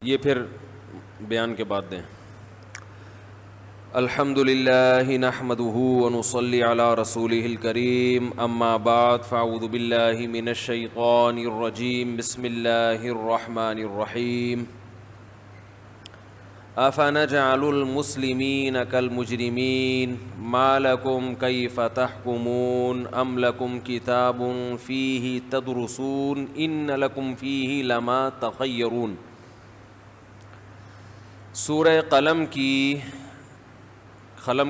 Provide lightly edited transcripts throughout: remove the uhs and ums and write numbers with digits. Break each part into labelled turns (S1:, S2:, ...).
S1: یہ پھر بیان کے بعد دیں. الحمد للہ نحمدہ ونصلی علی رسولہ الکریم اما بعد فاعوذ باللہ من الشیطان الرجیم بسم اللہ الرحمن الرحیم. افنجعل المسلمین کالمجرمین ما لکم کیف تحکمون ام لکم کتاب فیہ تدرسون ان لکم فیہ لما تخیرون. سورہ قلم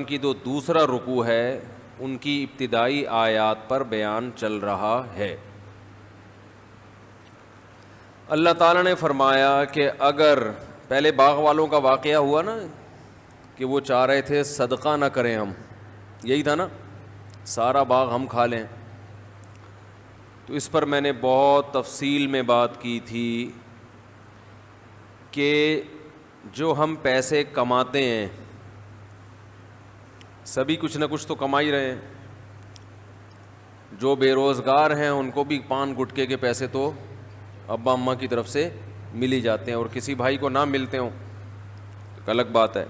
S1: کی جو دوسرا رکوع ہے ان کی ابتدائی آیات پر بیان چل رہا ہے. اللہ تعالیٰ نے فرمایا کہ اگر پہلے باغ والوں کا واقعہ ہوا نا کہ وہ چاہ رہے تھے صدقہ نہ کریں ہم، یہی تھا نا، سارا باغ ہم کھا لیں. تو اس پر میں نے بہت تفصیل میں بات کی تھی کہ جو ہم پیسے کماتے ہیں سبھی کچھ نہ کچھ تو کما ہی رہے ہیں. جو بے روزگار ہیں ان کو بھی پان گٹکے کے پیسے تو ابا اماں کی طرف سے مل ہی جاتے ہیں، اور کسی بھائی کو نہ ملتے ہوں تو الگ بات ہے.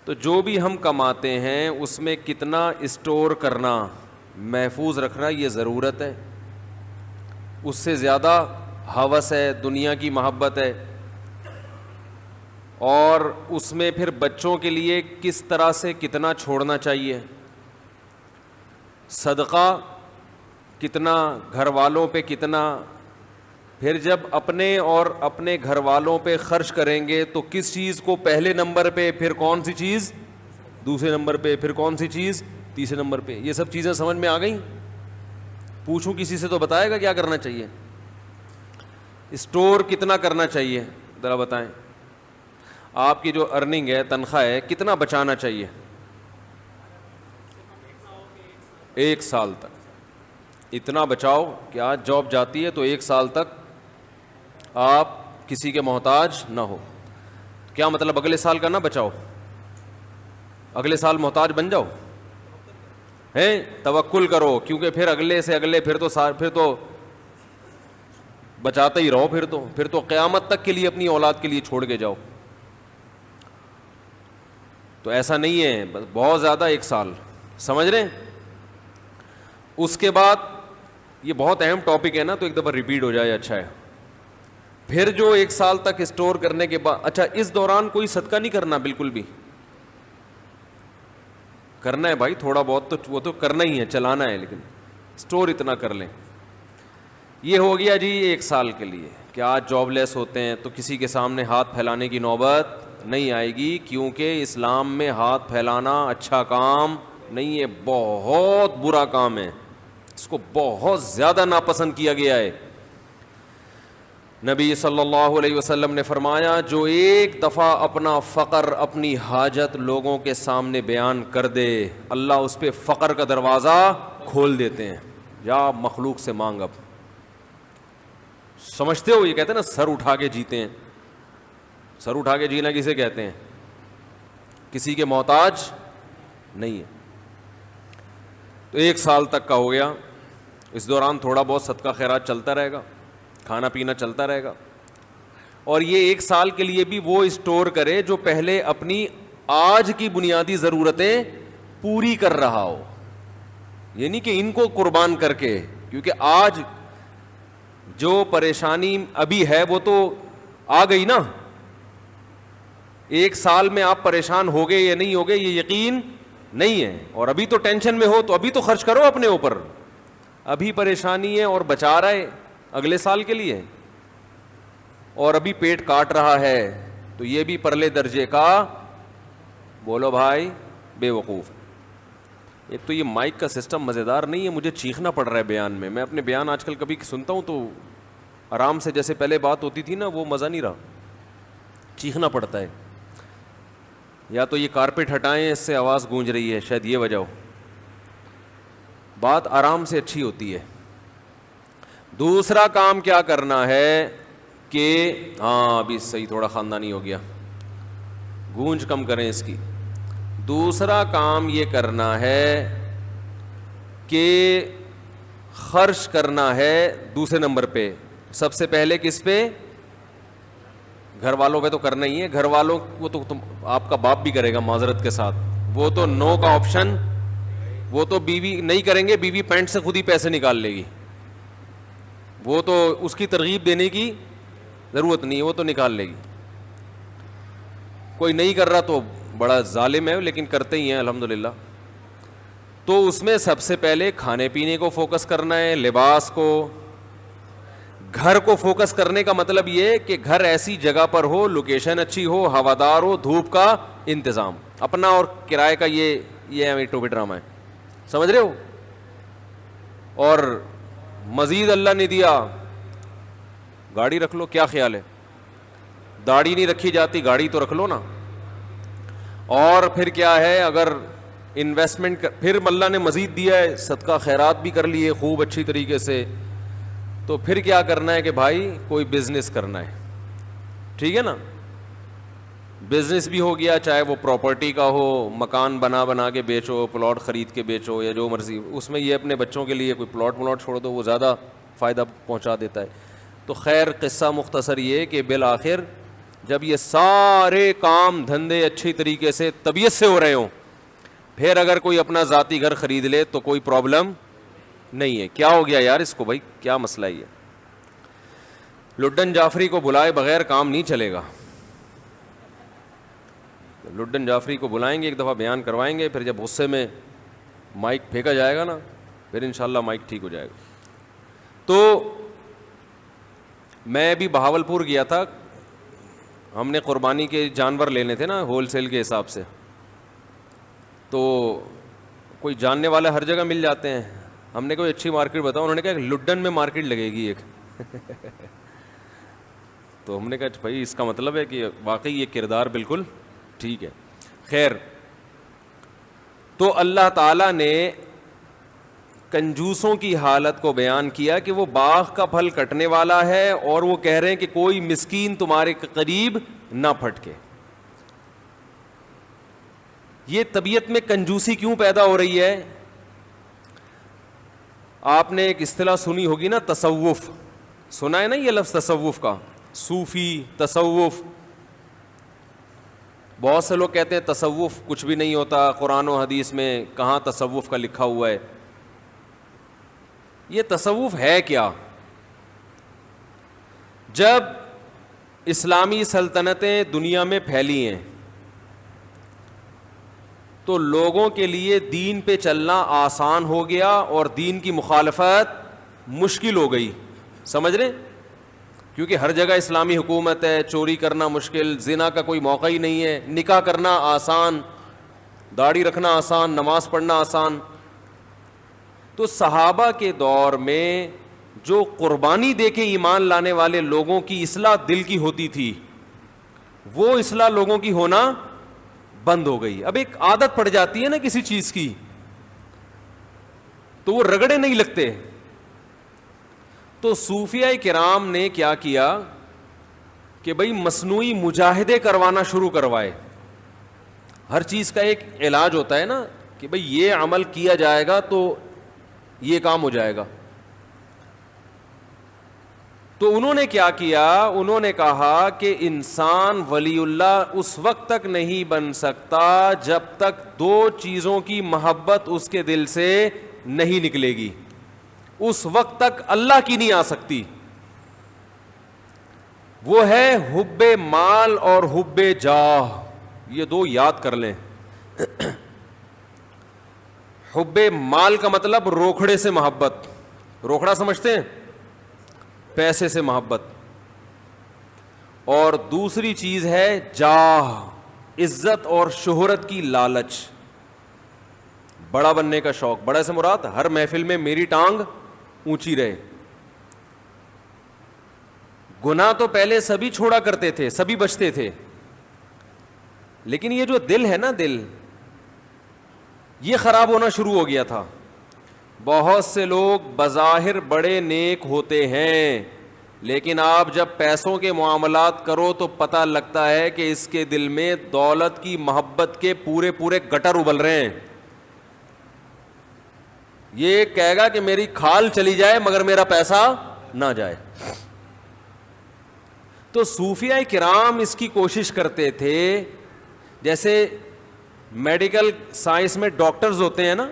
S1: تو جو بھی ہم کماتے ہیں اس میں کتنا اسٹور کرنا، محفوظ رکھنا یہ ضرورت ہے. اس سے زیادہ ہوس ہے، دنیا کی محبت ہے. اور اس میں پھر بچوں کے لیے کس طرح سے کتنا چھوڑنا چاہیے، صدقہ کتنا، گھر والوں پہ کتنا. پھر جب اپنے اور اپنے گھر والوں پہ خرچ کریں گے تو کس چیز کو پہلے نمبر پہ، پھر کون سی چیز دوسرے نمبر پہ، پھر کون سی چیز تیسرے نمبر پہ. یہ سب چیزیں سمجھ میں آ گئیں؟ پوچھوں کسی سے تو بتائے گا کیا کرنا چاہیے. اسٹور کتنا کرنا چاہیے ذرا بتائیں. آپ کی جو ارننگ ہے، تنخواہ ہے، کتنا بچانا چاہیے؟ 1 سال تک اتنا بچاؤ کہ آج جاب جاتی ہے تو 1 سال تک آپ کسی کے محتاج نہ ہو. کیا مطلب اگلے سال کا نہ بچاؤ، اگلے سال محتاج بن جاؤ ہیں؟ توکل کرو، کیونکہ پھر اگلے سے اگلے پھر تو بچاتے ہی رہو. پھر تو قیامت تک کے لیے اپنی اولاد کے لیے چھوڑ کے جاؤ. تو ایسا نہیں ہے بہت زیادہ 1 سال، سمجھ رہے ہیں؟ اس کے بعد یہ بہت اہم ٹاپک ہے نا تو ایک دفعہ ریپیٹ ہو جائے اچھا ہے. پھر جو 1 سال تک اسٹور کرنے کے بعد، اچھا اس دوران کوئی صدقہ نہیں کرنا، بالکل بھی کرنا ہے بھائی تھوڑا بہت تو وہ تو کرنا ہی ہے، چلانا ہے، لیکن اسٹور اتنا کر لیں. یہ ہو گیا جی 1 سال کے لیے کہ آج جاب لیس ہوتے ہیں تو کسی کے سامنے ہاتھ پھیلانے کی نوبت نہیں آئے گی، کیونکہ اسلام میں ہاتھ پھیلانا اچھا کام نہیں ہے، بہت برا کام ہے. اس کو بہت زیادہ ناپسند کیا گیا ہے. نبی صلی اللہ علیہ وسلم نے فرمایا جو ایک دفعہ اپنا فقر، اپنی حاجت لوگوں کے سامنے بیان کر دے، اللہ اس پہ فقر کا دروازہ کھول دیتے ہیں. یا مخلوق سے مانگ. اب سمجھتے ہو؟ یہ کہتے ہیں نا سر اٹھا کے جیتے ہیں. سر اٹھا کے جینا کسے کہتے ہیں؟ کسی کے محتاج نہیں ہے. تو 1 سال تک کا ہو گیا. اس دوران تھوڑا بہت صدقہ خیرات چلتا رہے گا، کھانا پینا چلتا رہے گا. اور یہ 1 سال کے لیے بھی وہ اسٹور کرے جو پہلے اپنی آج کی بنیادی ضرورتیں پوری کر رہا ہو، یعنی کہ ان کو قربان کر کے. کیونکہ آج جو پریشانی ابھی ہے وہ تو آ گئی نا. 1 سال میں آپ پریشان ہو گئے یا نہیں ہو گئے یہ یقین نہیں ہے. اور ابھی تو ٹینشن میں ہو تو ابھی تو خرچ کرو اپنے اوپر. ابھی پریشانی ہے اور بچا رہا ہے اگلے سال کے لیے، اور ابھی پیٹ کاٹ رہا ہے تو یہ بھی پرلے درجے کا بولو بھائی بے وقوف. ایک تو یہ مائک کا سسٹم مزیدار نہیں ہے، مجھے چیخنا پڑ رہا ہے بیان میں. میں اپنے بیان آج کل کبھی سنتا ہوں تو آرام سے جیسے پہلے بات ہوتی تھی نا وہ مزہ نہیں رہا، چیخنا پڑتا ہے. یا تو یہ کارپیٹ ہٹائیں، اس سے آواز گونج رہی ہے، شاید یہ وجہ ہو. بات آرام سے اچھی ہوتی ہے. دوسرا کام کیا کرنا ہے کہ ہاں ابھی صحیح تھوڑا خاندانی ہو گیا، گونج کم کریں اس کی. دوسرا کام یہ کرنا ہے کہ خرچ کرنا ہے دوسرے نمبر پہ سب سے پہلے کس پہ؟ گھر والوں پہ تو کرنا ہی ہے. گھر والوں کو تو آپ کا باپ بھی کرے گا معذرت کے ساتھ, وہ تو نو کا آپشن, وہ تو بیوی نہیں کریں گے, بیوی پینٹ سے خود ہی پیسے نکال لے گی, وہ تو اس کی ترغیب دینے کی ضرورت نہیں ہے, وہ تو نکال لے گی. کوئی نہیں کر رہا تو بڑا ظالم ہے, لیکن کرتے ہی ہیں الحمدللہ. تو اس میں سب سے پہلے کھانے پینے کو فوکس کرنا ہے, لباس کو. گھر کو فوکس کرنے کا مطلب یہ کہ گھر ایسی جگہ پر ہو, لوکیشن اچھی ہو, ہوادار ہو, دھوپ کا انتظام. اپنا اور کرائے کا یہ ٹوپی ڈرامہ ہے, سمجھ رہے ہو. اور مزید اللہ نے دیا گاڑی رکھ لو, کیا خیال ہے؟ داڑھی نہیں رکھی جاتی, گاڑی تو رکھ لو نا. اور پھر کیا ہے, اگر انویسٹمنٹ پھر اللہ نے مزید دیا ہے, صدقہ خیرات بھی کر لیے خوب اچھی طریقے سے, تو پھر کیا کرنا ہے کہ بھائی کوئی بزنس کرنا ہے, ٹھیک ہے نا. بزنس بھی ہو گیا, چاہے وہ پراپرٹی کا ہو, مکان بنا کے بیچو, پلاٹ خرید کے بیچو, یا جو مرضی. اس میں یہ اپنے بچوں کے لیے کوئی پلاٹ چھوڑ دو, وہ زیادہ فائدہ پہنچا دیتا ہے. تو خیر قصہ مختصر یہ کہ بالآخر جب یہ سارے کام دھندے اچھی طریقے سے طبیعت سے ہو رہے ہوں, پھر اگر کوئی اپنا ذاتی گھر خرید لے تو کوئی پرابلم نہیں ہے. کیا ہو گیا یار اس کو بھائی, کیا مسئلہ ہی ہے؟ لڈن جعفری کو بلائے بغیر کام نہیں چلے گا. لڈن جعفری کو بلائیں گے, ایک دفعہ بیان کروائیں گے, پھر جب غصے میں مائک پھینکا جائے گا نا, پھر انشاءاللہ مائک ٹھیک ہو جائے گا. تو میں بھی بہاولپور گیا تھا, ہم نے قربانی کے جانور لینے تھے نا ہول سیل کے حساب سے. تو کوئی جاننے والا ہر جگہ مل جاتے ہیں. ہم نے کوئی اچھی مارکیٹ بتاؤ, انہوں نے کہا لڈن میں مارکیٹ لگے گی ایک. تو ہم نے کہا بھائی اس کا مطلب ہے کہ واقعی یہ کردار بالکل ٹھیک ہے. خیر, تو اللہ تعالیٰ نے کنجوسوں کی حالت کو بیان کیا کہ وہ باغ کا پھل کٹنے والا ہے, اور وہ کہہ رہے ہیں کہ کوئی مسکین تمہارے قریب نہ پھٹکے. یہ طبیعت میں کنجوسی کیوں پیدا ہو رہی ہے؟ آپ نے ایک اصطلاح سنی ہوگی نا, تصوف. سنا ہے نا یہ لفظ تصوف کا, صوفی تصوف. بہت سے لوگ کہتے ہیں تصوف کچھ بھی نہیں ہوتا, قرآن و حدیث میں کہاں تصوف کا لکھا ہوا ہے. یہ تصوف ہے کیا؟ جب اسلامی سلطنتیں دنیا میں پھیلی ہیں تو لوگوں کے لیے دین پہ چلنا آسان ہو گیا اور دین کی مخالفت مشکل ہو گئی. سمجھ رہے؟ کیونکہ ہر جگہ اسلامی حکومت ہے, چوری کرنا مشکل, زنا کا کوئی موقع ہی نہیں ہے, نکاح کرنا آسان, داڑھی رکھنا آسان, نماز پڑھنا آسان. تو صحابہ کے دور میں جو قربانی دے کے ایمان لانے والے لوگوں کی اصلاح دل کی ہوتی تھی, وہ اصلاح لوگوں کی ہونا بند ہو گئی. اب ایک عادت پڑ جاتی ہے نا کسی چیز کی, تو وہ رگڑے نہیں لگتے. تو صوفیاء کرام نے کیا کیا کہ بھئی مصنوعی مجاہدے کروانا شروع کروائے. ہر چیز کا ایک علاج ہوتا ہے نا کہ بھئی یہ عمل کیا جائے گا تو یہ کام ہو جائے گا. تو انہوں نے کیا کیا, انہوں نے کہا کہ انسان ولی اللہ اس وقت تک نہیں بن سکتا جب تک دو چیزوں کی محبت اس کے دل سے نہیں نکلے گی. اس وقت تک اللہ کی نہیں آ سکتی. وہ ہے حب مال اور حب جاہ. یہ دو یاد کر لیں. حب مال کا مطلب روکھڑے سے محبت, روکھڑا سمجھتے ہیں, پیسے سے محبت. اور دوسری چیز ہے جاہ, عزت اور شہرت کی لالچ, بڑا بننے کا شوق. بڑا سے مراد ہر محفل میں میری ٹانگ اونچی رہے. گناہ تو پہلے سبھی چھوڑا کرتے تھے, سبھی بچتے تھے, لیکن یہ جو دل ہے نا, دل یہ خراب ہونا شروع ہو گیا تھا. بہت سے لوگ بظاہر بڑے نیک ہوتے ہیں, لیکن آپ جب پیسوں کے معاملات کرو تو پتہ لگتا ہے کہ اس کے دل میں دولت کی محبت کے پورے پورے گٹر ابل رہے ہیں. یہ کہے گا کہ میری کھال چلی جائے مگر میرا پیسہ نہ جائے. تو صوفیہ کرام اس کی کوشش کرتے تھے، جیسے میڈیکل سائنس میں ڈاکٹرز ہوتے ہیں نا،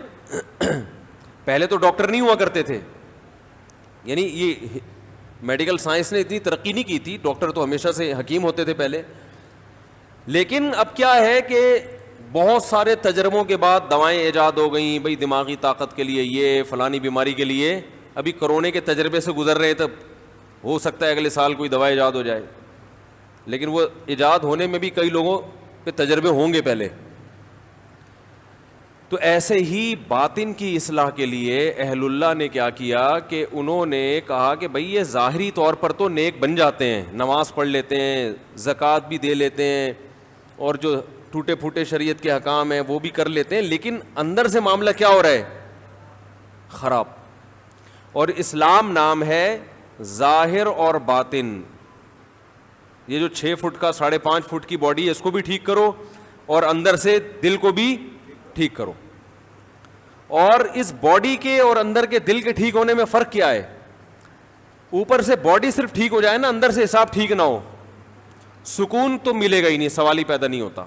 S1: پہلے تو ڈاکٹر نہیں ہوا کرتے تھے، یعنی یہ میڈیکل سائنس نے اتنی ترقی نہیں کی تھی، ڈاکٹر تو ہمیشہ سے حکیم ہوتے تھے پہلے، لیکن اب کیا ہے کہ بہت سارے تجربوں کے بعد دوائیں ایجاد ہو گئیں، بھئی دماغی طاقت کے لیے، یہ فلانی بیماری کے لیے، ابھی کرونے کے تجربے سے گزر رہے ہیں، تب ہو سکتا ہے اگلے سال کوئی دوا ایجاد ہو جائے، لیکن وہ ایجاد ہونے میں بھی کئی لوگوں پہ تجربے ہوں گے پہلے. تو ایسے ہی باطن کی اصلاح کے لیے اہل اللہ نے کیا کیا کہ انہوں نے کہا کہ بھئی یہ ظاہری طور پر تو نیک بن جاتے ہیں، نماز پڑھ لیتے ہیں، زکوٰۃ بھی دے لیتے ہیں، اور جو ٹوٹے پھوٹے شریعت کے احکام ہیں وہ بھی کر لیتے ہیں، لیکن اندر سے معاملہ کیا ہو رہا ہے؟ خراب. اور اسلام نام ہے ظاہر اور باطن. یہ جو 6 فٹ کا 5.5 فٹ کی باڈی ہے اس کو بھی ٹھیک کرو، اور اندر سے دل کو بھی ٹھیک کرو. اور اس باڈی کے اور اندر کے دل کے ٹھیک ہونے میں فرق کیا ہے؟ اوپر سے باڈی صرف ٹھیک ہو جائے نا، اندر سے حساب ٹھیک نہ ہو، سکون تو ملے گا ہی نہیں، سوال ہی پیدا نہیں ہوتا.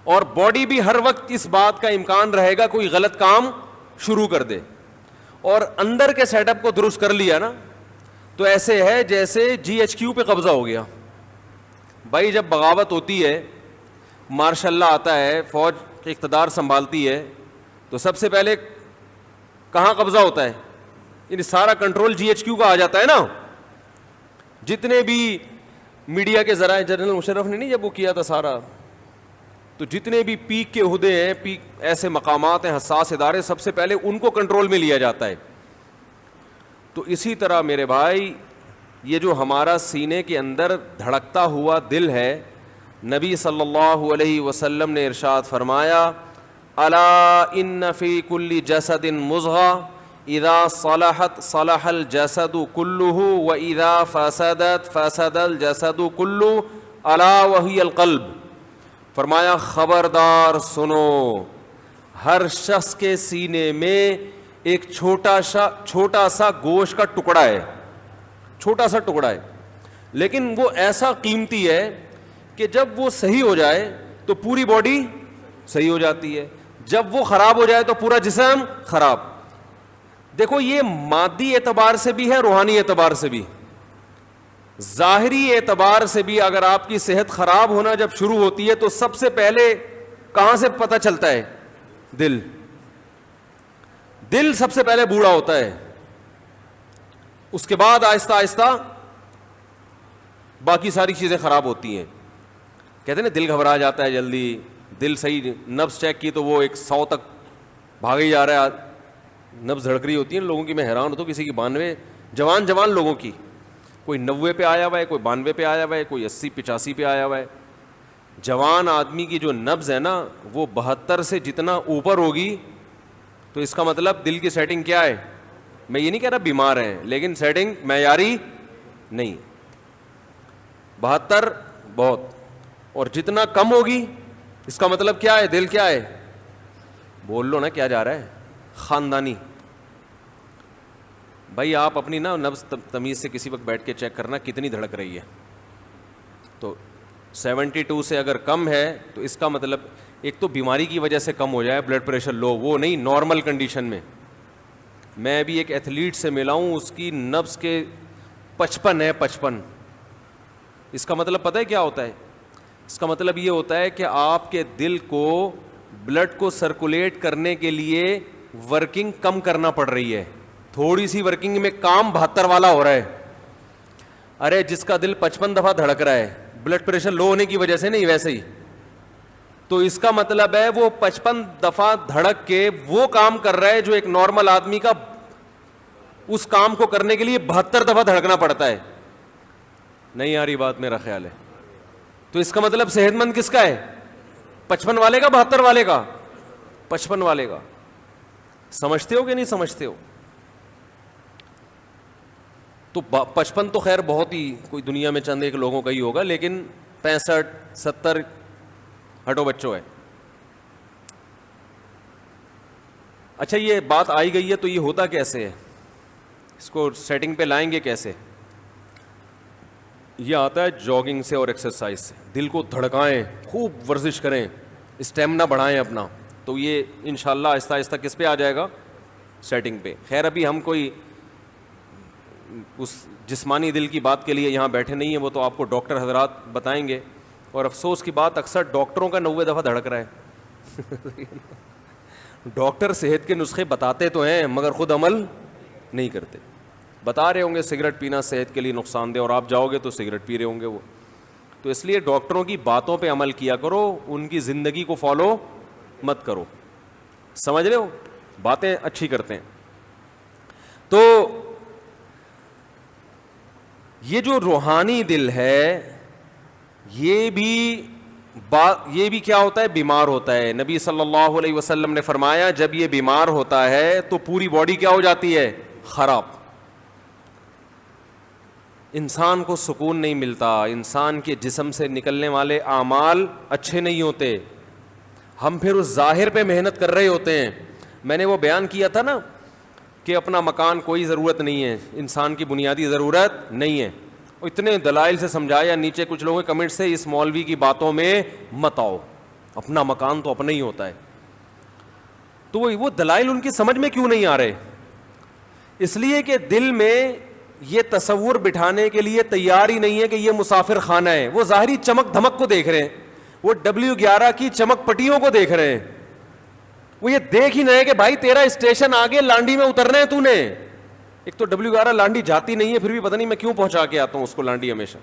S1: اور باڈی بھی ہر وقت اس بات کا امکان رہے گا کوئی غلط کام شروع کر دے. اور اندر کے سیٹ اپ کو درست کر لیا نا تو ایسے ہے جیسے GHQ پہ قبضہ ہو گیا. بھائی جب بغاوت ہوتی ہے، مارشاء اللہ آتا ہے، فوج اقتدار سنبھالتی ہے، تو سب سے پہلے کہاں قبضہ ہوتا ہے؟ یعنی سارا کنٹرول GHQ کا آ جاتا ہے نا. جتنے بھی میڈیا کے ذرائع، جنرل مشرف نے نہیں جب وہ کیا تھا سارا، تو جتنے بھی پیک کے عہدے ہیں، پیک ایسے مقامات ہیں، حساس ادارے، سب سے پہلے ان کو کنٹرول میں لیا جاتا ہے. تو اسی طرح میرے بھائی یہ جو ہمارا سینے کے اندر دھڑکتا ہوا دل ہے، نبی صلی اللہ علیہ وسلم نے ارشاد فرمایا، الا ان فی کل جسد مضغہ اذا صلحت صلح الجسد كلہ واذا فسدت فسد الجسد کلہ الا وہی القلب. فرمایا خبردار سنو، ہر شخص کے سینے میں ایک چھوٹا سا گوشت کا ٹکڑا ہے، چھوٹا سا ٹکڑا ہے، لیکن وہ ایسا قیمتی ہے کہ جب وہ صحیح ہو جائے تو پوری باڈی صحیح ہو جاتی ہے، جب وہ خراب ہو جائے تو پورا جسم خراب. دیکھو یہ مادی اعتبار سے بھی ہے، روحانی اعتبار سے بھی. ظاہری اعتبار سے بھی اگر آپ کی صحت خراب ہونا جب شروع ہوتی ہے تو سب سے پہلے کہاں سے پتہ چلتا ہے؟ دل. دل سب سے پہلے بوڑھا ہوتا ہے، اس کے بعد آہستہ آہستہ باقی ساری چیزیں خراب ہوتی ہیں. کہتے ہیں نا دل گھبرا جاتا ہے جلدی، دل صحیح نبض چیک کی تو وہ 100 تک بھاگ ہی جا رہا ہے، نبض دھڑک رہی ہوتی ہے لوگوں کی. میں حیران ہوتا ہوں، کسی کی 92، جوان لوگوں کی، کوئی 90 پہ آیا ہوا ہے، کوئی 92 پہ آیا ہوا ہے، کوئی 80-85 پہ آیا ہوا ہے. جوان آدمی کی جو نبض ہے نا وہ 72 سے جتنا اوپر ہوگی تو اس کا مطلب دل کی سیٹنگ کیا ہے؟ میں یہ نہیں کہہ رہا بیمار ہیں، لیکن سیٹنگ معیاری نہیں. 72 بہت، اور جتنا کم ہوگی اس کا مطلب کیا ہے؟ دل کیا ہے؟ بول لو نا کیا جا رہا ہے؟ خاندانی. بھائی آپ اپنی نا نبض تمیز سے کسی وقت بیٹھ کے چیک کرنا کتنی دھڑک رہی ہے. تو 72 سے اگر کم ہے تو اس کا مطلب ایک تو بیماری کی وجہ سے کم ہو جائے، بلڈ پریشر لو، وہ نہیں، نارمل کنڈیشن میں. میں بھی ایک ایتھلیٹ سے ملا ہوں، اس کی نبض کے 55 ہے، 55. اس کا مطلب پتہ ہے کیا ہوتا ہے؟ اس کا مطلب یہ ہوتا ہے کہ آپ کے دل کو بلڈ کو سرکولیٹ کرنے کے لیے ورکنگ کم کرنا پڑ رہی ہے، تھوڑی سی ورکنگ میں کام 72 والا ہو رہا ہے. ارے جس کا دل 55 دفعہ دھڑک رہا ہے بلڈ پریشر لو ہونے کی وجہ سے نہیں، ویسے ہی، تو اس کا مطلب ہے وہ 55 دفعہ دھڑک کے وہ کام کر رہا ہے جو ایک نارمل آدمی کا اس کام کو کرنے کے لیے 72 دفعہ دھڑکنا پڑتا ہے. نہیں آ رہی بات میرا خیال ہے. تو اس کا مطلب صحت مند کس کا ہے؟ 55 والے کا، 72 والے کا؟ 55 والے کا. سمجھتے ہو کہ نہیں سمجھتے ہو؟ تو 55 تو خیر بہت ہی کوئی دنیا میں چند ایک لوگوں کا ہی ہوگا، لیکن 65 70 ہٹو بچوں ہے. اچھا یہ بات آئی گئی ہے تو یہ ہوتا کیسے ہے؟ اس کو سیٹنگ پہ لائیں گے کیسے؟ یہ آتا ہے جاگنگ سے اور ایکسرسائز سے. دل کو دھڑکائیں, خوب ورزش کریں, اسٹیمنا بڑھائیں اپنا, تو یہ انشاءاللہ آہستہ آہستہ کس پہ آ جائے گا, سیٹنگ پہ. خیر ابھی ہم کوئی اس جسمانی دل کی بات کے لیے یہاں بیٹھے نہیں ہیں, وہ تو آپ کو ڈاکٹر حضرات بتائیں گے. اور افسوس کی بات, اکثر ڈاکٹروں کا 90 دفعہ دھڑک رہا ہے. ڈاکٹر صحت کے نسخے بتاتے تو ہیں مگر خود عمل نہیں کرتے. بتا رہے ہوں گے سگریٹ پینا صحت کے لیے نقصان دہ, اور آپ جاؤ گے تو سگریٹ پی رہے ہوں گے وہ. تو اس لیے ڈاکٹروں کی باتوں پہ عمل کیا کرو, ان کی زندگی کو فالو مت کرو. سمجھ رہے ہو, باتیں اچھی کرتے ہیں. تو یہ جو روحانی دل ہے یہ بھی کیا ہوتا ہے, بیمار ہوتا ہے. نبی صلی اللہ علیہ وسلم نے فرمایا جب یہ بیمار ہوتا ہے تو پوری باڈی کیا ہو جاتی ہے, خراب. انسان کو سکون نہیں ملتا, انسان کے جسم سے نکلنے والے اعمال اچھے نہیں ہوتے. ہم پھر اس ظاہر پہ محنت کر رہے ہوتے ہیں. میں نے وہ بیان کیا تھا نا کہ اپنا مکان کوئی ضرورت نہیں ہے, انسان کی بنیادی ضرورت نہیں ہے. اتنے دلائل سے سمجھایا, نیچے کچھ لوگوں کے کمنٹ سے اس مولوی کی باتوں میں مت آؤ, اپنا مکان تو اپنا ہی ہوتا ہے. تو وہ دلائل ان کی سمجھ میں کیوں نہیں آ رہے؟ اس لیے کہ دل میں یہ تصور بٹھانے کے لیے تیار ہی نہیں ہے کہ یہ مسافر خانہ ہے. وہ ظاہری چمک دھمک کو دیکھ رہے ہیں, وہ W11 کی چمک پٹیوں کو دیکھ رہے ہیں. وہ یہ دیکھ ہی نہیں ہے کہ بھائی تیرا اسٹیشن آگے لانڈی میں اترنا ہے تو نے. ایک تو W11 لانڈی جاتی نہیں ہے, پھر بھی پتہ نہیں میں کیوں پہنچا کے آتا ہوں اس کو لانڈی ہمیشہ.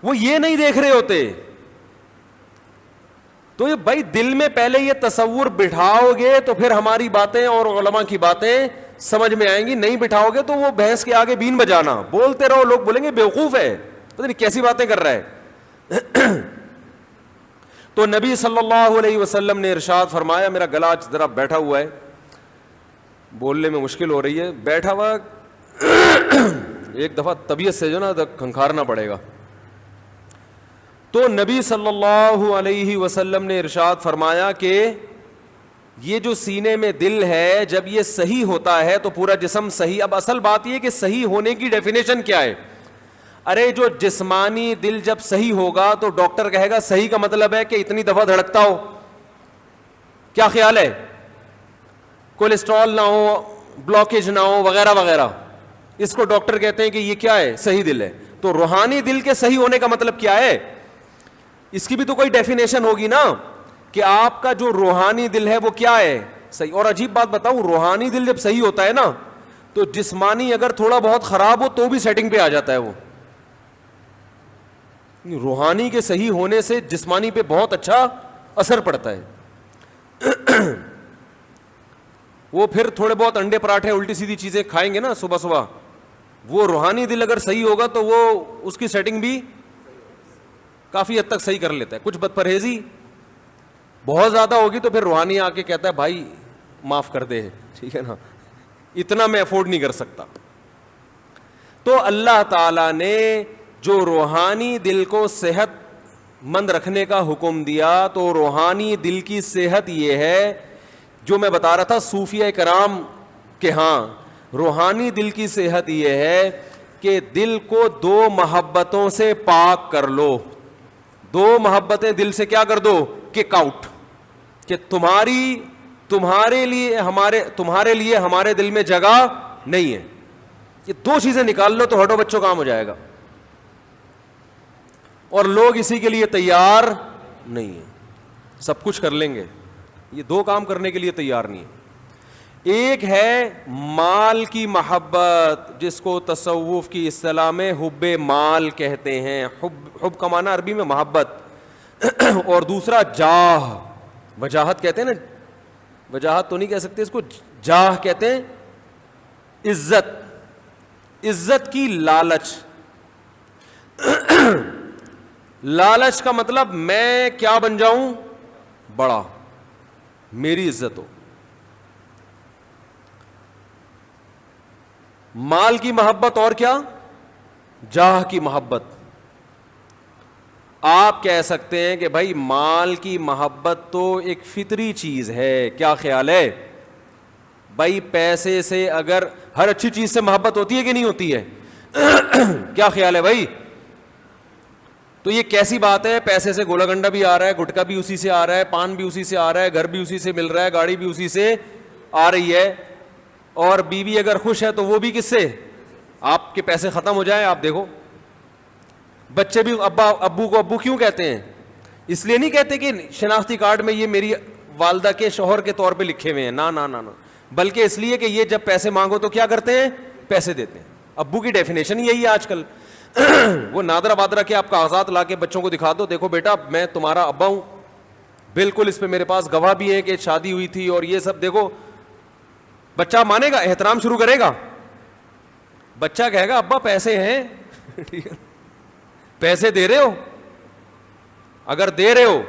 S1: وہ یہ نہیں دیکھ رہے ہوتے. تو یہ بھائی دل میں پہلے یہ تصور بٹھاؤ گے تو پھر ہماری باتیں اور علماء کی باتیں سمجھ میں آئیں گی. نہیں بٹھاؤ گے تو وہ بھینس کے آگے بین بجانا, بولتے رہو, لوگ بولیں گے بیوقوف ہے, پتہ نہیں کیسی باتیں کر رہا ہے. تو نبی صلی اللہ علیہ وسلم نے ارشاد فرمایا, میرا گلا ذرا بیٹھا ہوا ہے, بولنے میں مشکل ہو رہی ہے, بیٹھا ہوا ایک دفعہ طبیعت سے جو نا کھنکھارنا پڑے گا. تو نبی صلی اللہ علیہ وسلم نے ارشاد فرمایا کہ یہ جو سینے میں دل ہے جب یہ صحیح ہوتا ہے تو پورا جسم صحیح. اب اصل بات یہ کہ صحیح ہونے کی ڈیفینیشن کیا ہے؟ ارے جو جسمانی دل جب صحیح ہوگا تو ڈاکٹر کہے گا صحیح کا مطلب ہے کہ اتنی دفعہ دھڑکتا ہو. کیا خیال ہے؟ کولیسٹرول نہ ہو, بلاکیج نہ ہو, وغیرہ وغیرہ. اس کو ڈاکٹر کہتے ہیں کہ یہ کیا ہے, صحیح دل ہے. تو روحانی دل کے صحیح ہونے کا مطلب کیا ہے؟ اس کی بھی تو کوئی ڈیفینیشن ہوگی نا کہ آپ کا جو روحانی دل ہے وہ کیا ہے, صحیح. اور عجیب بات بتاؤں, روحانی دل جب صحیح ہوتا ہے نا تو جسمانی اگر تھوڑا بہت خراب ہو تو بھی سیٹنگ پہ آ جاتا ہے. وہ روحانی کے صحیح ہونے سے جسمانی پہ بہت اچھا اثر پڑتا ہے. وہ پھر تھوڑے بہت انڈے پراٹھے الٹی سیدھی چیزیں کھائیں گے نا صبح صبح, وہ روحانی دل اگر صحیح ہوگا تو وہ اس کی سیٹنگ بھی کافی حد تک صحیح کر لیتا ہے. کچھ بد پرہیزی بہت زیادہ ہوگی تو پھر روحانی آ کے کہتا ہے بھائی معاف کر دے, ٹھیک ہے نا, اتنا میں افورڈ نہیں کر سکتا. تو اللہ تعالی نے جو روحانی دل کو صحت مند رکھنے کا حکم دیا, تو روحانی دل کی صحت یہ ہے جو میں بتا رہا تھا صوفیہ کرام کہ ہاں روحانی دل کی صحت یہ ہے کہ دل کو 2 محبتوں سے پاک کر لو. 2 محبتیں دل سے کیا کر دو, کک آؤٹ, کہ تمہارے لیے ہمارے دل میں جگہ نہیں ہے. یہ 2 چیزیں نکال لو تو ہٹو بچوں کام ہو جائے گا. اور لوگ اسی کے لیے تیار نہیں ہیں. سب کچھ کر لیں گے, یہ 2 کام کرنے کے لیے تیار نہیں ہے. ایک ہے مال کی محبت, جس کو تصوف کی اصطلاح میں حب مال کہتے ہیں. حب کا معنی عربی میں محبت, اور دوسرا جاہ, وجاہت کہتے ہیں نا, وجاہت تو نہیں کہہ سکتے اس کو, جاہ کہتے ہیں عزت. عزت کی لالچ. لالچ کا مطلب میں کیا بن جاؤں, بڑا, میری عزت ہو. مال کی محبت اور کیا, جاہ کی محبت. آپ کہہ سکتے ہیں کہ بھائی مال کی محبت تو ایک فطری چیز ہے, کیا خیال ہے بھائی؟ پیسے سے اگر ہر اچھی چیز سے محبت ہوتی ہے کہ نہیں ہوتی ہے؟ کیا خیال ہے بھائی؟ تو یہ کیسی بات ہے؟ پیسے سے گولا گنڈا بھی آ رہا ہے, گٹکا بھی اسی سے آ رہا ہے, پان بھی اسی سے آ رہا ہے, گھر بھی اسی سے مل رہا ہے, گاڑی بھی اسی سے آ رہی ہے, اور بیوی اگر خوش ہے تو وہ بھی کس سے؟ آپ کے پیسے ختم ہو جائیں. آپ دیکھو بچے بھی ابو کو ابو کیوں کہتے ہیں؟ اس لیے نہیں کہتے کہ شناختی کارڈ میں یہ میری والدہ کے شوہر کے طور پہ لکھے ہوئے ہیں, نا نا نا نا, بلکہ اس لیے کہ یہ جب پیسے مانگو تو کیا کرتے ہیں؟ پیسے دیتے ہیں. ابو کی ڈیفینیشن یہی ہے آج کل. وہ نادرا بادرا کے آپ کاغذات لا کے بچوں کو دکھا دو, دیکھو بیٹا میں تمہارا ابا ہوں, بالکل اس پہ میرے پاس گواہ بھی ہے کہ شادی ہوئی تھی اور یہ سب, دیکھو بچہ مانے گا, احترام شروع کرے گا. بچہ کہے گا ابا پیسے ہیں, پیسے دے رہے ہو؟ اگر دے رہے ہو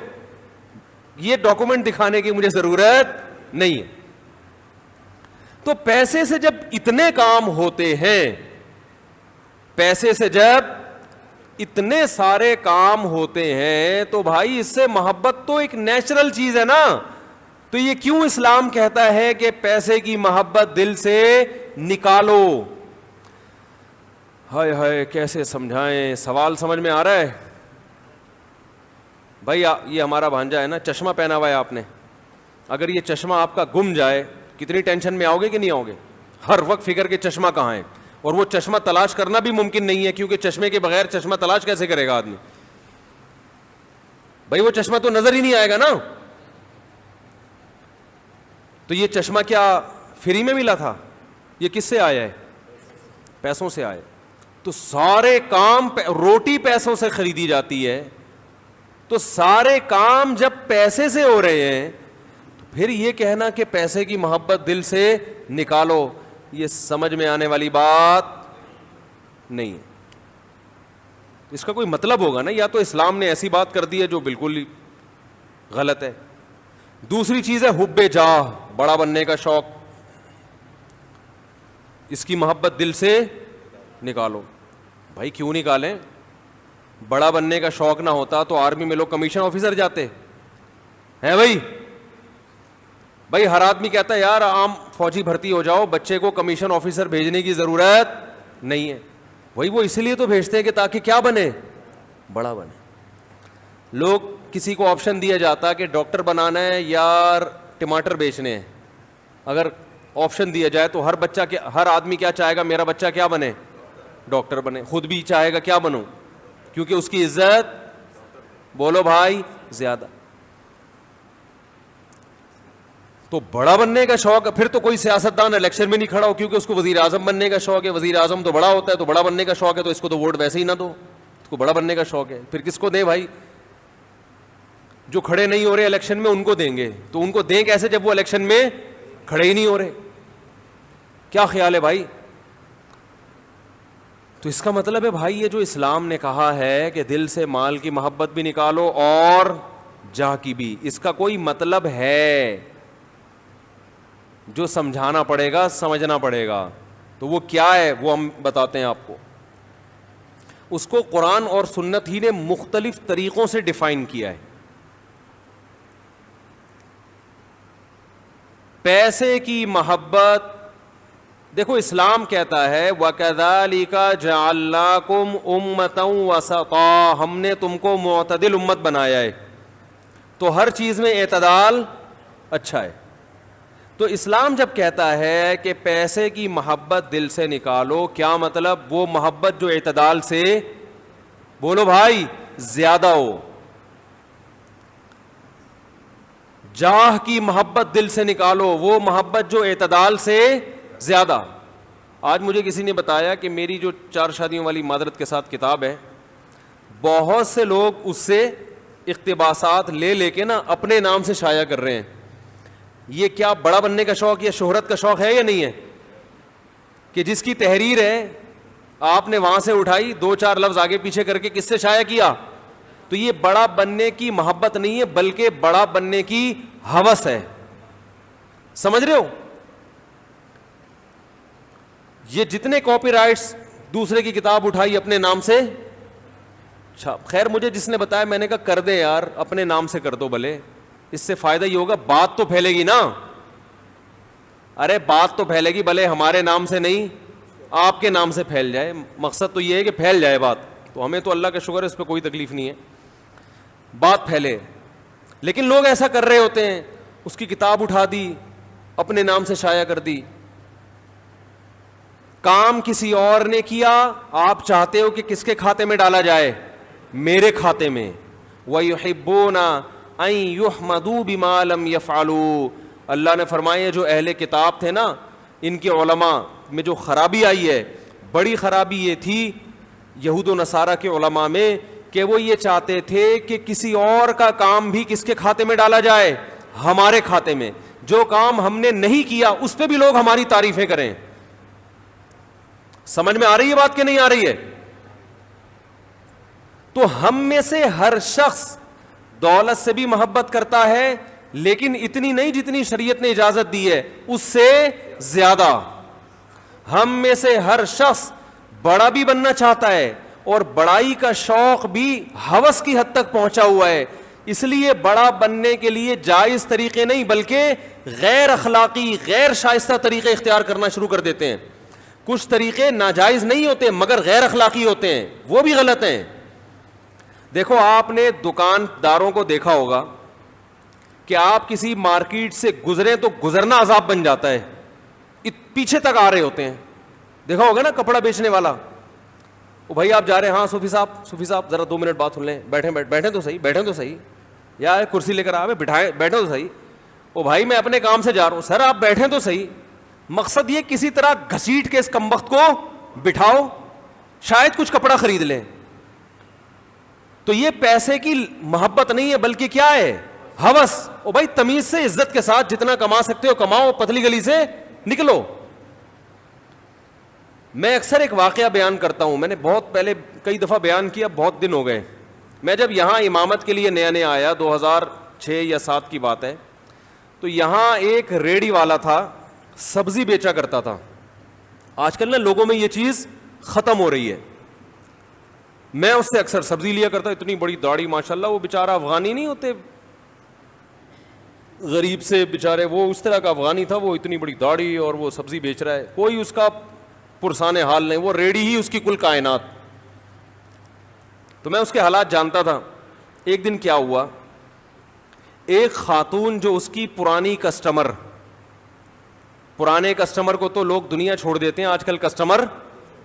S1: یہ ڈاکومنٹ دکھانے کی مجھے ضرورت نہیں ہے. تو پیسے سے جب اتنے کام ہوتے ہیں, پیسے سے جب اتنے سارے کام ہوتے ہیں, تو بھائی اس سے محبت تو ایک نیچرل چیز ہے نا. تو یہ کیوں اسلام کہتا ہے کہ پیسے کی محبت دل سے نکالو؟ ہائے ہائے کیسے سمجھائیں, سوال سمجھ میں آ رہا ہے؟ بھائی یہ ہمارا بھانجا ہے نا, چشمہ پہنا ہوا ہے آپ نے, اگر یہ چشمہ آپ کا گم جائے کتنی ٹینشن میں آؤ گے کہ نہیں آؤ گے؟ ہر وقت فکر کے چشمہ کہاں ہے, اور وہ چشمہ تلاش کرنا بھی ممکن نہیں ہے, کیونکہ چشمے کے بغیر چشمہ تلاش کیسے کرے گا آدمی؟ بھائی وہ چشمہ تو نظر ہی نہیں آئے گا نا. تو یہ چشمہ کیا فری میں ملا تھا؟ یہ کس سے آیا ہے؟ پیسوں سے آئے. تو سارے کام, روٹی پیسوں سے خریدی جاتی ہے, تو سارے کام جب پیسے سے ہو رہے ہیں, تو پھر یہ کہنا کہ پیسے کی محبت دل سے نکالو, یہ سمجھ میں آنے والی بات نہیں ہے. اس کا کوئی مطلب ہوگا نا, یا تو اسلام نے ایسی بات کر دی ہے جو بالکل ہی غلط ہے. دوسری چیز ہے حب جاہ, بڑا بننے کا شوق. اس کی محبت دل سے نکالو. بھائی کیوں نکالیں؟ بڑا بننے کا شوق نہ ہوتا تو آرمی میں لوگ کمیشن آفیسر جاتے ہیں. بھائی ہر آدمی کہتا ہے یار عام فوجی بھرتی ہو جاؤ, بچے کو کمیشن آفیسر بھیجنے کی ضرورت نہیں ہے. وہی وہ اسی لیے تو بھیجتے ہیں کہ تاکہ کیا بنے؟ بڑا بنے. لوگ کسی کو آپشن دیا جاتا کہ ڈاکٹر بنانا ہے یا ٹماٹر بیچنے ہیں, اگر آپشن دیا جائے تو ہر آدمی کیا چاہے گا؟ میرا بچہ کیا بنے؟ ڈاکٹر بنے. خود بھی چاہے گا کیا بنوں, کیونکہ اس کی عزت, بولو بھائی, زیادہ. تو بڑا بننے کا شوق ہے. پھر تو کوئی سیاستدان الیکشن میں نہیں کھڑا ہو کیونکہ اس کو وزیر اعظم بننے کا شوق ہے. وزیر اعظم تو بڑا ہوتا ہے, تو بڑا بننے کا شوق ہے, تو اس کو تو ووٹ ویسے ہی نہ دو, اس کو بڑا بننے کا شوق ہے. پھر کس کو دیں بھائی؟ جو کھڑے نہیں ہو رہے الیکشن میں ان کو دیں گے. تو ان کو دیں کیسے جب وہ الیکشن میں کھڑے ہی نہیں ہو رہے؟ کیا خیال ہے بھائی؟ تو اس کا مطلب ہے بھائی یہ جو اسلام نے کہا ہے کہ دل سے مال کی محبت بھی نکالو اور جاہ کی بھی, اس کا کوئی مطلب ہے جو سمجھانا پڑے گا, سمجھنا پڑے گا. تو وہ کیا ہے وہ ہم بتاتے ہیں آپ کو. اس کو قرآن اور سنت ہی نے مختلف طریقوں سے ڈیفائن کیا ہے. پیسے کی محبت دیکھو اسلام کہتا ہے وَكَذَلِكَ جَعَلْنَاكُمْ أُمَّةً وَسَطًا, ہم نے تم کو معتدل امت بنایا ہے. تو ہر چیز میں اعتدال اچھا ہے. تو اسلام جب کہتا ہے کہ پیسے کی محبت دل سے نکالو, کیا مطلب؟ وہ محبت جو اعتدال سے, بولو بھائی, زیادہ ہو. جاہ کی محبت دل سے نکالو, وہ محبت جو اعتدال سے زیادہ. آج مجھے کسی نے بتایا کہ میری جو 4 شادیوں والی معذرت کے ساتھ کتاب ہے, بہت سے لوگ اس سے اقتباسات لے کے نا اپنے نام سے شائع کر رہے ہیں. یہ کیا بڑا بننے کا شوق یا شہرت کا شوق ہے یا نہیں ہے؟ کہ جس کی تحریر ہے آپ نے وہاں سے اٹھائی, 2-4 لفظ آگے پیچھے کر کے کس سے شائع کیا. تو یہ بڑا بننے کی محبت نہیں ہے, بلکہ بڑا بننے کی ہوس ہے. سمجھ رہے ہو؟ یہ جتنے کاپی رائٹس دوسرے کی کتاب اٹھائی اپنے نام سے, خیر مجھے جس نے بتایا میں نے کہا کر دے یار, اپنے نام سے کر دو بھلے, اس سے فائدہ ہی ہوگا, بات تو پھیلے گی نا. ارے بات تو پھیلے گی, بھلے ہمارے نام سے نہیں آپ کے نام سے پھیل جائے, مقصد تو یہ ہے کہ پھیل جائے بات. تو ہمیں تو اللہ کا شکر ہے اس پہ کوئی تکلیف نہیں ہے, بات پھیلے. لیکن لوگ ایسا کر رہے ہوتے ہیں, اس کی کتاب اٹھا دی, اپنے نام سے شائع کر دی, کام کسی اور نے کیا, آپ چاہتے ہو کہ کس کے کھاتے میں ڈالا جائے, میرے کھاتے میں. وَيُحِبُّونَ أَن يُحْمَدُوا بِمَا لَمْ يَفْعَلُوا. اللہ نے فرمایا جو اہل کتاب تھے نا, ان کے علماء میں جو خرابی آئی ہے, بڑی خرابی یہ تھی یہود و نصارہ کے علماء میں کہ وہ یہ چاہتے تھے کہ کسی اور کا کام بھی کس کے کھاتے میں ڈالا جائے, ہمارے کھاتے میں. جو کام ہم نے نہیں کیا اس پہ بھی لوگ ہماری تعریفیں کریں. سمجھ میں آ رہی ہے بات کہ نہیں آ رہی ہے؟ تو ہم میں سے ہر شخص دولت سے بھی محبت کرتا ہے, لیکن اتنی نہیں جتنی شریعت نے اجازت دی ہے, اس سے زیادہ. ہم میں سے ہر شخص بڑا بھی بننا چاہتا ہے اور بڑائی کا شوق بھی ہوس کی حد تک پہنچا ہوا ہے. اس لیے بڑا بننے کے لیے جائز طریقے نہیں بلکہ غیر اخلاقی, غیر شائستہ طریقے اختیار کرنا شروع کر دیتے ہیں. کچھ طریقے ناجائز نہیں ہوتے مگر غیر اخلاقی ہوتے ہیں, وہ بھی غلط ہیں. دیکھو آپ نے دکانداروں کو دیکھا ہوگا کہ آپ کسی مارکیٹ سے گزریں تو گزرنا عذاب بن جاتا ہے, پیچھے تک آ رہے ہوتے ہیں. دیکھا ہوگا نا کپڑا بیچنے والا, وہ بھائی آپ جا رہے ہیں, ہاں صوفی صاحب ذرا 2 منٹ بات سن لیں, بیٹھیں تو صحیح یار, کرسی لے کر آئے, بیٹھیں تو صحیح. وہ بھائی میں اپنے کام سے جا رہا ہوں, سر آپ بیٹھیں تو صحیح. مقصد یہ کسی طرح گھسیٹ کے اس کمبخت کو بٹھاؤ, شاید کچھ کپڑا خرید لیں. تو یہ پیسے کی محبت نہیں ہے بلکہ کیا ہے, ہوس. او بھائی تمیز سے عزت کے ساتھ جتنا کما سکتے ہو کماؤ, پتلی گلی سے نکلو. میں اکثر ایک واقعہ بیان کرتا ہوں, میں نے بہت پہلے کئی دفعہ بیان کیا, بہت دن ہو گئے. میں جب یہاں امامت کے لیے نیا آیا, 2006 یا 7 کی بات ہے, تو یہاں ایک ریڑھی والا تھا, سبزی بیچا کرتا تھا. آج کل نا لوگوں میں یہ چیز ختم ہو رہی ہے. میں اس سے اکثر سبزی لیا کرتا, اتنی بڑی داڑھی ماشاءاللہ, وہ بیچارہ افغانی نہیں ہوتے غریب سے بیچارے, وہ اس طرح کا افغانی تھا, وہ اتنی بڑی داڑھی اور وہ سبزی بیچ رہا ہے, کوئی اس کا پرسان حال نہیں, وہ ریڑھی ہی اس کی کل کائنات. تو میں اس کے حالات جانتا تھا. ایک دن کیا ہوا, ایک خاتون جو اس کی پرانے کسٹمر کو تو لوگ دنیا چھوڑ دیتے ہیں, آج کل کسٹمر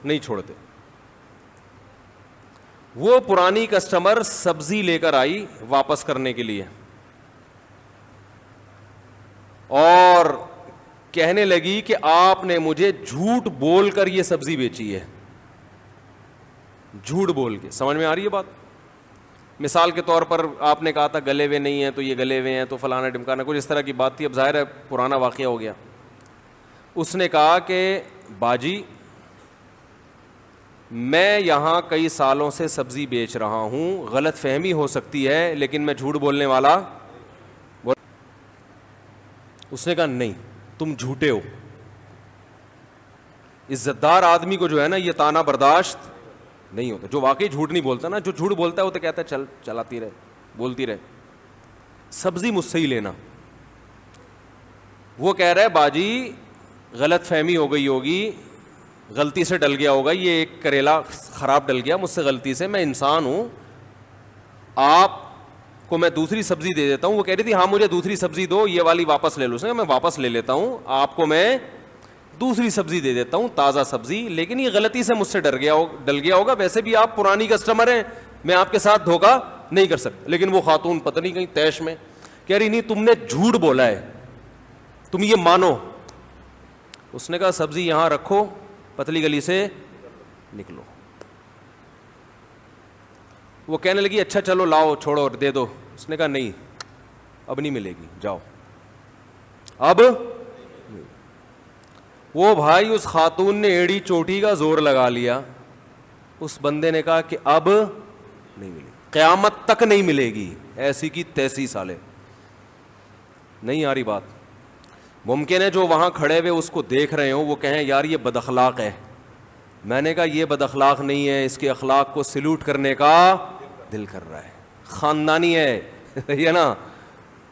S1: نہیں چھوڑتے. وہ پرانی کسٹمر سبزی لے کر آئی واپس کرنے کے لیے, اور کہنے لگی کہ آپ نے مجھے جھوٹ بول کر یہ سبزی بیچی ہے, جھوٹ بول کے. سمجھ میں آ رہی ہے بات؟ مثال کے طور پر آپ نے کہا تھا گلے ہوئے نہیں ہیں تو یہ گلے ہوئے ہیں, تو فلانا ڈمکانا, کچھ اس طرح کی بات تھی. اب ظاہر ہے پرانا واقعہ ہو گیا. اس نے کہا کہ باجی میں یہاں کئی سالوں سے سبزی بیچ رہا ہوں, غلط فہمی ہو سکتی ہے لیکن میں جھوٹ بولنے والا. اس نے کہا نہیں تم جھوٹے ہو. عزت دار آدمی کو جو ہے نا یہ تانا برداشت نہیں ہوتا, جو واقعی جھوٹ نہیں بولتا نا. جو جھوٹ بولتا ہے وہ تو کہتا ہے چل چلاتی رہے, بولتی رہے, سبزی مجھ سے ہی لینا. وہ کہہ رہا ہے باجی غلط فہمی ہو گئی ہوگی, غلطی سے ڈل گیا ہوگا, یہ ایک کریلا خراب ڈل گیا مجھ سے غلطی سے, میں انسان ہوں, آپ کو میں دوسری سبزی دے دیتا ہوں. وہ کہہ رہی تھی ہاں مجھے دوسری سبزی دو, یہ والی واپس لے لو. اس نے کہا میں واپس لے لیتا ہوں, آپ کو میں دوسری سبزی دے دیتا ہوں, تازہ سبزی, لیکن یہ غلطی سے مجھ سے ڈل گیا ہوگا. ویسے بھی آپ پرانی کسٹمر ہیں, میں آپ کے ساتھ دھوکہ نہیں کر سکتا. لیکن وہ خاتون پتہ نہیں کہیں تیش میں کہہ رہی نہیں تم نے جھوٹ بولا ہے, تم یہ مانو. اس نے کہا سبزی یہاں رکھو, پتلی گلی سے نکلو. وہ کہنے لگی اچھا چلو لاؤ چھوڑو دے دو. اس نے کہا نہیں اب نہیں ملے گی, جاؤ اب. وہ بھائی اس خاتون نے ایڑی چوٹی کا زور لگا لیا. اس بندے نے کہا کہ اب نہیں ملے گی, قیامت تک نہیں ملے گی, ایسی کی تیسی سالے. نہیں آ رہی بات؟ ممکن ہے جو وہاں کھڑے ہوئے اس کو دیکھ رہے ہوں وہ کہیں یار یہ بد اخلاق ہے. میں نے کہا یہ بد اخلاق نہیں ہے, اس کے اخلاق کو سلوٹ کرنے کا دل کر رہا ہے, خاندانی ہے یہ نا.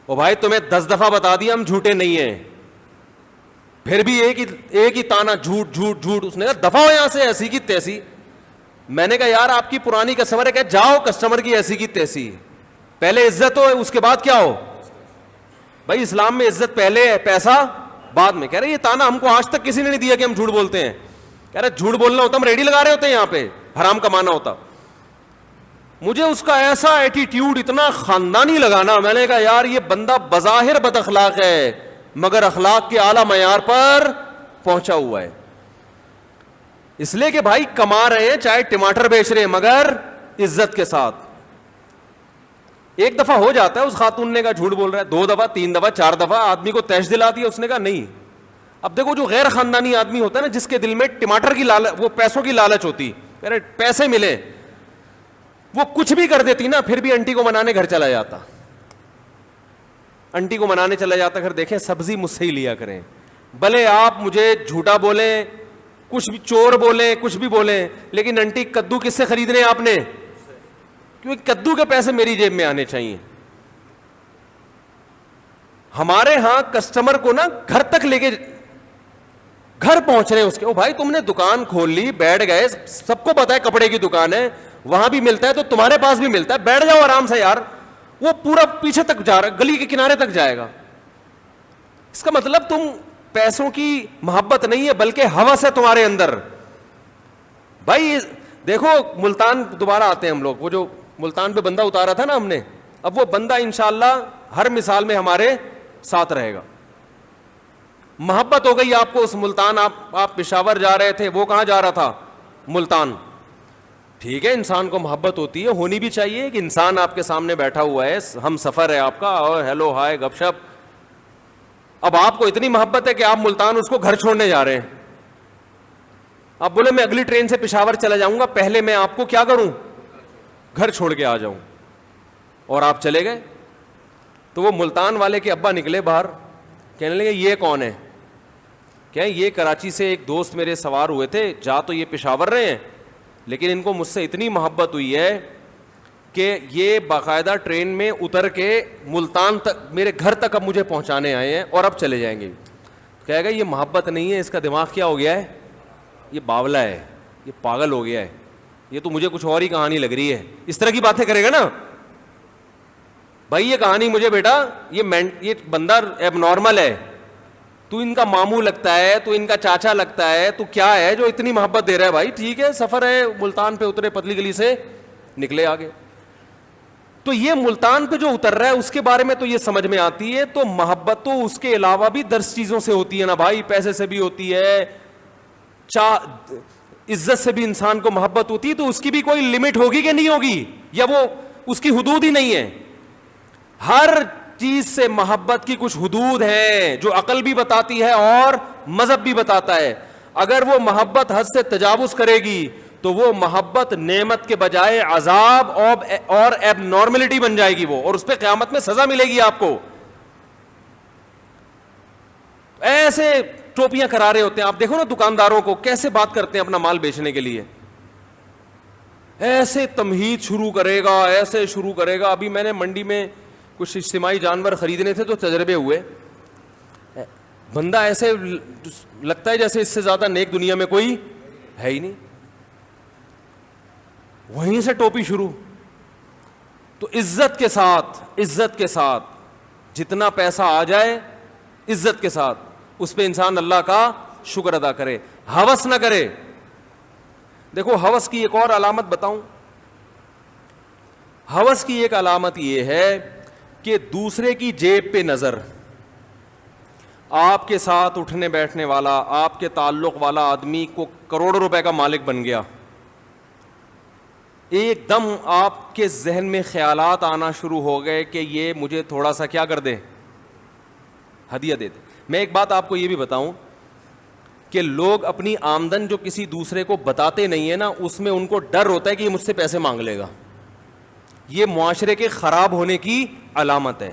S1: او بھائی تمہیں 10 دفعہ بتا دیا ہم جھوٹے نہیں ہیں, پھر بھی ایک ہی تانا جھوٹ جھوٹ جھوٹ. اس نے کہا دفعہ ہو یہاں سے, ایسی کی تیسی. میں نے کہا یار آپ کی پرانی کسٹمر ہے, کہ جاؤ کسٹمر کی ایسی کی تیسی, پہلے عزت ہو اس کے بعد کیا ہو. بھائی اسلام میں عزت پہلے ہے, پیسہ بعد میں. کہہ رہے یہ تانا ہم کو آج تک کسی نے نہیں دیا کہ ہم جھوٹ بولتے ہیں. کہہ رہے جھوٹ بولنا ہوتا ہم ریڈی لگا رہے ہوتے ہیں یہاں پہ, حرام کمانا ہوتا. مجھے اس کا ایسا ایٹیٹیوڈ اتنا خاندانی لگانا, میں نے کہا یار یہ بندہ بظاہر بد اخلاق ہے مگر اخلاق کے اعلیٰ معیار پر پہنچا ہوا ہے. اس لیے کہ بھائی کما رہے ہیں, چاہے ٹماٹر بیچ رہے ہیں, مگر عزت کے ساتھ. ایک دفعہ ہو جاتا ہے, اس خاتون نے کہا جھوٹ بول رہا ہے, 2 دفعہ 3 دفعہ 4 دفعہ آدمی کو تیش دلا دیا, اس نے کہا نہیں. اب دیکھو جو غیر خاندانی آدمی ہوتا ہے نا, جس کے دل میں ٹماٹر کی لالچ, وہ پیسوں کی لالچ ہوتی, ارے پیسے ملے, وہ کچھ بھی کر دیتی نا, پھر بھی انٹی کو منانے گھر چلا جاتا, انٹی کو منانے چلا جاتا. گھر دیکھیں سبزی مجھ سے ہی لیا کریں, بھلے آپ مجھے جھوٹا بولیں, کچھ بھی چور بولیں, کچھ بھی بولیں, لیکن انٹی کدو کس سے خریدنے ہیں آپ نے, کیونکہ کدو کے پیسے میری جیب میں آنے چاہیے. ہمارے ہاں کسٹمر کو نا گھر تک لے کے, گھر پہنچ رہے ہیں اس کے, او بھائی تم نے دکان کھول لی, بیٹھ گئے, سب کو پتا ہے کپڑے کی دکان ہے, وہاں بھی ملتا ہے تو تمہارے پاس بھی ملتا ہے, بیٹھ جاؤ آرام سے یار. وہ پورا پیچھے تک جا رہا ہے, گلی کے کنارے تک جائے گا. اس کا مطلب تم پیسوں کی محبت نہیں ہے بلکہ ہوس ہے تمہارے اندر. بھائی دیکھو ملتان دوبارہ آتے ہیں ہم لوگ, وہ جو ملتان پہ بندہ اتارا تھا نا ہم نے, اب وہ بندہ انشاءاللہ ہر مثال میں ہمارے ساتھ رہے گا. محبت ہو گئی آپ کو اس ملتان, آپ پشاور جا رہے تھے, وہ کہاں جا رہا تھا, ملتان. ٹھیک ہے, انسان کو محبت ہوتی ہے, ہونی بھی چاہیے, کہ انسان آپ کے سامنے بیٹھا ہوا ہے, ہم سفر ہے آپ کا, اور ہیلو ہائے گپ شپ. اب آپ کو اتنی محبت ہے کہ آپ ملتان اس کو گھر چھوڑنے جا رہے ہیں. آپ بولے میں اگلی ٹرین سے پشاور چلا جاؤں گا, پہلے میں آپ کو کیا کروں, گھر چھوڑ کے آ جاؤں, اور آپ چلے گئے. تو وہ ملتان والے کے ابا نکلے باہر, کہنے لگے یہ کون ہے, کہ یہ کراچی سے ایک دوست میرے سوار ہوئے تھے, جا تو یہ پشاور رہے ہیں لیکن ان کو مجھ سے اتنی محبت ہوئی ہے کہ یہ باقاعدہ ٹرین میں اتر کے ملتان تک, میرے گھر تک اب مجھے پہنچانے آئے ہیں اور اب چلے جائیں گے. کہے گا یہ محبت نہیں ہے, اس کا دماغ کیا ہو گیا ہے, یہ باولا ہے, یہ پاگل ہو گیا ہے, یہ تو مجھے کچھ اور ہی کہانی لگ رہی ہے. اس طرح کی باتیں کرے گا نا. بھائی یہ کہانی مجھے بیٹا, یہ بندہ ایب نارمل ہے, تو ان کا ماموں لگتا ہے, تو ان کا چاچا لگتا ہے, تو کیا ہے جو اتنی محبت دے رہا ہے. بھائی ٹھیک ہے, سفر ہے, ملتان پہ اترے, پتلی گلی سے نکلے آگے. تو یہ ملتان پہ جو اتر رہا ہے اس کے بارے میں تو یہ سمجھ میں آتی ہے. تو محبت تو اس کے علاوہ بھی 10 چیزوں سے ہوتی ہے نا بھائی, پیسے سے بھی ہوتی ہے, عزت سے بھی انسان کو محبت ہوتی ہے. تو اس کی بھی کوئی لمٹ ہوگی کہ نہیں ہوگی, یا وہ اس کی حدود ہی نہیں ہے. ہر چیز سے محبت کی کچھ حدود ہیں جو عقل بھی بتاتی ہے اور مذہب بھی بتاتا ہے. اگر وہ محبت حد سے تجاوز کرے گی تو وہ محبت نعمت کے بجائے عذاب اور ایب نارملٹی بن جائے گی وہ, اور اس پہ قیامت میں سزا ملے گی آپ کو. ایسے ٹوپیاں کرا رہے ہوتے ہیں, آپ دیکھو نا دکانداروں کو کیسے بات کرتے ہیں اپنا مال بیچنے کے لیے, ایسے تمہید شروع کرے گا, ایسے شروع کرے گا. ابھی میں نے منڈی میں کچھ اجتماعی جانور خریدنے تھے تو تجربے ہوئے, بندہ ایسے لگتا ہے جیسے اس سے زیادہ نیک دنیا میں کوئی ہے ہی نہیں. وہیں سے ٹوپی شروع. تو عزت کے ساتھ جتنا پیسہ آ جائے, عزت کے ساتھ اس پہ انسان اللہ کا شکر ادا کرے, ہوس نہ کرے. دیکھو ہوس کی ایک اور علامت بتاؤں. ہوس کی ایک علامت یہ ہے کہ دوسرے کی جیب پہ نظر. آپ کے ساتھ اٹھنے بیٹھنے والا, آپ کے تعلق والا آدمی کو کروڑوں روپے کا مالک بن گیا, ایک دم آپ کے ذہن میں خیالات آنا شروع ہو گئے کہ یہ مجھے تھوڑا سا کیا کر دے, ہدیہ دے دے. میں ایک بات آپ کو یہ بھی بتاؤں کہ لوگ اپنی آمدن جو کسی دوسرے کو بتاتے نہیں ہے نا, اس میں ان کو ڈر ہوتا ہے کہ یہ مجھ سے پیسے مانگ لے گا. یہ معاشرے کے خراب ہونے کی علامت ہے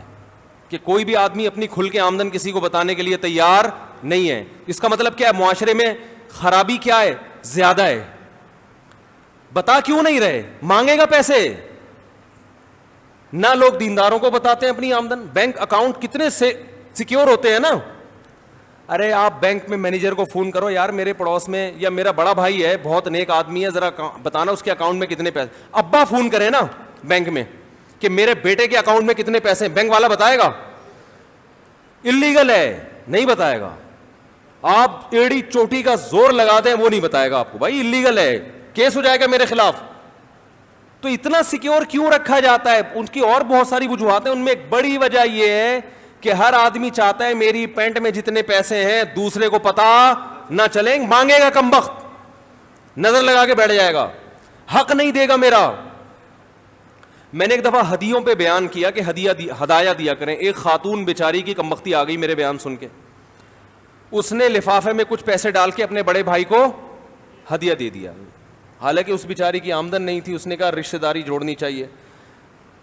S1: کہ کوئی بھی آدمی اپنی کھل کے آمدن کسی کو بتانے کے لیے تیار نہیں ہے. اس کا مطلب کیا ہے, معاشرے میں خرابی کیا ہے, زیادہ ہے. بتا کیوں نہیں رہے, مانگے گا پیسے. نہ لوگ دینداروں کو بتاتے ہیں اپنی آمدن, بینک اکاؤنٹ کتنے سے سیکیور ہوتے ہیں نا. ارے آپ بینک میں مینیجر کو فون کرو, یار میرے پڑوس میں یا میرا بڑا بھائی ہے, بہت نیک آدمی ہے, ذرا بتانا اس کے اکاؤنٹ میں کتنے پیسے. ابا فون کرے نا بینک میں کہ میرے بیٹے کے اکاؤنٹ میں کتنے پیسے ہیں, بینک والا بتائے گا؟ اللیگل ہے, نہیں بتائے گا. آپ ایڑی چوٹی کا زور لگا دیں وہ نہیں بتائے گا آپ کو, بھائی اللیگل ہے, کیس ہو جائے گا میرے خلاف. تو اتنا سیکیور کیوں رکھا جاتا ہے؟ ان کی اور بہت ساری وجوہات ہیں, ان میں ایک بڑی وجہ یہ ہے کہ ہر آدمی چاہتا ہے میری پینٹ میں جتنے پیسے ہیں دوسرے کو پتا نہ چلیں. مانگے گا کمبخت, نظر لگا کے بیٹھ جائے گا, حق نہیں دے گا میرا. میں نے ایک دفعہ ہدیوں پہ بیان کیا کہ ہدایہ دیا کریں. ایک خاتون بیچاری کی کمبختی آ گئی میرے بیان سن کے, اس نے لفافے میں کچھ پیسے ڈال کے اپنے بڑے بھائی کو ہدیہ دے دیا. حالانکہ اس بیچاری کی آمدن نہیں تھی. اس نے کہا رشتہ داری جوڑنی چاہیے.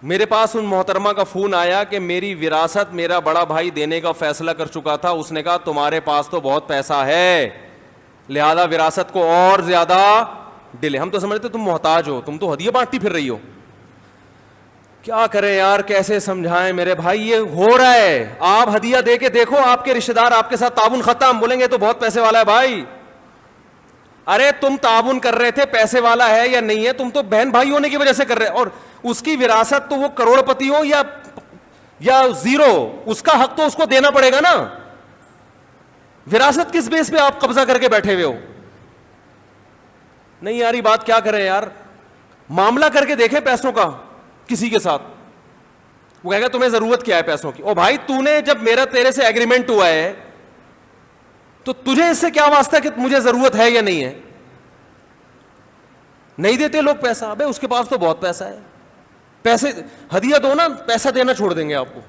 S1: میرے پاس ان محترمہ کا فون آیا کہ میری وراثت میرا بڑا بھائی دینے کا فیصلہ کر چکا تھا. اس نے کہا تمہارے پاس تو بہت پیسہ ہے, لہذا وراثت کو اور زیادہ ڈیلے. ہم تو سمجھتے تم محتاج ہو, تم تو ہدیہ بانٹتی پھر رہی ہو. کیا کریں یار, کیسے سمجھائیں میرے بھائی, یہ ہو رہا ہے. آپ ہدیہ دے کے دیکھو, آپ کے رشتہ دار آپ کے ساتھ تعاون ختم, بولیں گے تو بہت پیسے والا ہے بھائی. ارے تم تعاون کر رہے تھے, پیسے والا ہے یا نہیں ہے, تم تو بہن بھائی ہونے کی وجہ سے کر رہے. اور اس کی وراثت تو وہ کروڑ پتی ہو یا زیرو, اس کا حق تو اس کو دینا پڑے گا نا. وراثت کس بیس پہ آپ قبضہ کر کے بیٹھے ہوئے ہو؟ نہیں یار, یہ بات کیا کریں یار. معاملہ کر کے دیکھیں پیسوں کا کسی کے ساتھ, وہ کہے گا تمہیں ضرورت کیا ہے پیسوں کی. او بھائی تو نے جب میرا تیرے سے ایگریمنٹ ہوا ہے تو تجھے اس سے کیا واسطہ کہ مجھے ضرورت ہے یا نہیں ہے؟ نہیں دیتے لوگ پیسہ. ابے اس کے پاس تو بہت پیسہ ہے, پیسے ہدیہ دو نا, پیسہ دینا چھوڑ دیں گے آپ کو.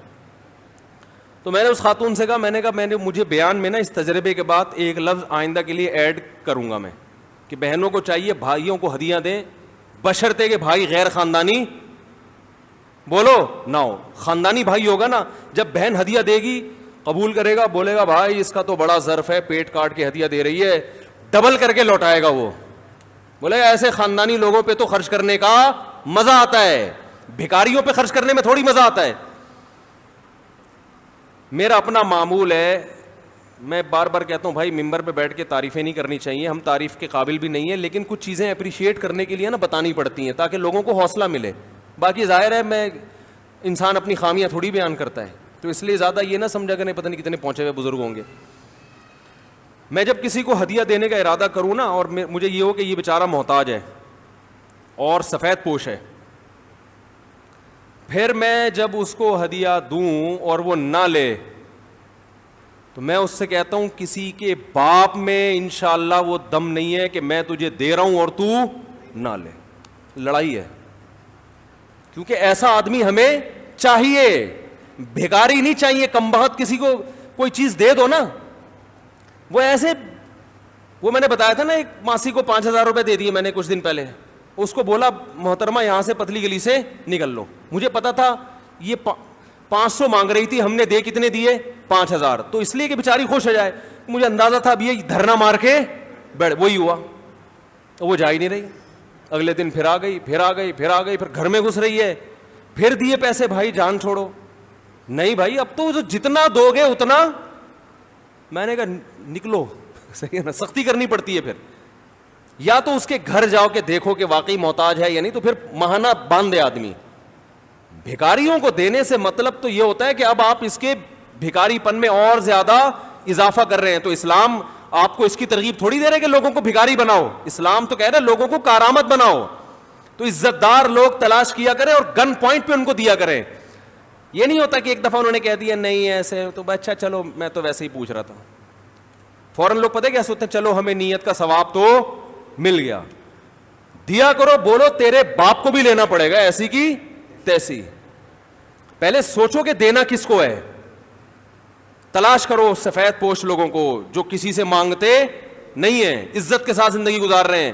S1: تو میں نے اس خاتون سے کہا, میں نے مجھے بیان میں نا اس تجربے کے بعد ایک لفظ آئندہ کے لیے ایڈ کروں گا میں, کہ بہنوں کو چاہیے بھائیوں کو ہدیہ دیں, بشرطے کہ بھائی غیر خاندانی بولو نہ ہو. خاندانی بھائی ہوگا نا, جب بہن ہدیہ دے گی قبول کرے گا, بولے گا بھائی اس کا تو بڑا ظرف ہے, پیٹ کاٹ کے ہدیہ دے رہی ہے, ڈبل کر کے لوٹائے گا. وہ بولے گا ایسے خاندانی لوگوں پہ تو خرچ کرنے کا مزہ آتا ہے, بھکاریوں پہ خرچ کرنے میں تھوڑی مزہ آتا ہے. میرا اپنا معمول ہے, میں بار بار کہتا ہوں بھائی ممبر پہ بیٹھ کے تعریفیں نہیں کرنی چاہیے, ہم تعریف کے قابل بھی نہیں ہیں, لیکن کچھ چیزیں اپریشیٹ کرنے کے لیے نا بتانی پڑتی ہیں تاکہ لوگوں کو حوصلہ ملے. باقی ظاہر ہے میں انسان اپنی خامیاں تھوڑی بیان کرتا ہے, تو اس لیے زیادہ یہ نہ سمجھا کریں پتہ نہیں کتنے پہنچے ہوئے بزرگ ہوں گے. میں جب کسی کو ہدیہ دینے کا ارادہ کروں نا, اور مجھے یہ ہو کہ یہ بیچارہ محتاج ہے اور سفید پوش ہے, پھر میں جب اس کو ہدیہ دوں اور وہ نہ لے تو میں اس سے کہتا ہوں کسی کے باپ میں انشاءاللہ وہ دم نہیں ہے کہ میں تجھے دے رہا ہوں اور تو نہ لے. لڑائی ہے, کیونکہ ایسا آدمی ہمیں چاہیے, بھیکاری نہیں چاہیے. کمبخت کسی کو کوئی چیز دے دو نا, وہ ایسے, وہ میں نے بتایا تھا نا ایک ماسی کو 5,000 روپے دے دیے میں نے کچھ دن پہلے, اس کو بولا محترمہ یہاں سے پتلی گلی سے نکل لو. مجھے پتا تھا یہ 500 مانگ رہی تھی, ہم نے دے کتنے دیے 5,000, تو اس لیے کہ بیچاری خوش ہو جائے. مجھے اندازہ تھا اب یہ دھرنا مار کے بیٹھ, وہی ہوا, وہ جا ہی نہیں رہی. اگلے دن پھر آ گئی, پھر گھر میں گھس رہی ہے, پھر دیے پیسے. بھائی جان چھوڑو, نہیں بھائی اب تو جتنا دو گے اتنا. میں نے کہا نکلو, صحیح ہے نا, سختی کرنی پڑتی ہے. پھر یا تو اس کے گھر جاؤ کہ دیکھو کہ واقعی محتاج ہے یا نہیں, تو پھر ماہانہ باندھ دے آدمی. بھکاریوں کو دینے سے مطلب تو یہ ہوتا ہے کہ اب آپ اس کے بھکاری پن میں اور زیادہ اضافہ کر رہے ہیں. تو اسلام آپ کو اس کی ترغیب تھوڑی دے رہے کہ لوگوں کو بھکاری بناؤ, اسلام تو کہہ رہے لوگوں کو کارآمد بناؤ. تو عزت دار لوگ تلاش کیا کریں اور گن پوائنٹ پہ ان کو دیا کریں. یہ نہیں ہوتا کہ ایک دفعہ انہوں نے کہہ دیا نہیں ایسے, تو اچھا چلو میں تو ویسے ہی پوچھ رہا تھا, فوراً لوگ پتہ کیا سوچتے ہیں, چلو ہمیں نیت کا ثواب تو مل گیا. دیا کرو, بولو تیرے باپ کو بھی لینا پڑے گا ایسی کی تیسی. پہلے سوچو کہ دینا کس کو ہے. تلاش کرو سفید پوش لوگوں کو جو کسی سے مانگتے نہیں ہیں, عزت کے ساتھ زندگی گزار رہے ہیں,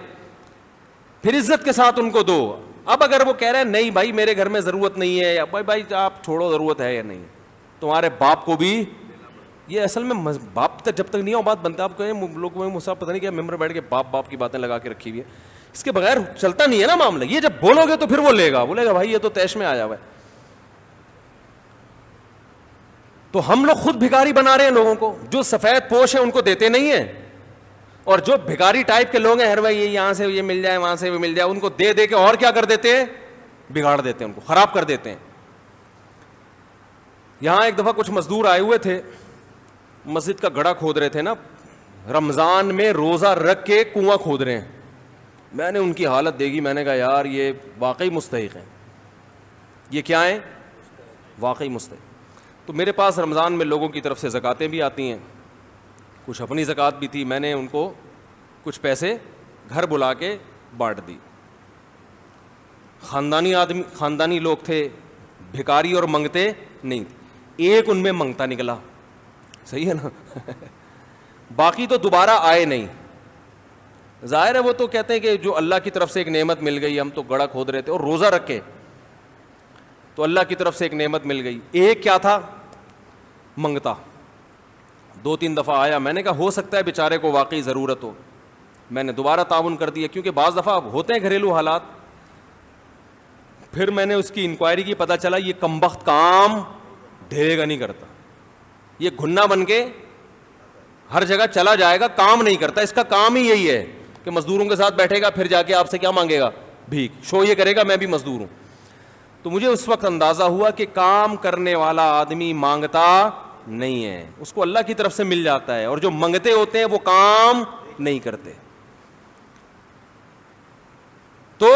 S1: پھر عزت کے ساتھ ان کو دو. اب اگر وہ کہہ رہے ہیں نہیں بھائی میرے گھر میں ضرورت نہیں ہے, یا بھائی آپ چھوڑو ضرورت ہے یا نہیں, تمہارے باپ کو بھی. یہ اصل میں باپ تک جب تک نہیں ہو بات بنتا. آپ کہیں لوگ مسا پتہ نہیں کیا ممبر بیٹھ کے باپ کی باتیں لگا کے رکھی ہوئی ہے, اس کے بغیر چلتا نہیں ہے نا معاملہ. یہ جب بولو گے تو پھر وہ لے گا, بولے گا بھائی یہ تو تیش میں آیا ہوا ہے. تو ہم لوگ خود بھکاری بنا رہے ہیں لوگوں کو. جو سفید پوش ہیں ان کو دیتے نہیں ہیں, اور جو بھکاری ٹائپ کے لوگ ہیں, ہر بھائی یہاں سے یہ مل جائے وہاں سے وہ مل جائے, ان کو دے دے کے اور کیا کر دیتے ہیں, بگاڑ دیتے ہیں, ان کو خراب کر دیتے ہیں. یہاں ایک دفعہ کچھ مزدور آئے ہوئے تھے, مسجد کا گڑھا کھود رہے تھے نا, رمضان میں روزہ رکھ کے کنواں کھود رہے ہیں. میں نے ان کی حالت دیکھی, میں نے کہا یار یہ واقعی مستحق ہیں, یہ کیا ہیں, واقعی مستحق. تو میرے پاس رمضان میں لوگوں کی طرف سے زکاتیں بھی آتی ہیں, کچھ اپنی زکات بھی تھی, میں نے ان کو کچھ پیسے گھر بلا کے بانٹ دی. خاندانی لوگ تھے, بھکاری اور منگتے نہیں. ایک ان میں منگتا نکلا, صحیح ہے نا, باقی تو دوبارہ آئے نہیں. ظاہر ہے وہ تو کہتے ہیں کہ جو اللہ کی طرف سے ایک نعمت مل گئی, ہم تو گڑھا کھود رہے تھے اور روزہ رکھے تو اللہ کی طرف سے ایک نعمت مل گئی. ایک کیا تھا, منگتا. 2-3 دفعہ آیا, میں نے کہا ہو سکتا ہے بیچارے کو واقعی ضرورت ہو, میں نے دوبارہ تعاون کر دیا, کیونکہ بعض دفعہ ہوتے ہیں گھریلو حالات. پھر میں نے اس کی انکوائری کی, پتہ چلا یہ کمبخت کام ڈھیرے گا نہیں کرتا, یہ گھنا بن کے ہر جگہ چلا جائے گا, کام نہیں کرتا. اس کا کام ہی یہی ہے کہ مزدوروں کے ساتھ بیٹھے گا, پھر جا کے آپ سے کیا مانگے گا, بھیک. شو یہ کرے گا میں بھی مزدور ہوں. تو مجھے اس وقت اندازہ ہوا کہ کام کرنے والا آدمی مانگتا نہیں ہے, اس کو اللہ کی طرف سے مل جاتا ہے, اور جو منگتے ہوتے ہیں وہ کام نہیں کرتے. تو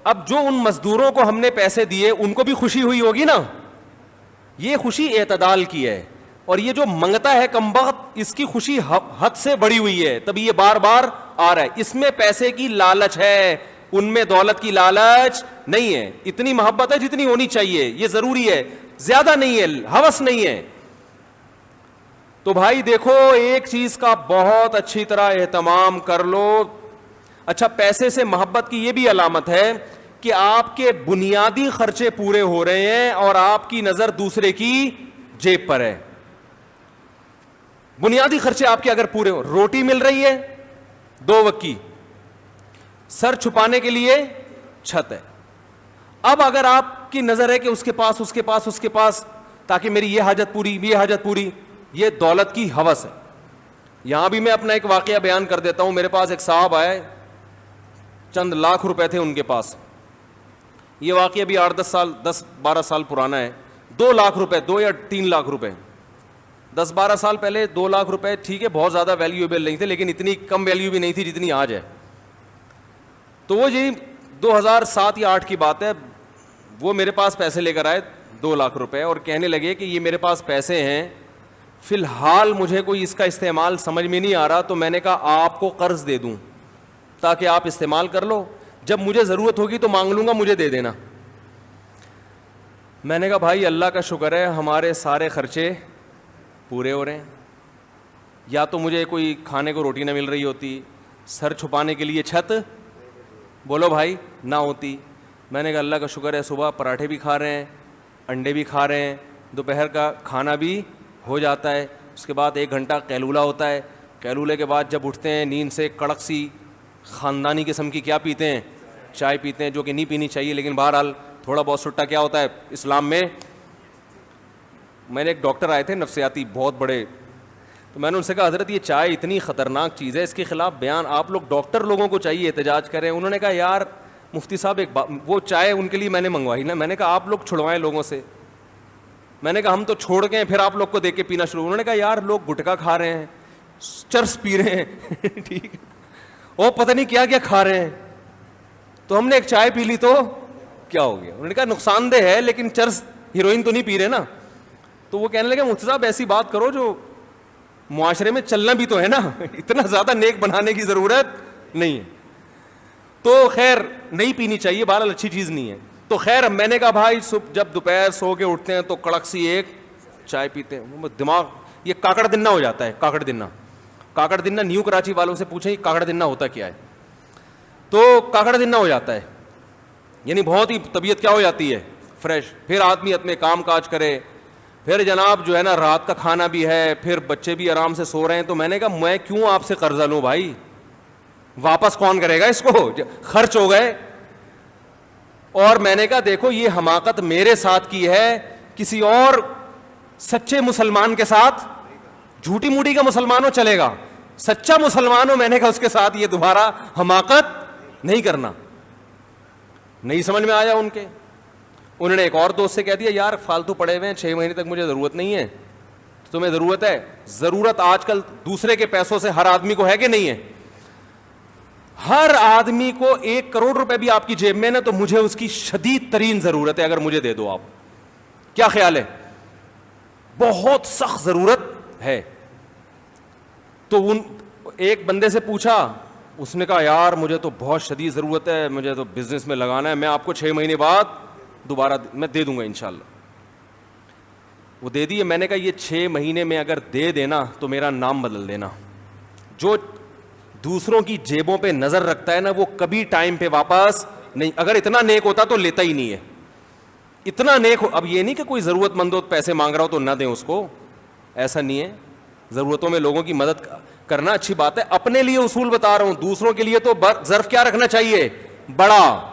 S1: اب جو ان مزدوروں کو ہم نے پیسے دیے ان کو بھی خوشی ہوئی ہوگی نا, یہ خوشی اعتدال کی ہے. اور یہ جو منگتا ہے کمبخت, اس کی خوشی حد سے بڑی ہوئی ہے, تبھی یہ بار بار آ رہا ہے. اس میں پیسے کی لالچ ہے, ان میں دولت کی لالچ نہیں ہے. اتنی محبت ہے جتنی ہونی چاہیے, یہ ضروری ہے, زیادہ نہیں ہے, ہوس نہیں ہے. تو بھائی دیکھو, ایک چیز کا بہت اچھی طرح اہتمام کر لو. اچھا, پیسے سے محبت کی یہ بھی علامت ہے کہ آپ کے بنیادی خرچے پورے ہو رہے ہیں اور آپ کی نظر دوسرے کی جیب پر ہے. بنیادی خرچے آپ کے اگر پورے ہو, روٹی مل رہی ہے 2 وقت کی, سر چھپانے کے لیے چھت ہے. اب اگر آپ کی نظر ہے کہ اس کے پاس تاکہ میری یہ حاجت پوری, یہ دولت کی ہوس ہے. یہاں بھی میں اپنا ایک واقعہ بیان کر دیتا ہوں. میرے پاس ایک صاحب آئے, چند لاکھ روپے تھے ان کے پاس. یہ واقعہ بھی 10-12 سال پرانا ہے. 2 لاکھ روپے, 2 یا 3 لاکھ روپے, 10-12 سال پہلے 2 لاکھ روپے ٹھیک ہے بہت زیادہ ویلیویبل نہیں تھے, لیکن اتنی کم ویلیو بھی نہیں تھی جتنی آج ہے. تو وہ 2007 یا 2008 کی بات ہے, وہ میرے پاس پیسے لے کر آئے 2 لاکھ روپے, اور کہنے لگے کہ یہ میرے پاس پیسے ہیں, فی الحال مجھے کوئی اس کا استعمال سمجھ میں نہیں آ رہا, تو میں نے کہا آپ کو قرض دے دوں تاکہ آپ استعمال کر لو, جب مجھے ضرورت ہوگی تو مانگ لوں گا, مجھے دے دینا. میں نے کہا بھائی اللہ کا شکر ہے ہمارے سارے خرچے پورے ہو رہے ہیں, یا تو مجھے کوئی کھانے کو روٹی نہ مل رہی ہوتی, سر چھپانے کے لیے چھت بولو بھائی نہ ہوتی. میں نے کہا اللہ کا شکر ہے صبح پراٹھے بھی کھا رہے ہیں, انڈے بھی کھا رہے ہیں, دوپہر کا کھانا بھی ہو جاتا ہے, اس کے بعد 1 گھنٹہ قیلولہ ہوتا ہے, قیلولے کے بعد جب اٹھتے ہیں نیند سے, کڑک سی خاندانی قسم کی کیا پیتے ہیں, چائے پیتے ہیں, جو کہ نہیں پینی چاہیے, لیکن بہرحال تھوڑا بہت سٹا کیا ہوتا ہے اسلام میں. میں نے ایک ڈاکٹر آئے تھے نفسیاتی بہت بڑے, تو میں نے ان سے کہا حضرت یہ چائے اتنی خطرناک چیز ہے, اس کے خلاف بیان آپ لوگ ڈاکٹر لوگوں کو چاہیے احتجاج کریں. انہوں نے کہا یار مفتی صاحب ایک وہ چائے ان کے لیے میں نے منگوائی نا, میں نے کہا آپ لوگ چھڑوائیں لوگوں سے, میں نے کہا ہم تو چھوڑ گئے پھر آپ لوگ کو دیکھ کے پینا شروع. انہوں نے کہا یار لوگ گٹکا کھا رہے ہیں, چرس پی رہے ہیں ٹھیک ہے, اور پتہ نہیں کیا کیا کھا رہے ہیں, تو ہم نے ایک چائے پی لی تو کیا ہو گیا. انہوں نے کہا نقصان دہ ہے لیکن چرس ہیروئن تو نہیں پی رہے نا. تو وہ کہنے لگے مفتی صاحب ایسی بات کرو جو معاشرے میں چلنا بھی تو ہے نا, اتنا زیادہ نیک بنانے کی ضرورت نہیں ہے. تو خیر نہیں پینی چاہیے, بہرحال اچھی چیز نہیں ہے. تو خیر میں نے کہا بھائی جب دوپہر سو کے اٹھتے ہیں تو کڑک سی ایک چائے پیتے ہیں, دماغ یہ کاکڑ دنہ ہو جاتا ہے. کاکڑ دنہ نیو کراچی والوں سے پوچھیں کاکڑ دنہ ہوتا کیا ہے, تو کاکڑ دنہ ہو جاتا ہے, یعنی بہت ہی طبیعت کیا ہو جاتی ہے فریش. پھر آدمی اپنے کام کاج کرے, پھر جناب جو ہے نا رات کا کھانا بھی ہے, پھر بچے بھی آرام سے سو رہے ہیں. تو میں نے کہا میں کیوں آپ سے قرضہ لوں بھائی, واپس کون کرے گا اس کو, خرچ ہو گئے. اور میں نے کہا دیکھو یہ حماقت میرے ساتھ کی ہے, کسی اور سچے مسلمان کے ساتھ جھوٹی موٹی کا مسلمان ہو چلے گا, سچا مسلمان ہو میں نے کہا اس کے ساتھ یہ دوبارہ حماقت نہیں کرنا. نہیں سمجھ میں آیا ان کے. انہوں نے ایک اور دوست سے کہہ دیا یار فالتو پڑے ہوئے ہیں 6 مہینے تک مجھے ضرورت نہیں ہے, تمہیں ضرورت ہے. ضرورت آج کل دوسرے کے پیسوں سے ہر آدمی کو ہے کہ نہیں ہے؟ ہر آدمی کو 1 کروڑ روپے بھی آپ کی جیب میں نا تو مجھے اس کی شدید ترین ضرورت ہے, اگر مجھے دے دو آپ. کیا خیال ہے؟ بہت سخت ضرورت ہے. تو ایک بندے سے پوچھا, اس نے کہا یار مجھے تو بہت شدید ضرورت ہے, مجھے تو بزنس میں لگانا ہے, میں آپ کو 6 مہینے بعد دوبارہ میں دے دوں گا انشاءاللہ. وہ دے دیے. میں نے کہا یہ 6 مہینے میں اگر دے دینا تو میرا نام بدل دینا. جو دوسروں کی جیبوں پہ نظر رکھتا ہے نا وہ کبھی ٹائم پہ واپس نہیں. اگر اتنا نیک ہوتا تو لیتا ہی نہیں ہے, اتنا نیک ہو. اب یہ نہیں کہ کوئی ضرورت مند ہو پیسے مانگ رہا ہو تو نہ دیں اس کو, ایسا نہیں ہے. ضرورتوں میں لوگوں کی مدد کرنا اچھی بات ہے. اپنے لیے اصول بتا رہا ہوں, دوسروں کے لیے تو ظرف کیا رکھنا چاہیے؟ بڑا.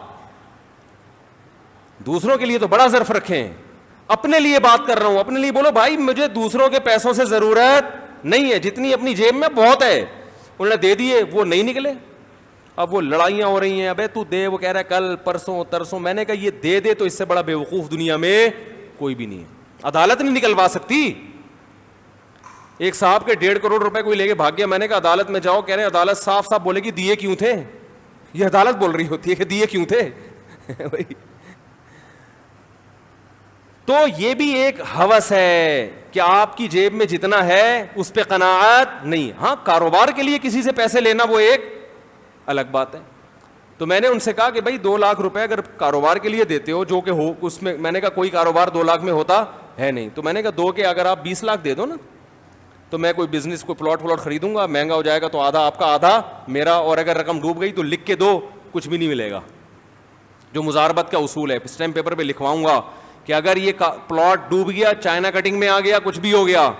S1: دوسروں کے لیے تو بڑا ظرف رکھیں. اپنے لیے بات کر رہا ہوں, اپنے لیے بولو بھائی مجھے دوسروں کے پیسوں سے ضرورت نہیں ہے, جتنی اپنی جیب میں بہت ہے. انہوں نے دے دیے, وہ نہیں نکلے. اب وہ لڑائیاں ہو رہی ہیں, ابے تو دے, وہ کہہ رہا ہے کل پرسوں ترسوں. میں نے کہا یہ دے دے تو اس سے بڑا بیوقوف دنیا میں کوئی بھی نہیں ہے. عدالت نہیں نکلوا سکتی. ایک صاحب کے 1.5 کروڑ روپے کوئی لے کے بھاگ گیا. میں نے کہا عدالت میں جاؤ. کہہ رہے ہیں عدالت صاف صاف بولے گی دیے کیوں تھے. یہ عدالت بول رہی ہوتی ہے کہ دیے کیوں تھے. تو یہ بھی ایک ہوس ہے کہ آپ کی جیب میں جتنا ہے اس پہ قناعت نہیں. ہاں کاروبار کے لیے کسی سے پیسے لینا وہ ایک الگ بات ہے. تو میں نے ان سے کہا کہ بھائی 2 لاکھ روپے اگر کاروبار کے لیے دیتے ہو جو کہ ہو اس میں نے کہا کوئی کاروبار 2 لاکھ میں ہوتا ہے نہیں. تو میں نے کہا 2 کے اگر آپ 20 لاکھ دے دو نا تو میں کوئی بزنس کو پلاٹ خریدوں گا, مہنگا ہو جائے گا تو آدھا آپ کا آدھا میرا, اور اگر رقم ڈوب گئی تو لکھ کے دو, کچھ بھی نہیں ملے گا. جو مزاربت کا اصول ہے, اسٹیمپ پیپر پہ لکھواؤں گا کہ اگر یہ پلاٹ ڈوب گیا, چائنا کٹنگ میں آ گیا, کچھ بھی ہو گیا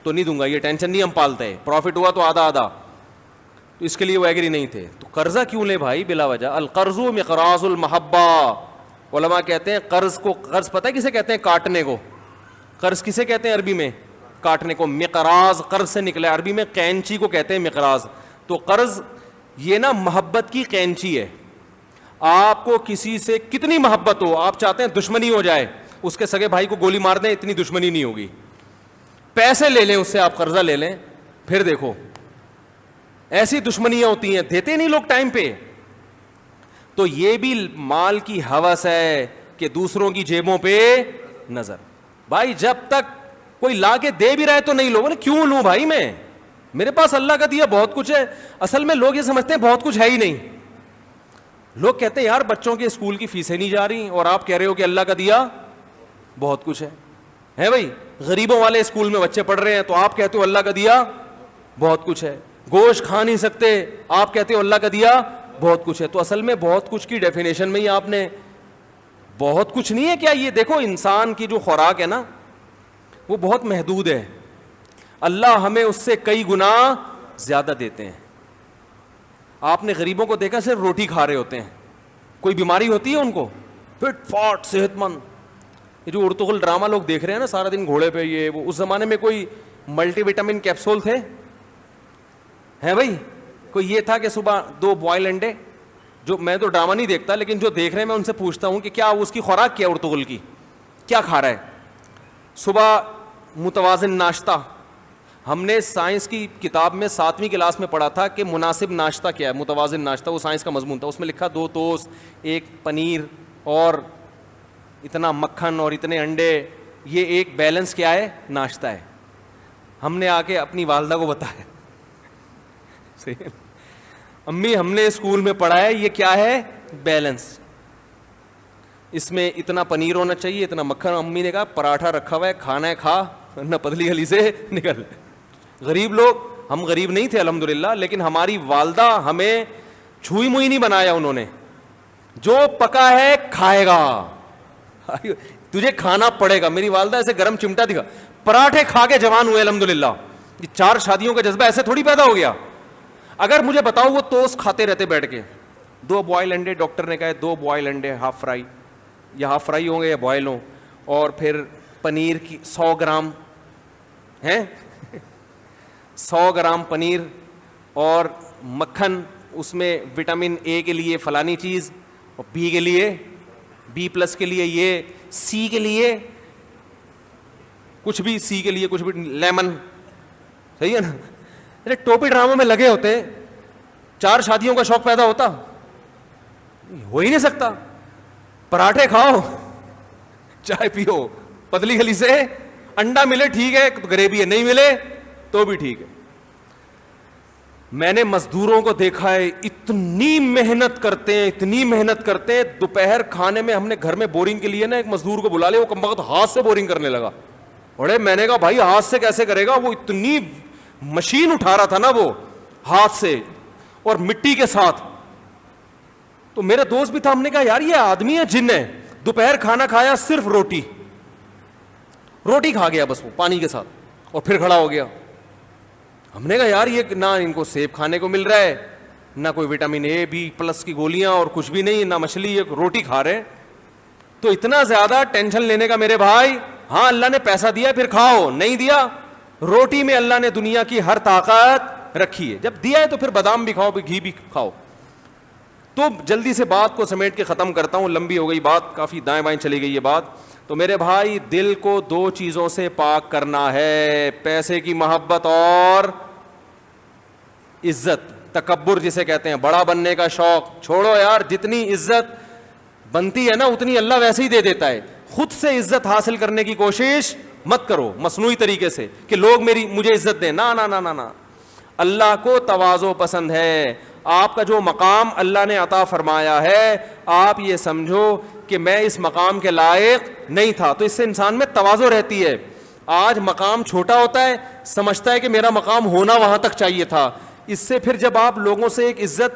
S1: تو نہیں دوں گا, یہ ٹینشن نہیں ہم پالتے, پروفٹ ہوا تو آدھا آدھا. تو اس کے لیے وہ ایگری نہیں تھے. تو قرضہ کیوں لے بھائی بلا وجہ؟ القرض مقراض المحبہ. علماء کہتے ہیں قرض کو, قرض پتہ ہے کسے کہتے ہیں؟ کاٹنے کو. قرض کسے کہتے ہیں عربی میں؟ کاٹنے کو. مقراض قرض سے نکلا, عربی میں قینچی کو کہتے ہیں مقراض. تو قرض یہ نا محبت کی قینچی ہے. آپ کو کسی سے کتنی محبت ہو, آپ چاہتے ہیں دشمنی ہو جائے, اس کے سگے بھائی کو گولی مار دیں, اتنی دشمنی نہیں ہوگی. پیسے لے لیں اس سے, آپ قرضہ لے لیں, پھر دیکھو ایسی دشمنیاں ہوتی ہیں, دیتے نہیں لوگ ٹائم پہ. تو یہ بھی مال کی ہوس ہے کہ دوسروں کی جیبوں پہ نظر. بھائی جب تک کوئی لا کے دے بھی رہا ہے تو نہیں لو. کیوں لوں بھائی, میں میرے پاس اللہ کا دیا بہت کچھ ہے. اصل میں لوگ یہ سمجھتے ہیں بہت کچھ ہے ہی نہیں. لوگ کہتے ہیں یار بچوں کے اسکول کی فیسیں نہیں جا رہی, اور آپ کہہ رہے ہو کہ اللہ کا دیا بہت کچھ ہے بھائی. غریبوں والے اسکول میں بچے پڑھ رہے ہیں تو آپ کہتے ہو اللہ کا دیا بہت کچھ ہے. گوشت کھا نہیں سکتے, آپ کہتے ہو اللہ کا دیا بہت کچھ ہے. تو اصل میں بہت کچھ کی ڈیفینیشن میں ہی آپ نے بہت کچھ نہیں ہے کیا. یہ دیکھو انسان کی جو خوراک ہے نا وہ بہت محدود ہے. اللہ ہمیں اس سے کئی گنا زیادہ دیتے ہیں. آپ نے غریبوں کو دیکھا صرف روٹی کھا رہے ہوتے ہیں, کوئی بیماری ہوتی ہے ان کو, فٹ فاٹ صحت مند. یہ جو ارطغرل ڈرامہ لوگ دیکھ رہے ہیں نا سارا دن گھوڑے پہ, یہ وہ, اس زمانے میں کوئی ملٹی وٹامن کیپسول تھے ہیں بھائی؟ کوئی یہ تھا کہ صبح 2 بوائل انڈے, جو میں تو ڈرامہ نہیں دیکھتا لیکن جو دیکھ رہے ہیں میں ان سے پوچھتا ہوں کہ کیا اس کی خوراک کیا ارطغرل کی, کیا کھا رہا ہے صبح؟ متوازن ناشتہ. ہم نے سائنس کی کتاب میں 7ویں کلاس میں پڑھا تھا کہ مناسب ناشتہ کیا ہے, متوازن ناشتہ, وہ سائنس کا مضمون تھا. اس میں لکھا 2 ٹوسٹ, 1 پنیر اور اتنا مکھن اور اتنے انڈے, یہ ایک بیلنس کیا ہے, ناشتہ ہے. ہم نے آ کے اپنی والدہ کو بتایا, امی ہم نے اسکول میں پڑھا ہے یہ کیا ہے, بیلنس, اس میں اتنا پنیر ہونا چاہیے, اتنا مکھن. امی نے کہا پراٹھا رکھا ہوا ہے, کھانا ہے کھا, نہ پتلی گلی سے نکل. غریب لوگ, ہم غریب نہیں تھے الحمدللہ, لیکن ہماری والدہ ہمیں چھوئی موئی نہیں بنایا انہوں نے. جو پکا ہے کھائے گا, تجھے کھانا پڑے گا. میری والدہ ایسے گرم چمٹا دکھا, پراٹھے کھا کے جوان ہوئے الحمدللہ. یہ 4 شادیوں کا جذبہ ایسے تھوڑی پیدا ہو گیا. اگر مجھے بتاؤ وہ ٹوسٹ کھاتے رہتے بیٹھ کے, 2 بوائل انڈے, ڈاکٹر نے کہا 2 بوائل انڈے ہاف فرائی, یا ہاف فرائی ہوں گے یا بوائل ہوں, اور پھر پنیر کی 100 گرام ہیں 100 گرام پنیر اور مکھن, اس میں وٹامن اے کے لیے فلانی چیز, اور بی کے لیے B+ کے لیے یہ, سی کے لیے کچھ بھی, سی کے لیے کچھ بھی, لیمن, صحیح ہے نا. ارے ٹوپی ڈراموں میں لگے ہوتے, 4 شادیوں کا شوق پیدا ہوتا, ہو ہی نہیں سکتا. پراٹھے کھاؤ, چائے پیو, پتلی گلی سے انڈا ملے ٹھیک ہے, گریوی ہے, نہیں ملے تو بھی ٹھیک ہے. میں نے مزدوروں کو دیکھا ہے, اتنی محنت کرتے ہیں, اتنی محنت کرتے ہیں. دوپہر کھانے میں ہم نے گھر میں بورنگ کے لیے نا ایک مزدور کو بلا لیا, وہ کمبخت ہاتھ سے بورنگ کرنے لگا. اور میں نے کہا بھائی ہاتھ سے کیسے کرے گا, وہ اتنی مشین اٹھا رہا تھا نا وہ ہاتھ سے اور مٹی کے ساتھ. تو میرا دوست بھی تھا, ہم نے کہا یار یہ آدمی ہے جن ہے, دوپہر کھانا کھایا صرف روٹی کھا گیا بس وہ پانی کے ساتھ, اور پھر کھڑا ہو گیا. ہم نے کہا یار یہ نہ ان کو سیب کھانے کو مل رہا ہے, نہ کوئی وٹامن A++ کی گولیاں اور کچھ بھی نہیں, نہ مچھلی, یہ روٹی کھا رہے. تو اتنا زیادہ ٹینشن لینے کا میرے بھائی, ہاں اللہ نے پیسہ دیا پھر کھاؤ, نہیں دیا روٹی میں اللہ نے دنیا کی ہر طاقت رکھی ہے, جب دیا ہے تو پھر بادام بھی کھاؤ, گھی بھی کھاؤ. تو جلدی سے بات کو سمیٹ کے ختم کرتا ہوں, لمبی ہو گئی بات, کافی دائیں بائیں چلی گئی یہ بات. تو میرے بھائی دل کو 2 چیزوں سے پاک کرنا ہے, پیسے کی محبت اور عزت. تکبر جسے کہتے ہیں, بڑا بننے کا شوق چھوڑو یار, جتنی عزت بنتی ہے نا اتنی اللہ ویسے ہی دے دیتا ہے. خود سے عزت حاصل کرنے کی کوشش مت کرو مصنوعی طریقے سے کہ لوگ مجھے عزت دیں, نا نا نا نا نا. اللہ کو تواضع پسند ہے. آپ کا جو مقام اللہ نے عطا فرمایا ہے, آپ یہ سمجھو کہ میں اس مقام کے لائق نہیں تھا, تو اس سے انسان میں تواضع رہتی ہے. آج مقام چھوٹا ہوتا ہے, سمجھتا ہے کہ میرا مقام ہونا وہاں تک چاہیے تھا. اس سے پھر جب آپ لوگوں سے ایک عزت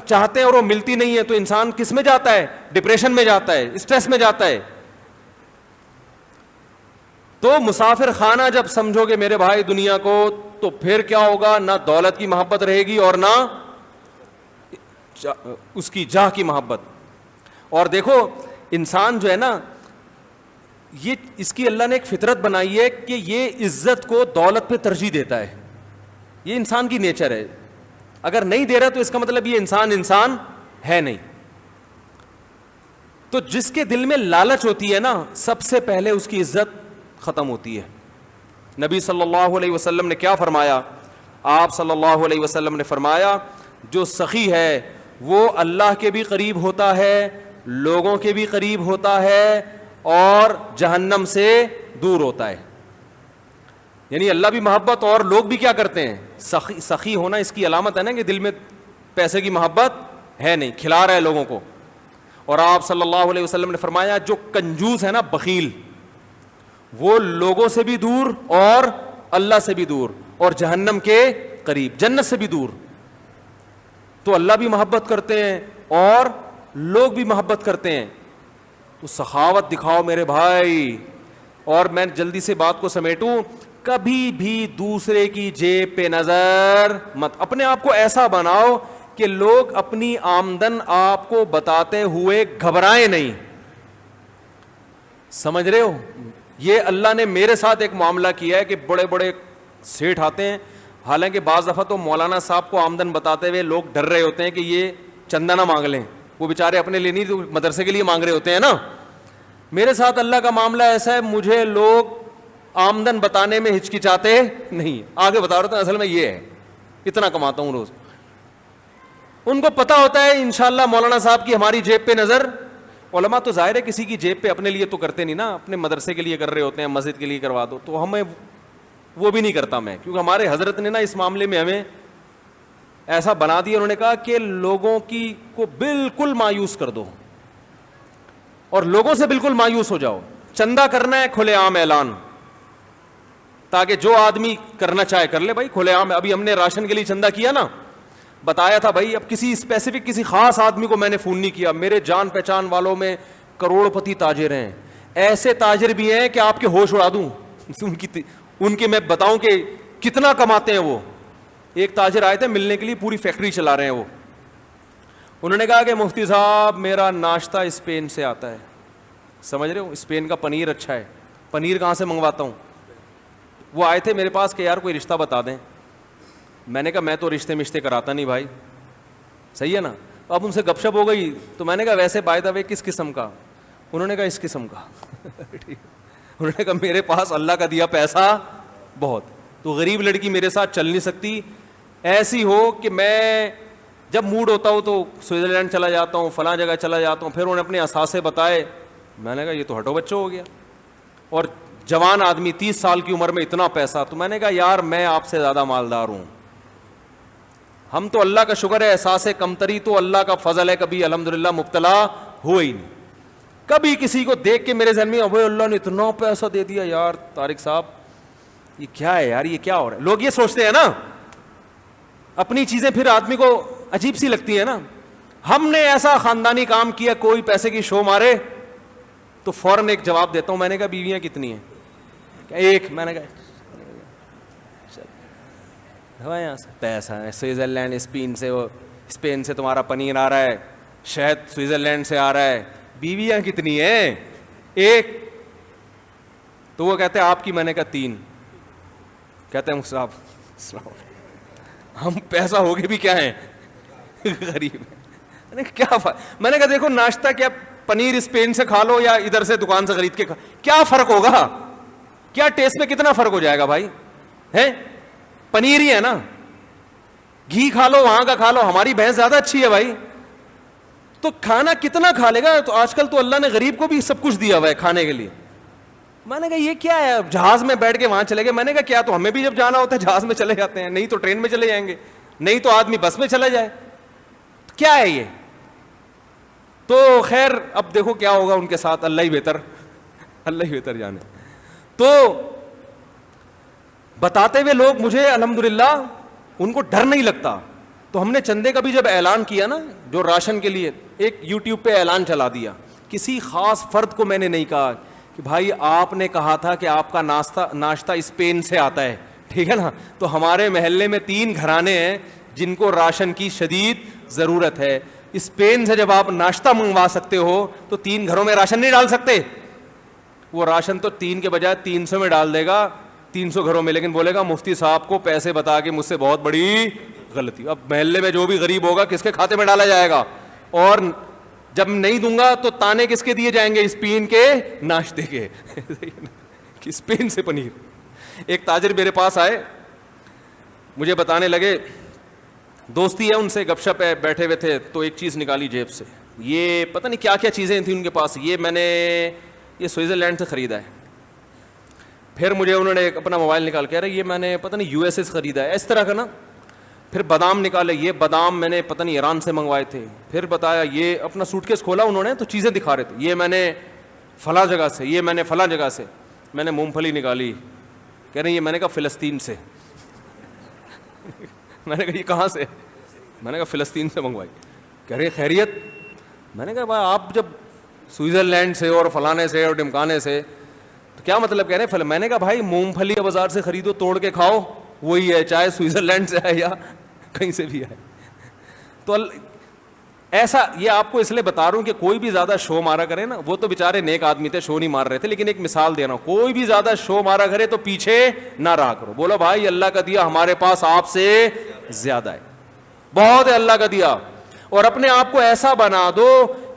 S1: چاہتے ہیں اور وہ ملتی نہیں ہے تو انسان کس میں جاتا ہے, ڈپریشن میں جاتا ہے, اسٹریس میں جاتا ہے. تو مسافر خانہ جب سمجھو گے میرے بھائی دنیا کو, تو پھر کیا ہوگا, نہ دولت کی محبت رہے گی اور نہ اس کی جاہ کی محبت. اور دیکھو انسان جو ہے نا, یہ اس کی اللہ نے ایک فطرت بنائی ہے کہ یہ عزت کو دولت پہ ترجیح دیتا ہے. یہ انسان کی نیچر ہے. اگر نہیں دے رہا تو اس کا مطلب یہ انسان ہے نہیں. تو جس کے دل میں لالچ ہوتی ہے نا, سب سے پہلے اس کی عزت ختم ہوتی ہے. نبی صلی اللہ علیہ وسلم نے کیا فرمایا, آپ صلی اللہ علیہ وسلم نے فرمایا جو سخی ہے وہ اللہ کے بھی قریب ہوتا ہے, لوگوں کے بھی قریب ہوتا ہے, اور جہنم سے دور ہوتا ہے. یعنی اللہ بھی محبت اور لوگ بھی کیا کرتے ہیں, سخی ہونا اس کی علامت ہے نا کہ دل میں پیسے کی محبت ہے نہیں, کھلا رہا ہے لوگوں کو. اور آپ صلی اللہ علیہ وسلم نے فرمایا جو کنجوس ہے نا, بخیل, وہ لوگوں سے بھی دور اور اللہ سے بھی دور اور جہنم کے قریب, جنت سے بھی دور. تو اللہ بھی محبت کرتے ہیں اور لوگ بھی محبت کرتے ہیں. تو سخاوت دکھاؤ میرے بھائی. اور میں جلدی سے بات کو سمیٹوں, کبھی بھی دوسرے کی جیب پہ نظر مت, اپنے آپ کو ایسا بناؤ کہ لوگ اپنی آمدن آپ کو بتاتے ہوئے گھبرائیں نہیں. سمجھ رہے ہو, یہ اللہ نے میرے ساتھ ایک معاملہ کیا ہے کہ بڑے بڑے سیٹھ آتے ہیں, حالانکہ بعض دفعہ تو مولانا صاحب کو آمدن بتاتے ہوئے لوگ ڈر رہے ہوتے ہیں کہ یہ چندہ نہ مانگ لیں, وہ بیچارے اپنے لیے نہیں, مدرسے کے لیے مانگ رہے ہوتے ہیں نا. میرے ساتھ اللہ کا معاملہ ایسا ہے, مجھے لوگ آمدن بتانے میں ہچکچاتے نہیں, آگے بتا رہا تھا اصل میں یہ ہے, اتنا کماتا ہوں روز. ان کو پتا ہوتا ہے انشاءاللہ مولانا صاحب کی ہماری جیب پہ نظر. علماء تو ظاہر ہے کسی کی جیب پہ اپنے لیے تو کرتے نہیں نا, اپنے مدرسے کے لیے کر رہے ہوتے ہیں, مسجد کے لیے کروا دو, تو ہمیں وہ بھی نہیں کرتا میں, کیونکہ ہمارے حضرت نے نا اس معاملے میں ہمیں ایسا بنا دیا. انہوں نے کہا کہ لوگوں کی کو بالکل مایوس کر دو اور لوگوں سے بالکل مایوس ہو جاؤ. چندہ کرنا ہے کھلے عام اعلان, تاکہ جو آدمی کرنا چاہے کر لے بھائی کھلے عام. ابھی ہم نے راشن کے لیے چندہ کیا نا, بتایا تھا بھائی, اب کسی اسپیسیفک کسی خاص آدمی کو میں نے فون نہیں کیا. میرے جان پہچان والوں میں کروڑ پتی تاجر ہیں, ایسے تاجر بھی ہیں کہ آپ کے ہوش اڑا دوں. ان کے میں بتاؤں کہ کتنا کماتے ہیں وہ. ایک تاجر آئے تھے ملنے کے لیے, پوری فیکٹری چلا رہے ہیں وہ. انہوں نے کہا کہ مفتی صاحب میرا ناشتہ اسپین سے آتا ہے. سمجھ رہے ہو, اسپین کا پنیر اچھا ہے. پنیر کہاں سے منگواتا ہوں, وہ آئے تھے میرے پاس کہ یار کوئی رشتہ بتا دیں. میں نے کہا میں تو رشتے مشتے کراتا نہیں بھائی, صحیح ہے نا. اب ان سے گپ شپ ہو گئی تو میں نے کہا ویسے بائی دا وے کس قسم کا؟ انہوں نے کہا اس قسم کا. انہوں نے کہا میرے پاس اللہ کا دیا پیسہ بہت, تو غریب لڑکی میرے ساتھ چل نہیں سکتی. ایسی ہو کہ میں جب موڈ ہوتا ہوں تو سوئٹزرلینڈ چلا جاتا ہوں, فلاں جگہ چلا جاتا ہوں. پھر انہوں نے اپنے اثاثے بتائے. میں نے کہا یہ تو ہٹو بچوں ہو گیا, اور جوان آدمی 30 سال کی عمر میں اتنا پیسہ. تو میں نے کہا یار میں آپ سے زیادہ مالدار ہوں. ہم تو اللہ کا شکر ہے, احساس کمتری تو اللہ کا فضل ہے, کبھی الحمدللہ مبتلا ہوئے ہی نہیں. کبھی کسی کو دیکھ کے میرے ذہن میں ابے اللہ نے اتنا پیسہ دے دیا, یار طارق صاحب یہ کیا ہے یار, یہ کیا ہو رہا ہے. لوگ یہ سوچتے ہیں نا, اپنی چیزیں پھر آدمی کو عجیب سی لگتی ہے نا. ہم نے ایسا خاندانی کام کیا, کوئی پیسے کی شو مارے تو فوراً ایک جواب دیتا ہوں. میں نے کہا بیویاں کتنی ہیں؟ ایک. میں نے کہا یہاں سے پیسہ ہے, سوئٹزرلینڈ اسپین سے تمہارا پنیر آ رہا ہے, شہد سوئٹزرلینڈ سے آ رہا ہے, بیویاں کتنی ہیں؟ ایک. تو وہ کہتے ہیں آپ کی. میں نے کہا 3. کہتے ہیں صاحب ہم پیسہ ہوگے بھی کیا ہیں, غریب ہیں. کیا میں نے کہا دیکھو ناشتہ کیا پنیر اسپین سے کھا لو یا ادھر سے دکان سے خرید کے کیا فرق ہوگا؟ کیا ٹیسٹ میں کتنا فرق ہو جائے گا بھائی؟ ہے پنیر ہی ہے نا. گھی کھا لو وہاں کا کھا لو, ہماری بھینس زیادہ اچھی ہے بھائی. تو کھانا کتنا کھا لے گا؟ تو آج کل تو اللہ نے غریب کو بھی سب کچھ دیا ہوا ہے کھانے کے لیے. میں نے کہا یہ کیا ہے, جہاز میں بیٹھ کے وہاں چلے گئے. میں نے کہا کیا, تو ہمیں بھی جب جانا ہوتا ہے جہاز میں چلے جاتے ہیں, نہیں تو ٹرین میں چلے جائیں گے, نہیں تو آدمی بس میں چلا جائے. کیا ہے یہ؟ تو خیر اب دیکھو کیا ہوگا ان کے ساتھ, اللہ ہی بہتر جانے. تو بتاتے ہوئے لوگ مجھے الحمدللہ ان کو ڈر نہیں لگتا. تو ہم نے چندے کا بھی جب اعلان کیا نا, جو راشن کے لیے, ایک یوٹیوب پہ اعلان چلا دیا. کسی خاص فرد کو میں نے نہیں کہا کہ بھائی آپ نے کہا تھا کہ آپ کا ناشتہ اسپین سے آتا ہے, ٹھیک ہے نا, تو ہمارے محلے میں 3 گھرانے ہیں جن کو راشن کی شدید ضرورت ہے. اسپین سے جب آپ ناشتہ منگوا سکتے ہو تو 3 گھروں میں راشن نہیں ڈال سکتے؟ وہ راشن تو 3 کے بجائے 300 میں ڈال دے گا, 300 گھروں میں, لیکن بولے گا مفتی صاحب کو پیسے بتا کے مجھ سے بہت بڑی غلطی. اب محلے میں جو بھی غریب ہوگا کس کے کھاتے میں ڈالا جائے گا, اور جب نہیں دوں گا تو تانے کس کے دیے جائیں گے؟ اسپین کے ناشتے کے. اسپین سے پنیر. ایک تاجر میرے پاس آئے, مجھے بتانے لگے, دوستی ہے ان سے, گپ شپ ہے, بیٹھے ہوئے تھے, تو ایک چیز نکالی جیب سے, یہ پتہ نہیں کیا کیا چیزیں تھیں ان کے پاس, یہ میں نے یہ سوئٹزرلینڈ سے خریدا ہے. پھر مجھے انہوں نے اپنا موبائل نکال کے, ارے یہ میں نے پتہ نہیں USA سے خریدا ہے, اس طرح کا نا. پھر بادام نکالے, یہ بادام میں نے پتہ نہیں ایران سے منگوائے تھے. پھر بتایا, یہ اپنا سوٹ کیس کھولا انہوں نے تو چیزیں دکھا رہے تھے, یہ میں نے فلاں جگہ سے, یہ میں نے فلاں جگہ سے. میں نے مونگ پھلی نکالی, کہہ رہے ہیں یہ میں نے کہا فلسطین سے. میں نے کہا یہ کہاں سے؟ میں نے کہا فلسطین سے منگوائی. کہہ رہے خیریت؟ میں نے کہا بھائی آپ جب سوئٹزرلینڈ سے اور فلانے سے اور ڈمکانے سے تو کیا مطلب کہہ رہے ہیں؟ میں نے کہا بھائی مونگ پھلی بازار سے خریدو, توڑ کے کھاؤ, وہی ہے, چاہے سوئٹزرلینڈ سے ہے یا کہیں سے بھی ہے. تو ایسا یہ آپ کو اس لیے بتا رہا ہوں کہ کوئی بھی زیادہ شو مارا کرے نا, وہ تو بیچارے نیک آدمی تھے, شو نہیں مار رہے تھے, لیکن ایک مثال دے رہا ہوں, کوئی بھی زیادہ شو مارا کرے تو پیچھے نہ رہا کرو. بولو بھائی اللہ کا دیا ہمارے پاس آپ سے زیادہ ہے, بہت ہے اللہ کا دیا. اور اپنے آپ کو ایسا بنا دو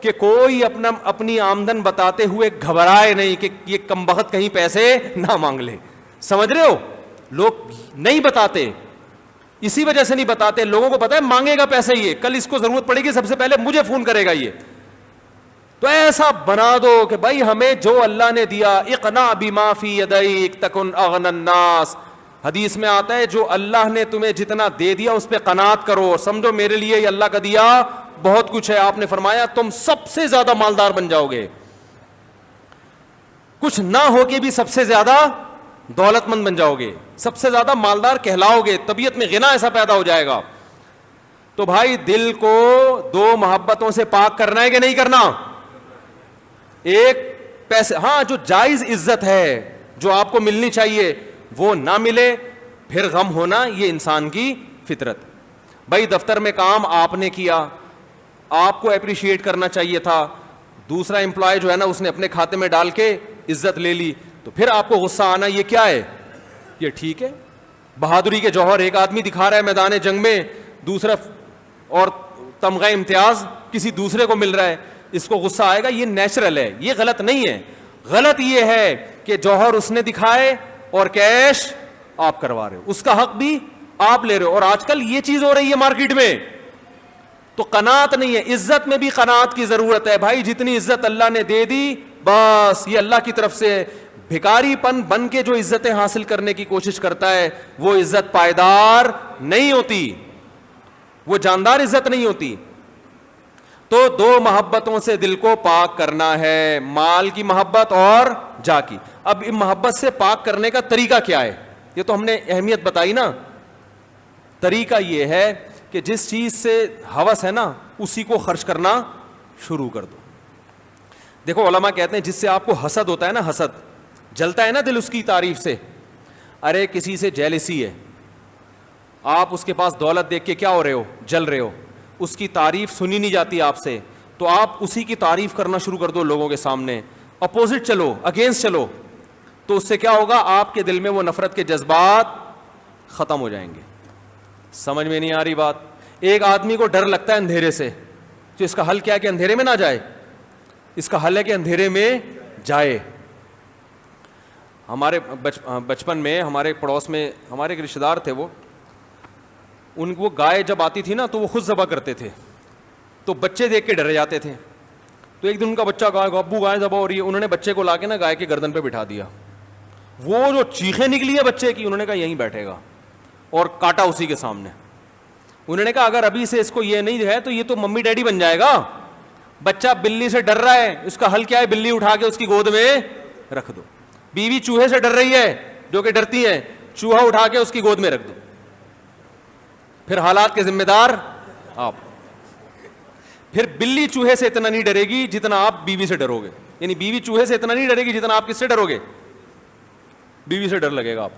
S1: کہ کوئی اپنی آمدن بتاتے ہوئے گھبرائے نہیں کہ یہ کمبخت کہیں پیسے نہ مانگ لے. سمجھ رہے ہو؟ لوگ نہیں بتاتے, اسی وجہ سے نہیں بتاتے. لوگوں کو پتا ہے مانگے گا پیسے, یہ کل اس کو ضرورت پڑے گی سب سے پہلے مجھے فون کرے گا یہ. تو ایسا بنا دو کہ بھائی ہمیں جو اللہ نے دیا, اقنع بما فی یدیک تکن اغنی الناس. حدیث میں آتا ہے جو اللہ نے تمہیں جتنا دے دیا اس پہ قناعت کرو, سمجھو میرے لیے یہ اللہ کا دیا بہت کچھ ہے. آپ نے فرمایا تم سب سے زیادہ مالدار بن جاؤ گے, کچھ نہ ہو کے بھی سب سے زیادہ دولت مند بن جاؤ گے, سب سے زیادہ مالدار کہلاؤ گے, طبیعت میں غنا ایسا پیدا ہو جائے گا. تو بھائی دل کو 2 محبتوں سے پاک کرنا ہے کہ نہیں کرنا؟ ایک پیسے, ہاں جو جائز عزت ہے جو آپ کو ملنی چاہیے وہ نہ ملے پھر غم ہونا, یہ انسان کی فطرت. بھائی دفتر میں کام آپ نے کیا, آپ کو اپریشیٹ کرنا چاہیے تھا, دوسرا امپلائی جو ہے نا اس نے اپنے کھاتے میں ڈال کے عزت لے لی, تو پھر آپ کو غصہ آنا, یہ کیا ہے؟ یہ ٹھیک ہے. بہادری کے جوہر ایک آدمی دکھا رہا ہے میدان جنگ میں, دوسرا اور تمغہ امتیاز کسی دوسرے کو مل رہا ہے, اس کو غصہ آئے گا. یہ نیچرل ہے, یہ غلط نہیں ہے. غلط یہ ہے کہ جوہر اس نے دکھائے اور کیش آپ کروا رہے ہو, اس کا حق بھی آپ لے رہے ہو. اور آج کل یہ چیز ہو رہی ہے مارکیٹ میں, تو قناعت نہیں ہے. عزت میں بھی قناعت کی ضرورت ہے بھائی. جتنی عزت اللہ نے دے دی بس یہ اللہ کی طرف سے. بھکاری پن بن کے جو عزتیں حاصل کرنے کی کوشش کرتا ہے وہ عزت پائیدار نہیں ہوتی, وہ جاندار عزت نہیں ہوتی. تو دو محبتوں سے دل کو پاک کرنا ہے, مال کی محبت اور جا کی. اب ان محبت سے پاک کرنے کا طریقہ کیا ہے, یہ تو ہم نے اہمیت بتائی نا. طریقہ یہ ہے کہ جس چیز سے ہوس ہے نا اسی کو خرچ کرنا شروع کر دو. دیکھو علماء کہتے ہیں جس سے آپ کو حسد ہوتا ہے نا, حسد جلتا ہے نا دل اس کی تعریف سے. ارے کسی سے جیلسی ہے, آپ اس کے پاس دولت دیکھ کے کیا ہو رہے ہو, جل رہے ہو. اس کی تعریف سنی نہیں جاتی آپ سے, تو آپ اسی کی تعریف کرنا شروع کر دو لوگوں کے سامنے. اپوزٹ چلو, اگینسٹ چلو, تو اس سے کیا ہوگا, آپ کے دل میں وہ نفرت کے جذبات ختم ہو جائیں گے. سمجھ میں نہیں آ رہی بات. ایک آدمی کو ڈر لگتا ہے اندھیرے سے, تو اس کا حل کیا ہے کہ اندھیرے میں نہ جائے, اس کا حل ہے کہ اندھیرے میں جائے. ہمارے بچپن میں ہمارے پڑوس میں ہمارے ایک رشتے دار تھے, وہ گائے جب آتی تھی نا تو وہ خود ذبح کرتے تھے, تو بچے دیکھ کے ڈر جاتے تھے. تو ایک دن ان کا بچہ کہا ابو گائے ذبح ہو رہی ہے, انہوں نے بچے کو لا کے نا گائے کے گردن پہ بٹھا دیا. وہ جو چیخیں نکلی ہے بچے کی, انہوں نے کہا یہیں بیٹھے گا, اور کاٹا اسی کے سامنے. انہوں نے کہا اگر ابھی سے اس کو یہ نہیں ہے تو یہ تو ممی ڈیڈی بن جائے گا. بچہ بلی سے ڈر رہا ہے, اس کا حل کیا ہے, بلی اٹھا کے اس کی گود میں رکھ دو. بیوی چوہے سے ڈر رہی ہے, جو کہ ڈرتی ہیں, چوہا اٹھا کے اس کی گود میں رکھ دو. پھر حالات کے ذمہ دار آپ. پھر بلی چوہے سے اتنا نہیں ڈرے گی جتنا آپ بیوی سے ڈرو گے, یعنی بیوی چوہے سے اتنا نہیں ڈرے گی جتنا آپ کس سے ڈرو گے, بیوی سے ڈر لگے گا آپ.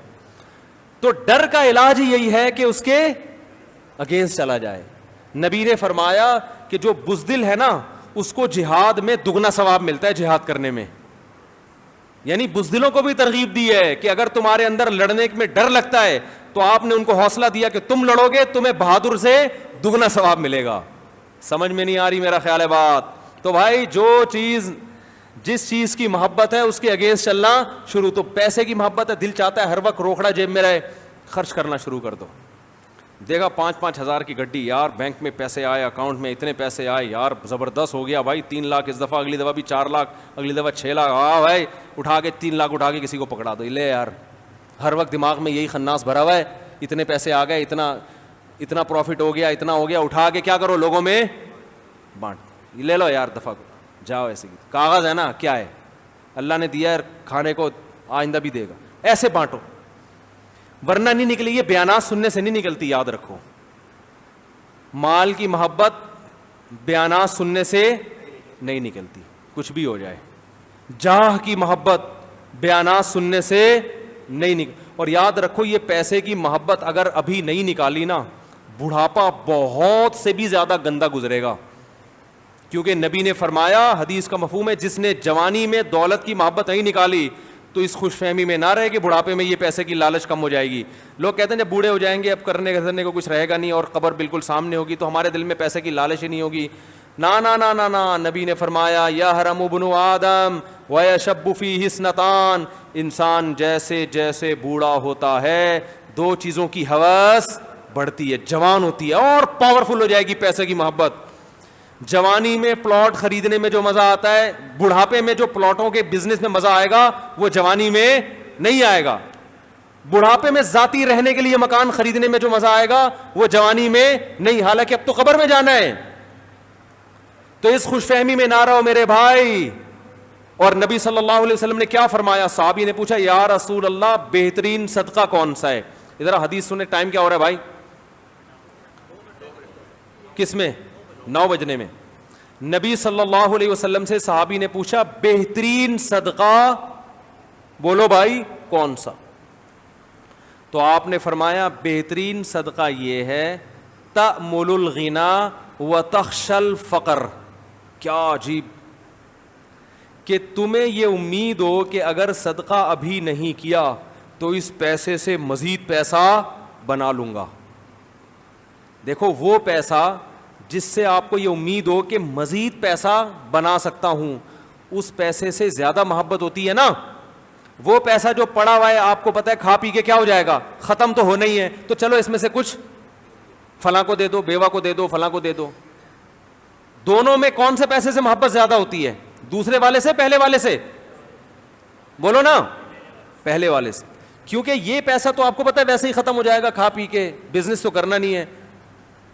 S1: تو ڈر کا علاج ہی یہی ہے کہ اس کے اگینسٹ چلا جائے. نبی نے فرمایا کہ جو بزدل ہے نا اس کو جہاد میں دگنا ثواب ملتا ہے, جہاد کرنے میں. یعنی بزدلوں کو بھی ترغیب دی ہے کہ اگر تمہارے اندر لڑنے میں ڈر لگتا ہے تو آپ نے ان کو حوصلہ دیا کہ تم لڑو گے, تمہیں بہادر سے دگنا ثواب ملے گا. سمجھ میں نہیں آ رہی میرا خیال ہے بات. تو بھائی جس چیز کی محبت ہے اس کے اگینسٹ چلنا شروع. تو پیسے کی محبت ہے, دل چاہتا ہے ہر وقت روکڑا جیب میں رہے, خرچ کرنا شروع کر دو. دیکھا 5-5 ہزار کی گڈی, یار بینک میں پیسے آئے, اکاؤنٹ میں اتنے پیسے آئے, یار زبردست ہو گیا بھائی, 3 لاکھ اس دفعہ, اگلی دفعہ بھی 4 لاکھ, اگلی دفعہ 6 لاکھ. ہاں بھائی اٹھا کے 3 لاکھ اٹھا کے کسی کو پکڑا دو. لے یار, ہر وقت دماغ میں یہی خناس بھرا ہوا ہے, اتنے پیسے آ گئے, اتنا پروفٹ ہو گیا, اتنا ہو گیا, اٹھا کے کیا کرو لوگوں میں بانٹ. لے لو یار دفعہ کو, جاؤ. ایسے کاغذ ہے نا, کیا ہے, اللہ نے دیا ہے کھانے کو, آئندہ بھی دے گا, ایسے بانٹو. ورنہ نہیں نکلی, یہ بیانات سننے سے نہیں نکلتی, یاد رکھو. مال کی محبت بیانات سننے سے نہیں نکلتی, کچھ بھی ہو جائے. جاہ کی محبت بیانات سننے سے نہیں نکل. اور یاد رکھو یہ پیسے کی محبت اگر ابھی نہیں نکالی نا, بڑھاپا بہت سے بھی زیادہ گندا گزرے گا. کیونکہ نبی نے فرمایا, حدیث کا مفہوم ہے, جس نے جوانی میں دولت کی محبت نہیں نکالی تو اس خوش فہمی میں نہ رہے کہ بڑھاپے میں یہ پیسے کی لالچ کم ہو جائے گی. لوگ کہتے ہیں جب بوڑھے ہو جائیں گے اب کرنے گزرنے کو کچھ رہے گا نہیں اور قبر بالکل سامنے ہوگی تو ہمارے دل میں پیسے کی لالچ ہی نہیں ہوگی. نا نا نا نا نا, نبی نے فرمایا یحرم ابن آدم ویشب فیہ اثنتان, انسان جیسے جیسے بوڑھا ہوتا ہے 2 چیزوں کی ہوس بڑھتی ہے, جوان ہوتی ہے اور پاورفل ہو جائے گی پیسے کی محبت. جوانی میں پلاٹ خریدنے میں جو مزہ آتا ہے, بڑھاپے میں جو پلاٹوں کے بزنس میں مزہ آئے گا وہ جوانی میں نہیں آئے گا. بڑھاپے میں ذاتی رہنے کے لیے مکان خریدنے میں جو مزہ آئے گا وہ جوانی میں نہیں, حالانکہ اب تو قبر میں جانا ہے. تو اس خوش فہمی میں نہ رہو میرے بھائی. اور نبی صلی اللہ علیہ وسلم نے کیا فرمایا, صحابی نے پوچھا یا رسول اللہ بہترین صدقہ کون سا ہے. ادھر حدیث سنیں, ٹائم کیا ہو رہا ہے بھائی, کس میں, 9 بجنے میں. نبی صلی اللہ علیہ وسلم سے صحابی نے پوچھا بہترین صدقہ بولو بھائی کون سا. تو آپ نے فرمایا بہترین صدقہ یہ ہے تأمل الغنا وتخشى الفقر. کیا عجیب کہ تمہیں یہ امید ہو کہ اگر صدقہ ابھی نہیں کیا تو اس پیسے سے مزید پیسہ بنا لوں گا. دیکھو وہ پیسہ جس سے آپ کو یہ امید ہو کہ مزید پیسہ بنا سکتا ہوں, اس پیسے سے زیادہ محبت ہوتی ہے نا. وہ پیسہ جو پڑا ہوا ہے آپ کو پتا ہے کھا پی کے کیا ہو جائے گا, ختم تو ہونا ہی ہے, تو چلو اس میں سے کچھ فلاں کو دے دو, بیوہ کو دے دو, فلاں کو دے دو. دونوں میں کون سے پیسے سے محبت زیادہ ہوتی ہے, دوسرے والے سے پہلے والے سے؟ بولو نا, پہلے والے سے. کیونکہ یہ پیسہ تو آپ کو پتا ہے ویسے ہی ختم ہو جائے گا کھا پی کے, بزنس تو کرنا نہیں ہے,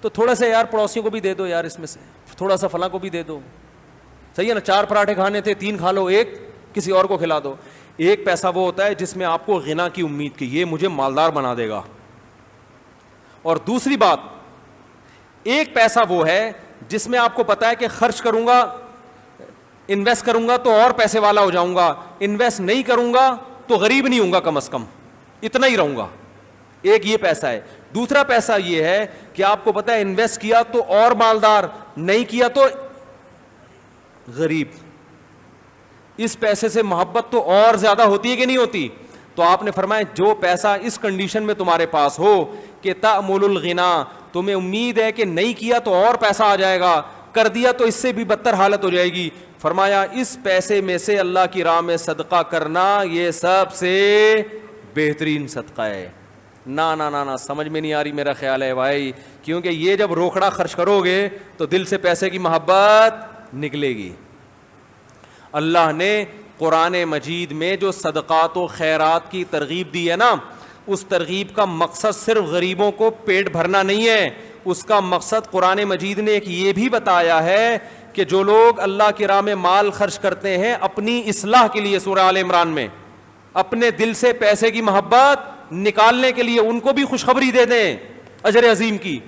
S1: تو تھوڑا سا یار پڑوسیوں کو بھی دے دو یار, اس میں سے تھوڑا سا فلاں کو بھی دے دو, صحیح ہے نا. 4 پراٹھے کھانے تھے 3 کھا لو, 1 کسی اور کو کھلا دو. ایک پیسہ وہ ہوتا ہے جس میں آپ کو غنا کی امید کی, یہ مجھے مالدار بنا دے گا. اور دوسری بات, ایک پیسہ وہ ہے جس میں آپ کو پتا ہے کہ خرچ کروں گا, انویسٹ کروں گا تو اور پیسے والا ہو جاؤں گا, انویسٹ نہیں کروں گا تو غریب نہیں ہوں گا, کم از کم اتنا ہی رہوں گا. ایک یہ پیسہ ہے. دوسرا پیسہ یہ ہے کہ آپ کو پتا ہے انویسٹ کیا تو اور مالدار, نہیں کیا تو غریب. اس پیسے سے محبت تو اور زیادہ ہوتی ہے کہ نہیں ہوتی؟ تو آپ نے فرمایا جو پیسہ اس کنڈیشن میں تمہارے پاس ہو کہ تأمل الغنا, تمہیں امید ہے کہ نہیں کیا تو اور پیسہ آ جائے گا, کر دیا تو اس سے بھی بدتر حالت ہو جائے گی, فرمایا اس پیسے میں سے اللہ کی راہ میں صدقہ کرنا یہ سب سے بہترین صدقہ ہے. نا سمجھ میں نہیں آ رہی میرا خیال ہے بھائی, کیونکہ یہ جب روکڑا خرچ کرو گے تو دل سے پیسے کی محبت نکلے گی. اللہ نے قرآن مجید میں جو صدقات و خیرات کی ترغیب دی ہے نا, اس ترغیب کا مقصد صرف غریبوں کو پیٹ بھرنا نہیں ہے, اس کا مقصد قرآن مجید نے ایک یہ بھی بتایا ہے کہ جو لوگ اللہ کی راہ میں مال خرچ کرتے ہیں اپنی اصلاح کے لیے, سورہ آل عمران میں اپنے دل سے پیسے کی محبت نکالنے کے لیے, ان کو بھی خوشخبری دے دیں اجر عظیم کی.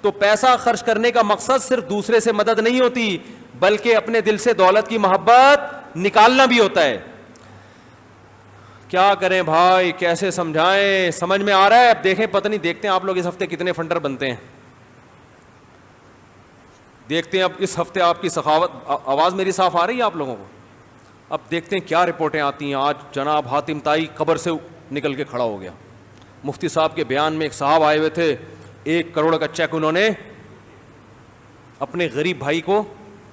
S1: تو پیسہ خرچ کرنے کا مقصد صرف دوسرے سے مدد نہیں ہوتی, بلکہ اپنے دل سے دولت کی محبت نکالنا بھی ہوتا ہے. کیا کریں بھائی, کیسے سمجھائیں, سمجھ میں آ رہا ہے؟ اب دیکھیں, پتہ نہیں, دیکھتے ہیں آپ لوگ اس ہفتے کتنے فنڈر بنتے ہیں, دیکھتے ہیں اب اس ہفتے آپ کی سخاوت. آواز میری صاف آ رہی ہے آپ لوگوں کو؟ اب دیکھتے ہیں کیا رپورٹیں آتی ہیں. آج جناب حاتم طائی قبر سے نکل کے کھڑا ہو گیا. مفتی صاحب کے بیان میں ایک صاحب آئے ہوئے تھے, 1 کروڑ کا چیک انہوں نے اپنے غریب بھائی کو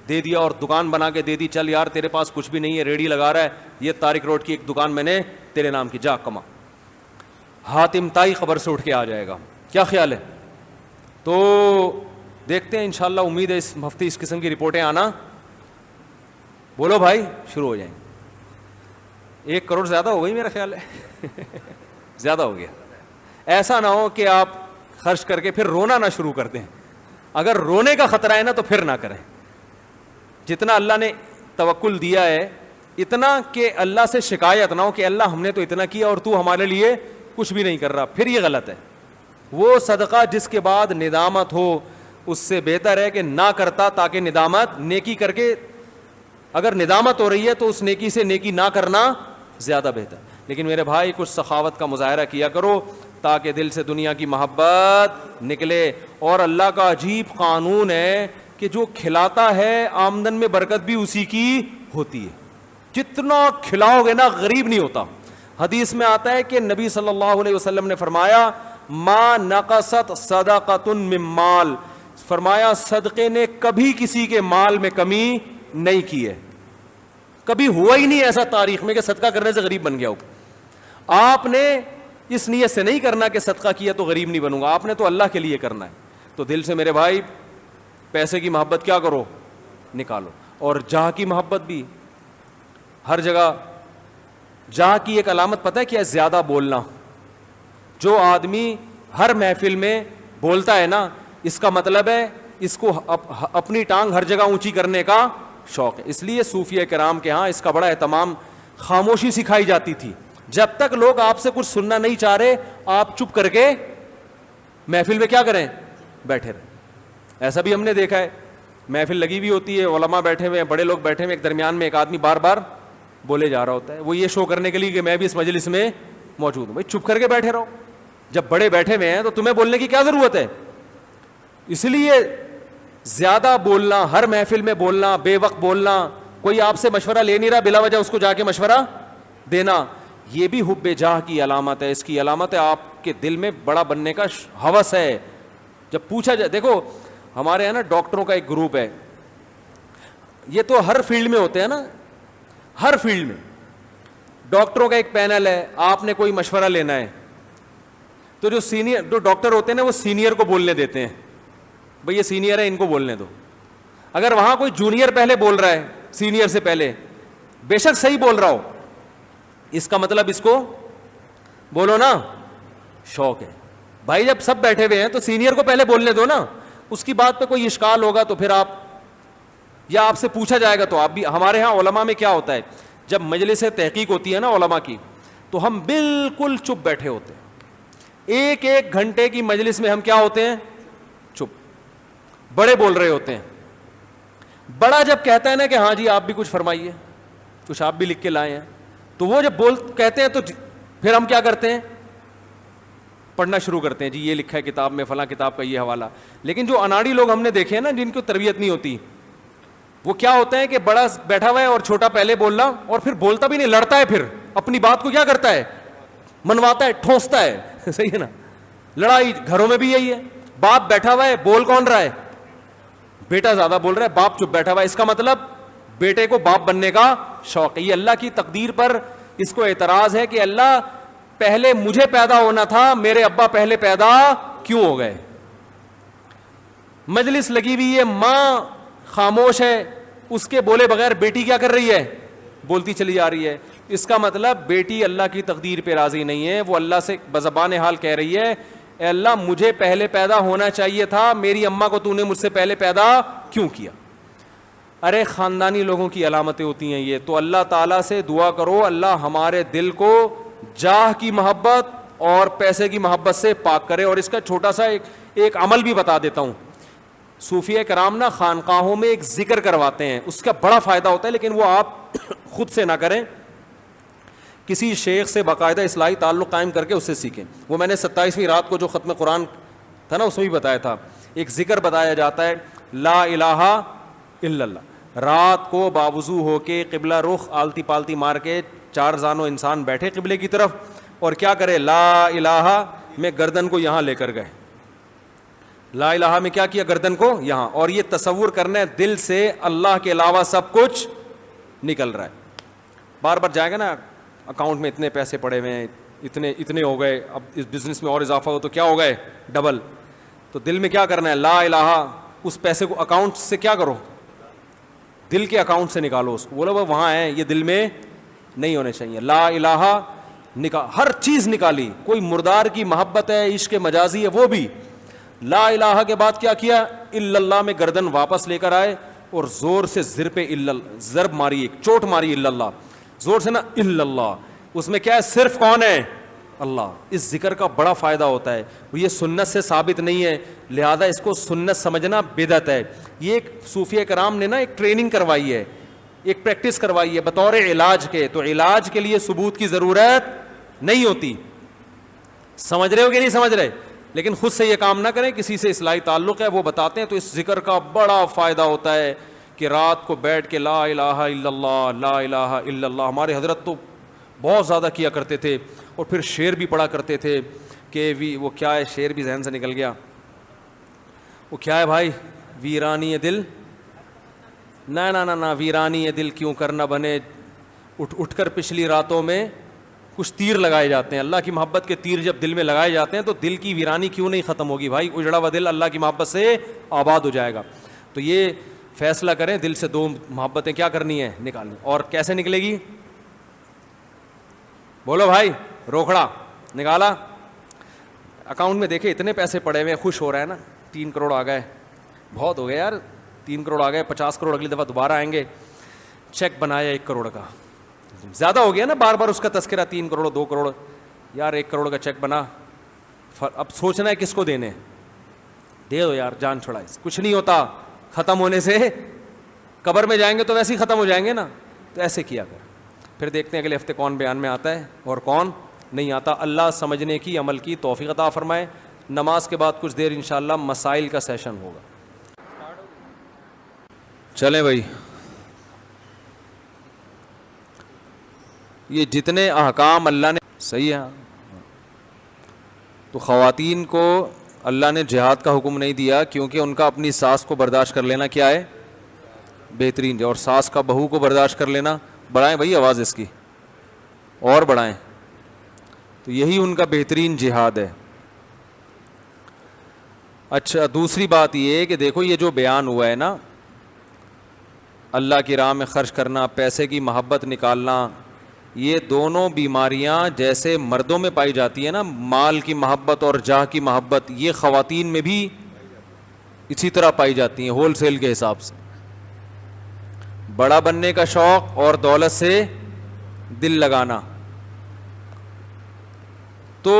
S1: دے دیا اور دکان بنا کے دے دی, چل یار تیرے پاس کچھ بھی نہیں ہے, ریڑھی لگا رہا ہے, یہ طارق روڈ کی ایک دکان میں نے تیرے نام کی, جا کما. حاتم طائی قبر سے اٹھ کے آ جائے گا, کیا خیال ہے؟ تو دیکھتے ہیں انشاءاللہ, امید ہے اس ہفتے اس قسم کی رپورٹیں آنا, بولو بھائی, شروع ہو جائیں. 1 کروڑ زیادہ ہو گئی میرا خیال ہے زیادہ ہو گیا. ایسا نہ ہو کہ آپ خرچ کر کے پھر رونا نہ شروع کر دیں. اگر رونے کا خطرہ ہے نا تو پھر نہ کریں. جتنا اللہ نے توکل دیا ہے اتنا کہ اللہ سے شکایت نہ ہو کہ اللہ ہم نے تو اتنا کیا اور تو ہمارے لیے کچھ بھی نہیں کر رہا, پھر یہ غلط ہے. وہ صدقہ جس کے بعد ندامت ہو اس سے بہتر ہے کہ نہ کرتا, تاکہ ندامت, نیکی کر کے اگر ندامت ہو رہی ہے تو اس نیکی سے نیکی نہ کرنا زیادہ بہتر. لیکن میرے بھائی کچھ سخاوت کا مظاہرہ کیا کرو تاکہ دل سے دنیا کی محبت نکلے. اور اللہ کا عجیب قانون ہے کہ جو کھلاتا ہے آمدن میں برکت بھی اسی کی ہوتی ہے. جتنا کھلاؤ گے نا غریب نہیں ہوتا. حدیث میں آتا ہے کہ نبی صلی اللہ علیہ وسلم نے فرمایا ما نقصت صدقۃ من مال, فرمایا صدقے نے کبھی کسی کے مال میں کمی نہیں کی ہے. کبھی ہوا ہی نہیں ایسا تاریخ میں کہ صدقہ کرنے سے غریب بن گیا ہو. آپ نے اس نیت سے نہیں کرنا کہ صدقہ کیا تو غریب نہیں بنوں گا, آپ نے تو اللہ کے لیے کرنا ہے. تو دل سے میرے بھائی پیسے کی محبت کیا کرو, نکالو. اور جاہ کی محبت بھی ہر جگہ. جاہ کی ایک علامت پتہ ہے کیا ہے؟ زیادہ بولنا. جو آدمی ہر محفل میں بولتا ہے نا, اس کا مطلب ہے اس کو اپنی ٹانگ ہر جگہ اونچی کرنے کا شوق ہے. اس لیے صوفیہ کرام کے ہاں اس کا بڑا اہتمام, خاموشی سکھائی جاتی تھی. جب تک لوگ آپ سے کچھ سننا نہیں چاہ رہے آپ چپ کر کے محفل میں کیا کریں, بیٹھے رہیں. ایسا بھی ہم نے دیکھا ہے, محفل لگی ہوئی ہوتی ہے, علماء بیٹھے ہوئے ہیں, بڑے لوگ بیٹھے ہوئے, ایک درمیان میں ایک آدمی بار بار بولے جا رہا ہوتا ہے. وہ یہ شو کرنے کے لیے کہ میں بھی اس مجلس میں موجود ہوں. بھائی چپ کر کے بیٹھے رہو. جب بڑے بیٹھے ہوئے ہیں تو تمہیں بولنے کی کیا ضرورت ہے؟ اس لیے زیادہ بولنا, ہر محفل میں بولنا, بے وقت بولنا, کوئی آپ سے مشورہ لے نہیں رہا بلا وجہ اس کو جا کے مشورہ دینا, یہ بھی حب جاہ کی علامت ہے, اس کی علامت ہے آپ کے دل میں بڑا بننے کا ہوس ہے. جب پوچھا جائے, دیکھو ہمارے یہاں نا ڈاکٹروں کا ایک گروپ ہے, یہ تو ہر فیلڈ میں ہوتے ہیں نا, ہر فیلڈ میں ڈاکٹروں کا ایک پینل ہے. آپ نے کوئی مشورہ لینا ہے تو جو سینئر جو ڈاکٹر ہوتے ہیں نا وہ سینئر کو بولنے دیتے ہیں, بھئی یہ سینئر ہے ان کو بولنے دو. اگر وہاں کوئی جونیئر پہلے بول رہا ہے سینئر سے پہلے, بے شک صحیح بول رہا ہو, اس کا مطلب اس کو بولو نا شوق ہے. بھائی جب سب بیٹھے ہوئے ہیں تو سینئر کو پہلے بولنے دو نا, اس کی بات پہ کوئی اشکال ہوگا تو پھر آپ, یا آپ سے پوچھا جائے گا تو آپ بھی. ہمارے ہاں علماء میں کیا ہوتا ہے, جب مجلس تحقیق ہوتی ہے نا علماء کی, تو ہم بالکل چپ بیٹھے ہوتے ہیں. ایک ایک گھنٹے کی مجلس میں ہم کیا ہوتے ہیں, چپ. بڑے بول رہے ہوتے ہیں. بڑا جب کہتا ہے نا کہ ہاں جی آپ بھی کچھ فرمائیے, کچھ آپ بھی لکھ کے لائے ہیں, تو وہ جب کہتے ہیں تو پھر ہم کیا کرتے ہیں, پڑھنا شروع کرتے ہیں. جی یہ لکھا ہے کتاب میں, فلاں کتاب کا یہ حوالہ. لیکن جو اناڑی لوگ ہم نے دیکھے ہیں نا, جن کو تربیت نہیں ہوتی, وہ کیا ہوتا ہے کہ بڑا بیٹھا ہوا ہے اور چھوٹا پہلے بول رہا, اور پھر بولتا بھی نہیں, لڑتا ہے, پھر اپنی بات کو کیا کرتا ہے, منواتا ہے, ٹھونستا ہے. صحیح ہے نا, لڑائی گھروں میں بھی یہی ہے. باپ بیٹھا ہوا ہے, بول کون رہا ہے, بیٹا زیادہ بول رہا ہے, باپ چپ بیٹھا ہوا ہے. اس کا مطلب بیٹے کو باپ بننے کا شوق ہے. یہ اللہ کی تقدیر پر اس کو اعتراض ہے کہ اللہ پہلے مجھے پیدا ہونا تھا, میرے ابا پہلے پیدا کیوں ہو گئے. مجلس لگی ہوئی ہے, ماں خاموش ہے, اس کے بولے بغیر بیٹی کیا کر رہی ہے, بولتی چلی جا رہی ہے. اس کا مطلب بیٹی اللہ کی تقدیر پہ راضی نہیں ہے, وہ اللہ سے بزبان حال کہہ رہی ہے, اے اللہ مجھے پہلے پیدا ہونا چاہیے تھا, میری اماں کو تو نے مجھ سے پہلے پیدا کیوں کیا. ارے خاندانی لوگوں کی علامتیں ہوتی ہیں یہ. تو اللہ تعالیٰ سے دعا کرو اللہ ہمارے دل کو جاہ کی محبت اور پیسے کی محبت سے پاک کرے. اور اس کا چھوٹا سا ایک عمل بھی بتا دیتا ہوں. صوفیہ کرام نا خانقاہوں میں ایک ذکر کرواتے ہیں, اس کا بڑا فائدہ ہوتا ہے, لیکن وہ آپ خود سے نہ کریں, کسی شیخ سے باقاعدہ اصلاحی تعلق قائم کر کے اس سے سیکھیں. وہ میں نے 27ویں رات کو جو ختم قرآن تھا نا اس میں بھی بتایا تھا, ایک ذکر بتایا جاتا ہے, لا الہ الا اللہ. رات کو باوضو ہو کے قبلہ رخ آلتی پالتی مار کے 4 زانو انسان بیٹھے قبلے کی طرف, اور کیا کرے, لا الہ میں گردن کو یہاں لے کر گئے, لا الہ میں کیا کیا, گردن کو یہاں, اور یہ تصور کرنا ہے دل سے اللہ کے علاوہ سب کچھ نکل رہا ہے. بار بار جائے گا نا اکاؤنٹ میں اتنے پیسے پڑے ہوئے ہیں, اتنے ہو گئے, اب اس بزنس میں اور اضافہ ہو تو کیا ہو گئے, ڈبل. تو دل میں کیا کرنا ہے, لا الہ, اس پیسے کو اکاؤنٹ سے کیا کرو, دل کے اکاؤنٹ سے نکالو اس کو, بولو وہ وہاں ہے, یہ دل میں نہیں ہونے چاہیے. لا الہ ہر چیز نکالی, کوئی مردار کی محبت ہے, عشق مجازی ہے, وہ بھی. لا الہ کے بعد کیا کیا, الا اللہ میں گردن واپس لے کر آئے اور زور سے ضرب ماری, ایک چوٹ ماری, الا اللہ, زور سے نا, الا اللہ. اس میں کیا ہے, صرف کون ہے, اللہ. اس ذکر کا بڑا فائدہ ہوتا ہے. یہ سنت سے ثابت نہیں ہے, لہذا اس کو سنت سمجھنا بدعت ہے. یہ ایک صوفیہ کرام نے نا ایک ٹریننگ کروائی ہے, ایک پریکٹس کروائی ہے بطور علاج کے. تو علاج کے لیے ثبوت کی ضرورت نہیں ہوتی. سمجھ رہے ہو کہ نہیں سمجھ رہے, لیکن خود سے یہ کام نہ کریں, کسی سے اصلاحی تعلق ہے وہ بتاتے ہیں. تو اس ذکر کا بڑا فائدہ ہوتا ہے کہ رات کو بیٹھ کے لا الہ الا اللہ, لا الہ الا اللہ. ہمارے حضرت تو بہت زیادہ کیا کرتے تھے, اور پھر شعر بھی پڑھا کرتے تھے کہ وہ کیا ہے, شعر بھی ذہن سے نکل گیا, وہ کیا ہے بھائی, ویرانی دل, نہ ویرانی دل کیوں کرنا بنے, اٹھ کر پچھلی راتوں میں کچھ تیر لگائے جاتے ہیں. اللہ کی محبت کے تیر جب دل میں لگائے جاتے ہیں تو دل کی ویرانی کیوں نہیں ختم ہوگی بھائی, اجڑا ہوا دل اللہ کی محبت سے آباد ہو جائے گا. تو یہ فیصلہ کریں, دل سے 2 محبتیں کیا کرنی ہے, نکالنی. اور کیسے نکلے گی, بولو بھائی, روکھڑا نکالا, اکاؤنٹ میں دیکھے اتنے پیسے پڑے ہوئے, خوش ہو رہا ہے نا, 3 کروڑ آ گئے, بہت ہو گئے یار, 3 کروڑ آ گئے, 50 کروڑ اگلی دفعہ دوبارہ آئیں گے. چیک بنایا 1 کروڑ کا, زیادہ ہو گیا نا, بار بار اس کا تذکرہ, 3 کروڑ 2 کروڑ, یار 1 کروڑ کا چیک بنا, اب سوچنا ہے کس کو دینے, دے دو یار, جان چھڑائے, کچھ نہیں ہوتا, ختم ہونے سے قبر میں جائیں گے تو ویسے ہی ختم ہو جائیں گے نا. تو ایسے کیا کر, پھر دیکھتے ہیں اگلے ہفتے کون بیان میں آتا ہے اور کون نہیں آتا. اللہ سمجھنے کی, عمل کی توفیق عطا فرمائے. نماز کے بعد کچھ دیر انشاءاللہ مسائل کا سیشن ہوگا. چلیں بھائی, یہ جتنے احکام اللہ نے صحیح ہے. تو خواتین کو اللہ نے جہاد کا حکم نہیں دیا کیونکہ ان کا اپنی ساس کو برداشت کر لینا کیا ہے بہترین, اور ساس کا بہو کو برداشت کر لینا, بڑھائیں بھائی آواز اس کی اور بڑھائیں, تو یہی ان کا بہترین جہاد ہے. اچھا دوسری بات یہ ہے کہ دیکھو یہ جو بیان ہوا ہے نا, اللہ کی راہ میں خرچ کرنا, پیسے کی محبت نکالنا, یہ دونوں بیماریاں جیسے مردوں میں پائی جاتی ہیں نا, مال کی محبت اور جاہ کی محبت, یہ خواتین میں بھی اسی طرح پائی جاتی ہیں ہول سیل کے حساب سے. بڑا بننے کا شوق اور دولت سے دل لگانا. تو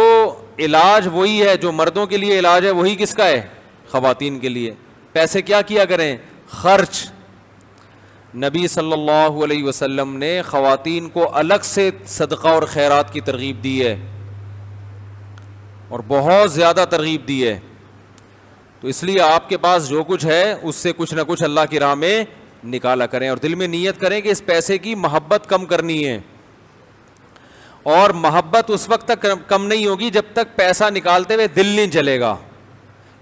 S1: علاج وہی ہے جو مردوں کے لیے علاج ہے, وہی کس کا ہے خواتین کے لیے. پیسے کیا کیا کریں خرچ. نبی صلی اللہ علیہ وسلم نے خواتین کو الگ سے صدقہ اور خیرات کی ترغیب دی ہے, اور بہت زیادہ ترغیب دی ہے. تو اس لیے آپ کے پاس جو کچھ ہے اس سے کچھ نہ کچھ اللہ کی راہ میں نکالا کریں, اور دل میں نیت کریں کہ اس پیسے کی محبت کم کرنی ہے. اور محبت اس وقت تک کم نہیں ہوگی جب تک پیسہ نکالتے ہوئے دل نہیں جلے گا.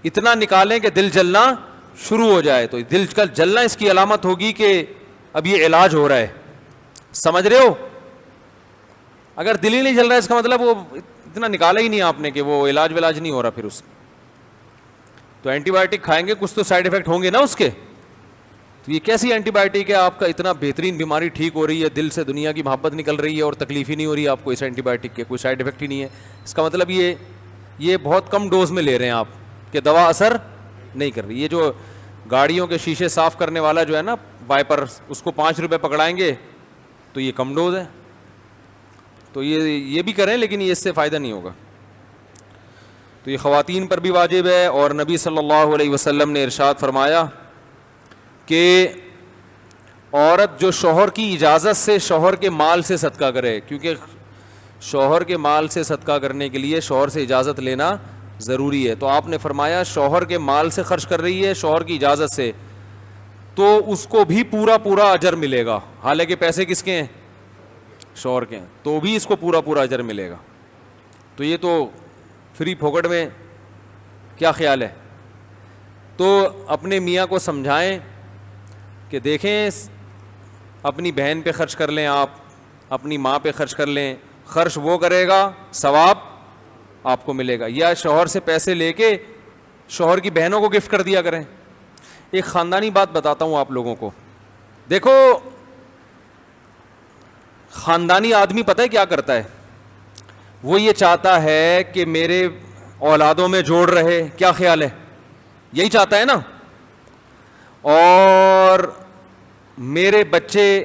S1: اتنا نکالیں کہ دل جلنا شروع ہو جائے, تو دل کا جلنا اس کی علامت ہوگی کہ اب یہ علاج ہو رہا ہے. سمجھ رہے ہو؟ اگر دل ہی نہیں جل رہا ہے اس کا مطلب وہ اتنا نکالا ہی نہیں آپ نے کہ وہ علاج ولاج نہیں ہو رہا. پھر اس تو اینٹی بایوٹک کھائیں گے کچھ تو سائڈ افیکٹ ہوں گے نا اس کے. تو یہ کیسی اینٹی بایوٹک ہے, آپ کا اتنا بہترین بیماری ٹھیک ہو رہی ہے, دل سے دنیا کی محبت نکل رہی ہے اور تکلیف ہی نہیں ہو رہی ہے آپ کو اس اینٹی بایوٹک کے, کوئی سائڈ افیکٹ ہی نہیں ہے. اس کا مطلب یہ بہت کم ڈوز میں لے رہے ہیں آپ کہ دوا اثر نہیں کر رہی. یہ جو گاڑیوں کے شیشے صاف کرنے والا جو ہے نا وائپر, اس کو 5 روپے پکڑائیں گے تو یہ کم ڈوز ہے. تو یہ بھی کریں لیکن یہ اس سے فائدہ نہیں ہوگا. تو یہ خواتین پر بھی واجب ہے. اور نبی صلی اللہ علیہ وسلم نے ارشاد فرمایا کہ عورت جو شوہر کی اجازت سے شوہر کے مال سے صدقہ کرے, کیونکہ شوہر کے مال سے صدقہ کرنے کے لیے شوہر سے اجازت لینا ضروری ہے. تو آپ نے فرمایا شوہر کے مال سے خرچ کر رہی ہے شوہر کی اجازت سے, تو اس کو بھی پورا اجر ملے گا. حالانکہ پیسے کس کے ہیں شوہر کے ہیں, تو بھی اس کو پورا اجر ملے گا. تو یہ تو فری پھوکٹ میں کیا خیال ہے. تو اپنے میاں کو سمجھائیں کہ دیکھیں اپنی بہن پہ خرچ کر لیں, آپ اپنی ماں پہ خرچ کر لیں, خرچ وہ کرے گا ثواب آپ کو ملے گا. یا شوہر سے پیسے لے کے شوہر کی بہنوں کو گفٹ کر دیا کریں. ایک خاندانی بات بتاتا ہوں آپ لوگوں کو. دیکھو خاندانی آدمی پتہ ہے کیا کرتا ہے, وہ یہ چاہتا ہے کہ میرے اولادوں میں جوڑ رہے. کیا خیال ہے, یہی چاہتا ہے نا. اور میرے بچے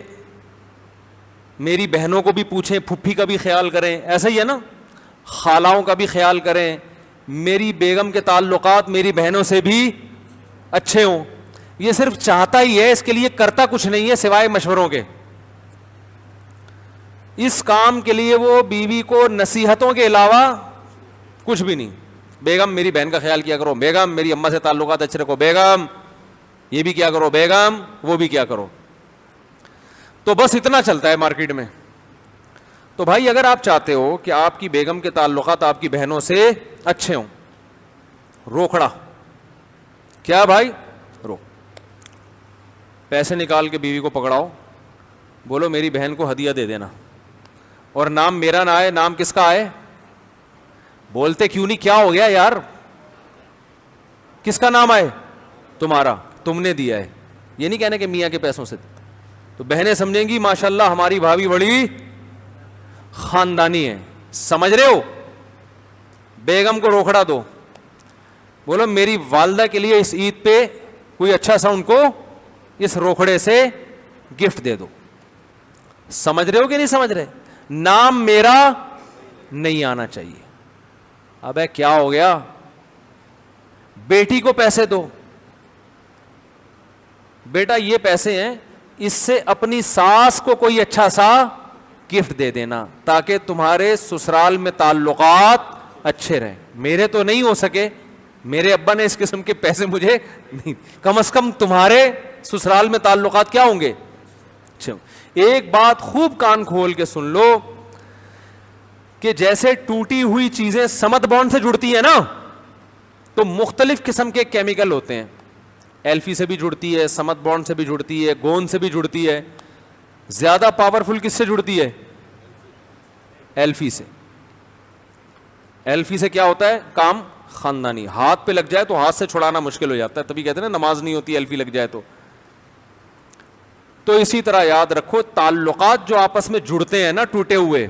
S1: میری بہنوں کو بھی پوچھیں, پھپھی کا بھی خیال کریں, ایسا ہی ہے نا, خالاؤں کا بھی خیال کریں, میری بیگم کے تعلقات میری بہنوں سے بھی اچھے ہوں. یہ صرف چاہتا ہی ہے, اس کے لیے کرتا کچھ نہیں ہے سوائے مشوروں کے. اس کام کے لیے وہ بیوی کو نصیحتوں کے علاوہ کچھ بھی نہیں. بیگم میری بہن کا خیال کیا کرو, بیگم میری اماں سے تعلقات اچھے رکھو, بیگم یہ بھی کیا کرو, بیگم وہ بھی کیا کرو. تو بس اتنا چلتا ہے مارکیٹ میں. تو بھائی اگر آپ چاہتے ہو کہ آپ کی بیگم کے تعلقات آپ کی بہنوں سے اچھے ہوں, روکھڑا کیا بھائی, پیسے نکال کے بیوی کو پکڑاؤ, بولو میری بہن کو ہدیہ دے دینا, اور نام میرا نہ آئے, نام کس کا آئے. بولتے کیوں نہیں, کیا ہو گیا یار, کس کا نام آئے, تمہارا, تم نے دیا ہے. یہ نہیں کہنے کہ میاں کے پیسوں سے. تو بہنیں سمجھیں گی ماشاءاللہ ہماری بھابھی بڑی خاندانی ہے. سمجھ رہے ہو. بیگم کو روکھڑا دو, بولو میری والدہ کے لیے اس عید پہ کوئی اچھا سا ان کو اس روکھڑے سے گفٹ دے دو. سمجھ رہے ہو کہ نہیں سمجھ رہے. نام میرا نہیں آنا چاہیے. ابے کیا ہو گیا. بیٹی کو پیسے دو, بیٹا یہ پیسے ہیں, اس سے اپنی ساس کو کوئی اچھا سا گفٹ دے دینا تاکہ تمہارے سسرال میں تعلقات اچھے رہیں. میرے تو نہیں ہو سکے, میرے ابا نے اس قسم کے پیسے مجھے نہیں, کم از کم تمہارے سسرال میں تعلقات کیا ہوں گے. ایک بات خوب کان کھول کے سن لو کہ جیسے ٹوٹی ہوئی چیزیں سمت بانڈ سے جڑتی ہیں نا, تو مختلف قسم کے کیمیکل ہوتے ہیں. ایلفی سے بھی جڑتی ہے, سمت بانڈ سے بھی جڑتی ہے, گوند سے بھی جڑتی ہے. زیادہ پاورفل کس سے جڑتی ہے؟ ایلفی سے. ایلفی سے کیا ہوتا ہے کام؟ خاندانی. ہاتھ پہ لگ جائے تو ہاتھ سے چھڑانا مشکل ہو جاتا ہے, تبھی کہتے ہیں نا نماز نہیں ہوتی ایلفی لگ جائے تو اسی طرح یاد رکھو تعلقات جو آپس میں جڑتے ہیں نا ٹوٹے ہوئے,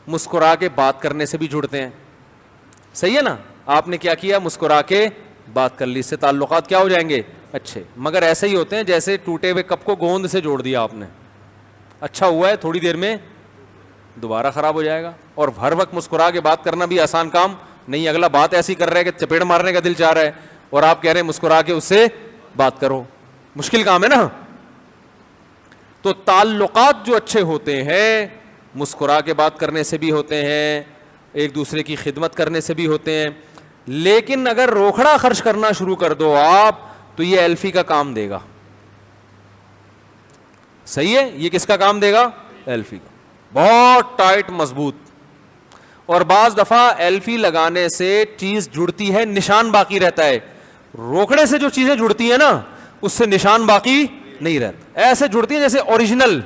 S1: مسکرا کے بات کرنے سے بھی جڑتے ہیں. صحیح ہے نا؟ آپ نے کیا کیا؟ مسکرا کے بات کر لی, اس سے تعلقات کیا ہو جائیں گے؟ اچھے. مگر ایسے ہی ہوتے ہیں جیسے ٹوٹے ہوئے کپ کو گوند سے جوڑ دیا آپ نے, اچھا ہوا ہے, تھوڑی دیر میں دوبارہ خراب ہو جائے گا. اور ہر وقت مسکرا کے بات کرنا بھی آسان کام نہیں. اگلا بات ایسی کر رہا ہے کہ چپیڑ مارنے کا دل چاہ رہا ہے, اور آپ کہہ رہے ہیں مسکرا کے اس سے بات کرو. مشکل کام ہے نا. تو تعلقات جو اچھے ہوتے ہیں مسکرا کے بات کرنے سے بھی ہوتے ہیں, ایک دوسرے کی خدمت کرنے سے بھی ہوتے ہیں. لیکن اگر روکھڑا خرچ کرنا شروع کر دو آپ, تو یہ ایلفی کا کام دے گا. صحیح ہے؟ یہ کس کا کام دے گا؟ ایلفی کا. بہت ٹائٹ مضبوط. اور بعض دفعہ ایلفی لگانے سے چیز جڑتی ہے, نشان باقی رہتا ہے. روکڑے سے جو چیزیں جڑتی ہیں نا اس سے نشان باقی نہیں رہتا, ایسے جڑتی ہیں جیسے اوریجنل.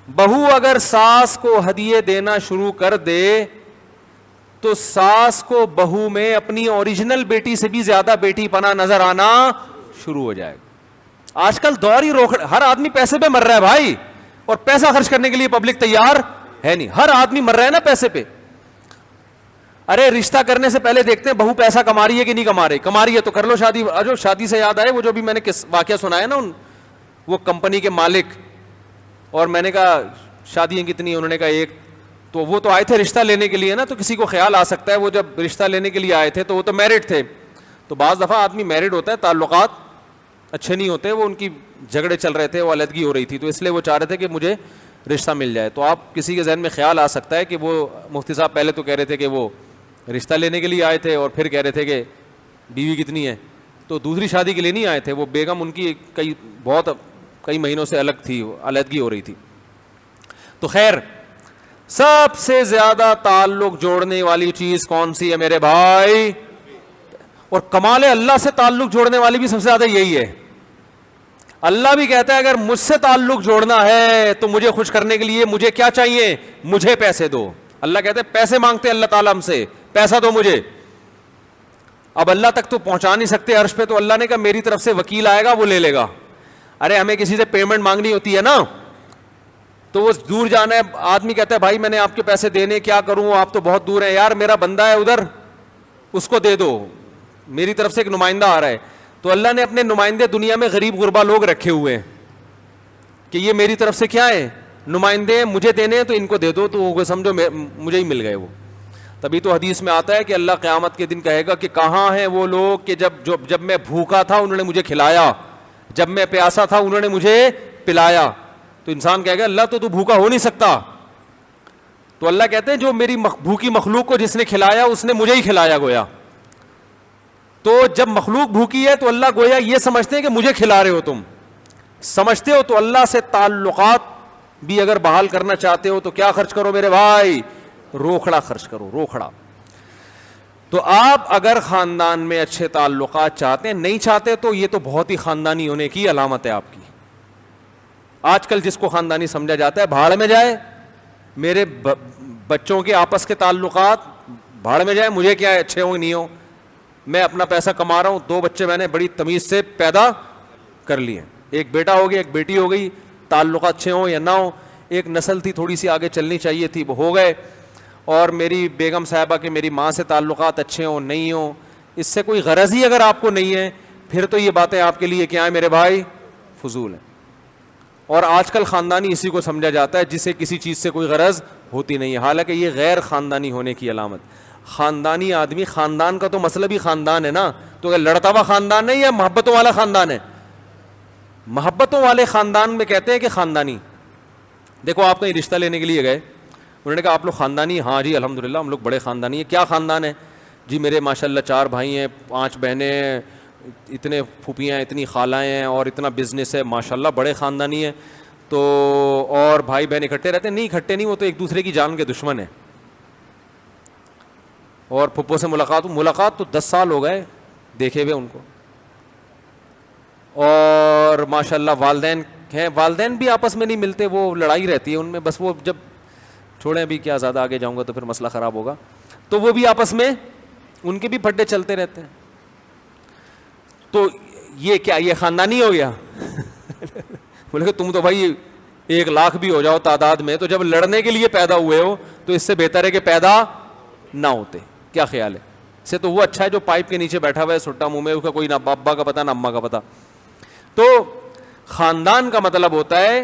S1: بہو اگر ساس کو ہدیے دینا شروع کر دے تو ساس کو بہو میں اپنی اوریجنل بیٹی سے بھی زیادہ بیٹی پنا نظر آنا شروع ہو جائے گا. آج کل دور ہی ہر آدمی پیسے پہ مر رہا ہے بھائی, اور پیسہ خرچ کرنے کے لیے پبلک تیار ہے نہیں. ہر آدمی مر رہا ہے نا پیسے پہ. ارے رشتہ کرنے سے پہلے دیکھتے ہیں بہو پیسہ کما رہی ہے کہ نہیں کما رہی. کما رہی ہے تو کر لو شادی. جو شادی سے یاد آئے, وہ جو بھی میں نے واقعہ سنایا نا, وہ کمپنی کے مالک, اور میں نے کہا شادیاں کتنی؟ انہوں نے کہا ایک. تو وہ تو آئے تھے رشتہ لینے کے لیے نا, تو کسی کو خیال آ سکتا ہے وہ جب رشتہ لینے کے لیے آئے تھے تو وہ تو میرڈ تھے. تو بعض دفعہ آدمی میرڈ ہوتا ہے, تعلقات اچھے نہیں ہوتے, وہ ان کی جھگڑے چل رہے تھے, وہ علیحدگی ہو رہی تھی, تو اس لیے وہ چاہ رہے تھے کہ مجھے رشتہ مل جائے. تو آپ کسی کے ذہن میں خیال آ سکتا ہے کہ وہ مفتی صاحب پہلے تو کہہ رہے تھے کہ وہ رشتہ لینے کے لیے آئے تھے, اور پھر کہہ رہے تھے کہ بیوی کتنی ہے, تو دوسری شادی کے لیے نہیں آئے تھے. وہ بیگم ان کی کئی مہینوں سے الگ تھی, علیحدگی ہو رہی تھی. تو خیر, سب سے زیادہ تعلق جوڑنے والی چیز کون سی ہے میرے بھائی؟ اور کمال ہے, اللہ سے تعلق جوڑنے والی بھی سب سے زیادہ یہی ہے. اللہ بھی کہتا ہے اگر مجھ سے تعلق جوڑنا ہے تو مجھے خوش کرنے کے لیے مجھے کیا چاہیے؟ مجھے پیسے دو. اللہ کہتے ہیں پیسے مانگتے اللہ تعالیٰ ہم سے, پیسہ دو مجھے. اب اللہ تک تو پہنچا نہیں سکتے عرش پہ, تو اللہ نے کہا میری طرف سے وکیل آئے گا, وہ لے لے گا. ارے ہمیں کسی سے پیمنٹ مانگنی ہوتی ہے نا, تو وہ دور جانا ہے, آدمی کہتا ہے بھائی میں نے آپ کے پیسے دینے, کیا کروں, آپ تو بہت دور ہیں. یار میرا بندہ ہے ادھر, اس کو دے دو, میری طرف سے ایک نمائندہ آ رہا ہے. تو اللہ نے اپنے نمائندے دنیا میں غریب غربا لوگ رکھے ہوئے ہیں کہ یہ میری طرف سے کیا ہے, نمائندے, مجھے دینے ہیں تو ان کو دے دو, تو وہ سمجھو مجھے ہی مل گئے وہ. تبھی تو حدیث میں آتا ہے کہ اللہ قیامت کے دن کہے گا کہ کہاں ہیں وہ لوگ کہ جب میں بھوکا تھا انہوں نے مجھے کھلایا, جب میں پیاسا تھا انہوں نے مجھے پلایا. تو انسان کہے گا اللہ تو بھوکا ہو نہیں سکتا. تو اللہ کہتے ہیں جو میری بھوکی مخلوق کو جس نے کھلایا اس نے مجھے ہی کھلایا گویا. تو جب مخلوق بھوکی ہے تو اللہ گویا یہ سمجھتے ہیں کہ مجھے کھلا رہے ہو, تم سمجھتے ہو. تو اللہ سے تعلقات بھی اگر بحال کرنا چاہتے ہو تو کیا خرچ کرو میرے بھائی؟ روکھڑا خرچ کرو, روکھڑا. تو آپ اگر خاندان میں اچھے تعلقات چاہتے ہیں, نہیں چاہتے تو یہ تو بہت ہی خاندانی ہونے کی علامت ہے آپ کی. آج کل جس کو خاندانی سمجھا جاتا ہے بھاڑ میں جائے, میرے بچوں کے آپس کے تعلقات بھاڑ میں جائے, مجھے کیا ہے اچھے ہوں نہیں ہوں, میں اپنا پیسہ کما رہا ہوں. 2 بچے میں نے بڑی تمیز سے پیدا کر لیے, ایک بیٹا ہو گیا, ایک بیٹی ہو گئی. تعلقات اچھے ہوں یا نہ ہوں, ایک نسل تھی تھوڑی سی آگے چلنی چاہیے تھی, وہ ہو گئے. اور میری بیگم صاحبہ کے میری ماں سے تعلقات اچھے ہوں نہیں ہوں, اس سے کوئی غرض ہی اگر آپ کو نہیں ہے, پھر تو یہ باتیں آپ کے لیے کیا ہیں میرے بھائی؟ فضول ہیں. اور آج کل خاندانی اسی کو سمجھا جاتا ہے جسے کسی چیز سے کوئی غرض ہوتی نہیں ہے, حالانکہ یہ غیر خاندانی ہونے کی علامت. خاندانی آدمی, خاندان کا تو مسئلہ بھی خاندان ہے نا, تو اگر لڑتا ہوا خاندان ہے یا محبتوں والا خاندان ہے؟ محبتوں والے خاندان میں کہتے ہیں کہ خاندانی. دیکھو آپ کہیں رشتہ لینے کے لیے گئے, انہوں نے کہا آپ لوگ خاندانی؟ ہاں جی الحمدللہ ہم لوگ بڑے خاندانی ہیں. کیا خاندان ہے جی؟ میرے ماشاءاللہ 4 بھائی ہیں, 5 بہنیں ہیں, اتنے پھوپھیاں, اتنی خالائیں ہیں, اور اتنا بزنس ہے, ماشاءاللہ بڑے خاندانی ہیں. تو اور بھائی بہن اکٹھے رہتے ہیں؟ نہیں اکٹھے نہیں, وہ تو ایک دوسرے کی جان کے دشمن ہیں. اور پھپھو سے ملاقات تو 10 سال ہو گئے دیکھے ہوئے ان کو. اور ماشاء اللہ والدین ہیں, والدین بھی آپس میں نہیں ملتے, وہ لڑائی رہتی ہے ان میں بس. وہ جب چھوڑیں ابھی کیا زیادہ آگے جاؤں گا تو پھر مسئلہ خراب ہوگا. تو وہ بھی آپس میں ان کے بھی پھڈے چلتے رہتے ہیں. تو یہ کیا, یہ خاندانی ہو گیا؟ بولے کہ تم تو بھائی 1,00,000 بھی ہو جاؤ تعداد میں, تو جب لڑنے کے لیے پیدا ہوئے ہو تو اس سے بہتر ہے کہ پیدا نہ ہوتے. کیا خیال ہے؟ سے تو وہ اچھا ہے جو پائپ کے نیچے بیٹھا ہوا ہے سٹا منہ میں, اس کا کوئی نہ ابا کا پتا نہ اماں کا پتا. تو خاندان کا مطلب ہوتا ہے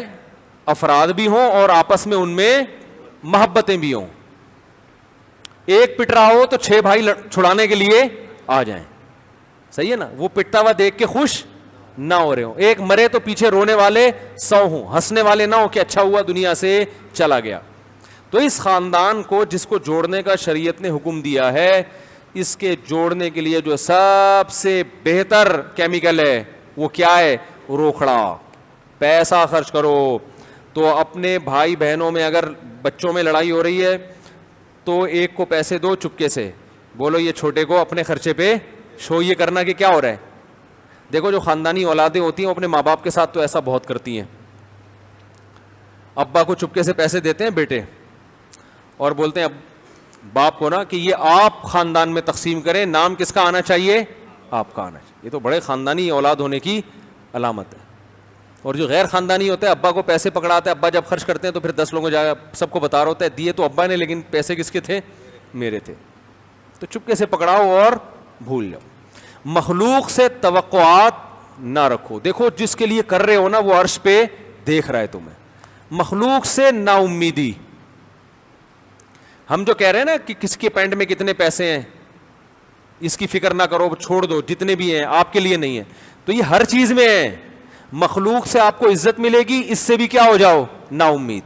S1: افراد بھی ہوں اور آپس میں ان میں محبتیں بھی ہوں. ایک پٹ رہا ہو تو 6 بھائی چھڑانے کے لیے آ جائیں. صحیح ہے نا؟ وہ پٹتا ہوا دیکھ کے خوش نہ ہو رہے ہوں. ایک مرے تو پیچھے رونے والے 100 ہوں, ہنسنے والے نہ ہو کہ اچھا ہوا دنیا سے چلا گیا. تو اس خاندان کو جس کو جوڑنے کا شریعت نے حکم دیا ہے, اس کے جوڑنے کے لیے جو سب سے بہتر کیمیکل ہے وہ کیا ہے؟ روکھڑا. پیسہ خرچ کرو. تو اپنے بھائی بہنوں میں اگر بچوں میں لڑائی ہو رہی ہے تو ایک کو پیسے دو چپکے سے, بولو یہ چھوٹے کو اپنے خرچے پہ شو یہ کرنا کہ کیا ہو رہا ہے. دیکھو جو خاندانی اولادیں ہوتی ہیں وہ اپنے ماں باپ کے ساتھ تو ایسا بہت کرتی ہیں. ابا کو چپکے سے پیسے دیتے ہیں بیٹے اور بولتے ہیں باپ کو نا کہ یہ آپ خاندان میں تقسیم کریں, نام کس کا آنا چاہیے؟ آپ کا آنا چاہیے. یہ تو بڑے خاندانی اولاد ہونے کی علامت ہے. اور جو غیر خاندانی ہوتا ہے ابا کو پیسے پکڑاتا ہے, ابا جب خرچ کرتے ہیں تو پھر 10 لوگوں جا سب کو بتا رہا ہوتا ہے دیے تو ابا نے لیکن پیسے کس کے تھے؟ میرے تھے. تو چپکے سے پکڑاؤ اور بھول جاؤ. مخلوق سے توقعات نہ رکھو. دیکھو جس کے لیے کر رہے ہو نا وہ عرش پہ دیکھ رہا ہے تمہیں. مخلوق سے نا امیدی. ہم جو کہہ رہے ہیں نا کہ کس کے پینٹ میں کتنے پیسے ہیں اس کی فکر نہ کرو, چھوڑ دو, جتنے بھی ہیں آپ کے لیے نہیں ہیں. تو یہ ہر چیز میں ہے. مخلوق سے آپ کو عزت ملے گی, اس سے بھی کیا ہو جاؤ؟ نا امید.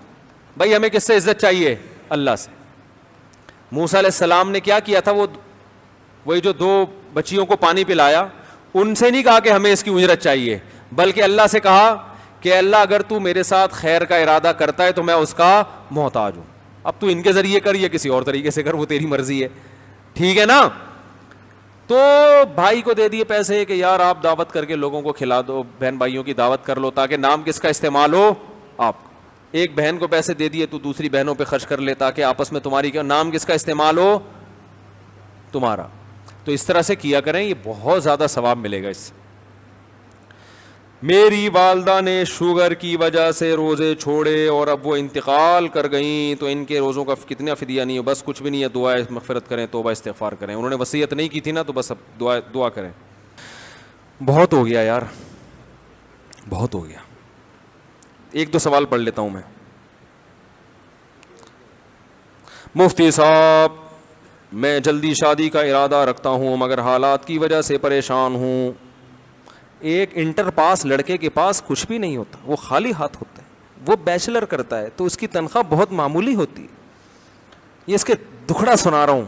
S1: بھائی ہمیں کس سے عزت چاہیے؟ اللہ سے. موسیٰ علیہ السلام نے کیا کیا تھا؟ وہی جو 2 بچیوں کو پانی پلایا, ان سے نہیں کہا کہ ہمیں اس کی اجرت چاہیے, بلکہ اللہ سے کہا کہ اللہ اگر تو میرے ساتھ خیر کا ارادہ کرتا ہے تو میں اس کا محتاج ہوں. اب تو ان کے ذریعے کر یا کسی اور طریقے سے کر, وہ تیری مرضی ہے. ٹھیک ہے نا؟ تو بھائی کو دے دیے پیسے کہ یار آپ دعوت کر کے لوگوں کو کھلا دو, بہن بھائیوں کی دعوت کر لو تاکہ نام کس کا استعمال ہو؟ آپ. ایک بہن کو پیسے دے دیے تو دوسری بہنوں پہ خرچ کر لے تاکہ آپس میں تمہاری کیا نام کس کا استعمال ہو؟ تمہارا. تو اس طرح سے کیا کریں, یہ بہت زیادہ ثواب ملے گا اس سے. میری والدہ نے شوگر کی وجہ سے روزے چھوڑے اور اب وہ انتقال کر گئیں, تو ان کے روزوں کا کتنا فدیہ نہیں ہو؟ بس کچھ بھی نہیں ہے, دعا مغفرت کریں, توبہ استغفار کریں. انہوں نے وصیت نہیں کی تھی نا, تو بس اب دعا کریں. بہت ہو گیا یار, بہت ہو گیا. 1-2 سوال پڑھ لیتا ہوں میں. مفتی صاحب میں جلدی شادی کا ارادہ رکھتا ہوں مگر حالات کی وجہ سے پریشان ہوں. ایک انٹر پاس لڑکے کے پاس کچھ بھی نہیں ہوتا, وہ خالی ہاتھ ہوتا ہے, وہ بیچلر کرتا ہے تو اس کی تنخواہ بہت معمولی ہوتی ہے. یہ اس کے دکھڑا سنا رہا ہوں,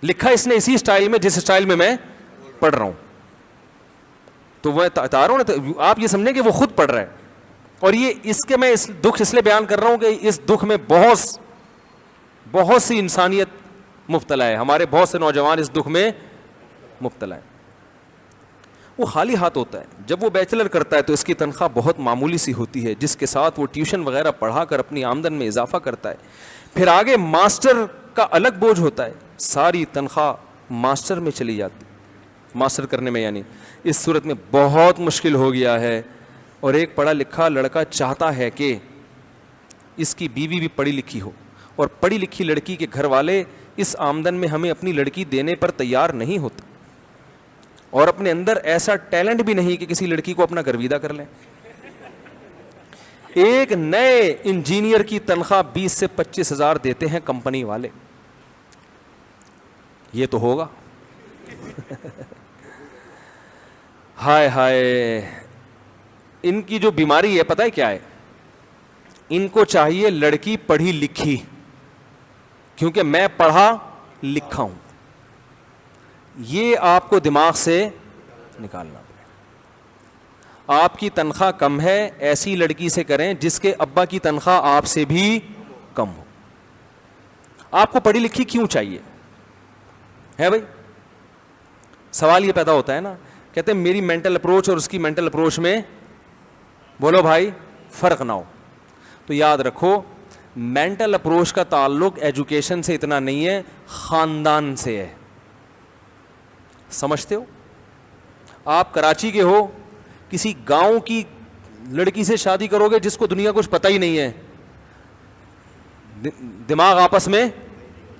S1: لکھا اس نے اسی اسٹائل میں جس اسٹائل میں میں پڑھ رہا ہوں. تو وہ تاروں نے, آپ یہ سمجھیں کہ وہ خود پڑھ رہا ہے, اور یہ اس کے میں اس دکھ اس لیے بیان کر رہا ہوں کہ اس دکھ میں بہت سی انسانیت مبتلا ہے. ہمارے بہت سے نوجوان اس دکھ میں مبتلا ہے. وہ خالی ہاتھ ہوتا ہے. جب وہ بیچلر کرتا ہے تو اس کی تنخواہ بہت معمولی سی ہوتی ہے, جس کے ساتھ وہ ٹیوشن وغیرہ پڑھا کر اپنی آمدن میں اضافہ کرتا ہے. پھر آگے ماسٹر کا الگ بوجھ ہوتا ہے, ساری تنخواہ ماسٹر میں چلی جاتی, ماسٹر کرنے میں. یعنی اس صورت میں بہت مشکل ہو گیا ہے. اور ایک پڑھا لکھا لڑکا چاہتا ہے کہ اس کی بیوی بھی پڑھی لکھی ہو, اور پڑھی لکھی لڑکی کے گھر والے اس آمدن میں ہمیں اپنی لڑکی دینے پر تیار نہیں ہوتے, اور اپنے اندر ایسا ٹیلنٹ بھی نہیں کہ کسی لڑکی کو اپنا گرویدہ کر لیں. ایک نئے انجینئر کی تنخواہ 20 سے 25 ہزار دیتے ہیں کمپنی والے. یہ تو ہوگا. ہائے ہائے, ان کی جو بیماری ہے پتہ ہے کیا ہے؟ ان کو چاہیے لڑکی پڑھی لکھی, کیونکہ میں پڑھا لکھا ہوں. یہ آپ کو دماغ سے نکالنا پڑے. آپ کی تنخواہ کم ہے, ایسی لڑکی سے کریں جس کے ابا کی تنخواہ آپ سے بھی کم ہو. آپ کو پڑھی لکھی کیوں چاہیے ہے بھائی؟ سوال یہ پیدا ہوتا ہے نا, کہتے ہیں میری مینٹل اپروچ اور اس کی مینٹل اپروچ میں بولو بھائی فرق نہ ہو. تو یاد رکھو مینٹل اپروچ کا تعلق ایجوکیشن سے اتنا نہیں ہے, خاندان سے ہے. سمجھتے ہو؟ آپ کراچی کے ہو, کسی گاؤں کی لڑکی سے شادی کرو گے جس کو دنیا کچھ پتہ ہی نہیں ہے, دماغ آپس میں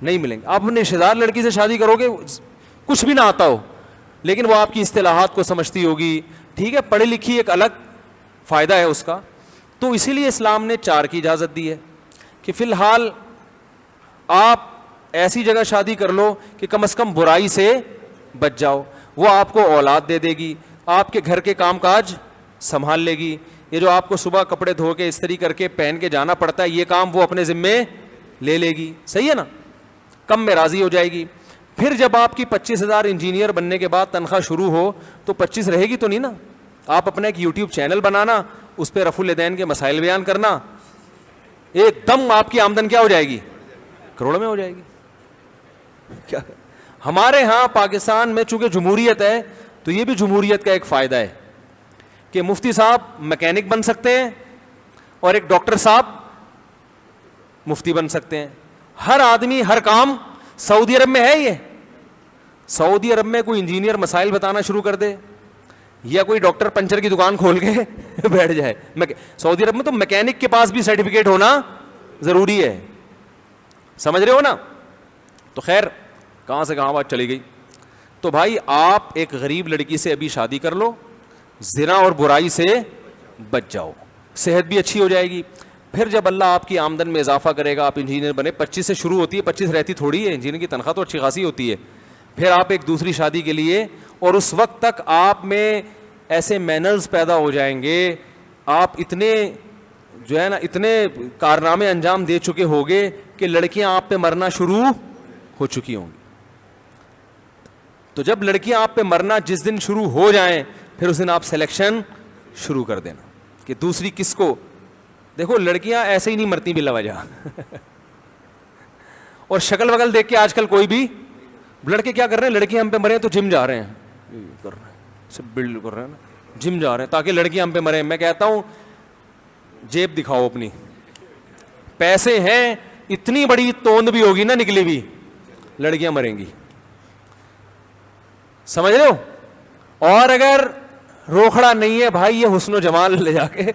S1: نہیں ملیں گے. آپ اپنے رشتے دار لڑکی سے شادی کرو گے کچھ بھی نہ آتا ہو, لیکن وہ آپ کی اصطلاحات کو سمجھتی ہوگی. ٹھیک ہے, پڑھی لکھی ایک الگ فائدہ ہے اس کا. تو اسی لیے اسلام نے 4 کی اجازت دی ہے کہ فی الحال آپ ایسی جگہ شادی کر لو کہ کم از کم برائی سے بچ جاؤ. وہ آپ کو اولاد دے دے گی, آپ کے گھر کے کام کاج سنبھال لے گی. یہ جو آپ کو صبح کپڑے دھو کے استری کر کے پہن کے جانا پڑتا ہے, یہ کام وہ اپنے ذمے لے لے گی. صحیح ہے نا, کم میں راضی ہو جائے گی. پھر جب آپ کی 25,000 انجینئر بننے کے بعد تنخواہ شروع ہو تو 25 رہے گی تو نہیں نا. آپ اپنا ایک یوٹیوب چینل بنانا, اس پہ رفع الدین کے مسائل بیان کرنا, ایک دم آپ کی آمدن کیا ہو جائے گی؟ کروڑوں میں ہو جائے گی. کیا ہمارے ہاں پاکستان میں چونکہ جمہوریت ہے تو یہ بھی جمہوریت کا ایک فائدہ ہے کہ مفتی صاحب میکینک بن سکتے ہیں اور ایک ڈاکٹر صاحب مفتی بن سکتے ہیں. ہر آدمی ہر کام. سعودی عرب میں ہے یہ, سعودی عرب میں کوئی انجینئر مسائل بتانا شروع کر دے یا کوئی ڈاکٹر پنچر کی دکان کھول کے بیٹھ جائے. سعودی عرب میں تو میکینک کے پاس بھی سرٹیفکیٹ ہونا ضروری ہے. سمجھ رہے ہو نا؟ تو خیر کہاں سے کہاں بات چلی گئی. تو بھائی آپ ایک غریب لڑکی سے ابھی شادی کر لو, زنا اور برائی سے بچ جاؤ, صحت بھی اچھی ہو جائے گی. پھر جب اللہ آپ کی آمدن میں اضافہ کرے گا, آپ انجینئر بنے, 25 سے شروع ہوتی ہے, 25 رہتی تھوڑی ہے, انجینئر کی تنخواہ تو اچھی خاصی ہوتی ہے. پھر آپ ایک دوسری شادی کے لیے, اور اس وقت تک آپ میں ایسے مینرز پیدا ہو جائیں گے, آپ اتنے جو ہے نا اتنے کارنامے انجام دے چکے ہوگے کہ لڑکیاں آپ پہ مرنا شروع ہو چکی ہوں گی. تو جب لڑکیاں آپ پہ مرنا جس دن شروع ہو جائیں, پھر اس دن آپ سلیکشن شروع کر دینا کہ دوسری کس کو. دیکھو لڑکیاں ایسے ہی نہیں مرتی بلا وجہ اور شکل وکل دیکھ کے آج کل کوئی بھی لڑکے کیا کر رہے ہیں, لڑکیاں ہم پہ مرے تو جم جا رہے ہیں, کر رہے ہیں سب بلڈ کر رہے ہیں نا, جم جا رہے ہیں تاکہ لڑکیاں ہم پہ مریں. میں کہتا ہوں جیب دکھاؤ اپنی, پیسے ہیں, اتنی بڑی توند بھی ہوگی نا نکلی ہوئی, لڑکیاں مریں گی. سمجھ رہے ہو؟ اور اگر روکھڑا نہیں ہے بھائی, یہ حسن و جمال لے جا کے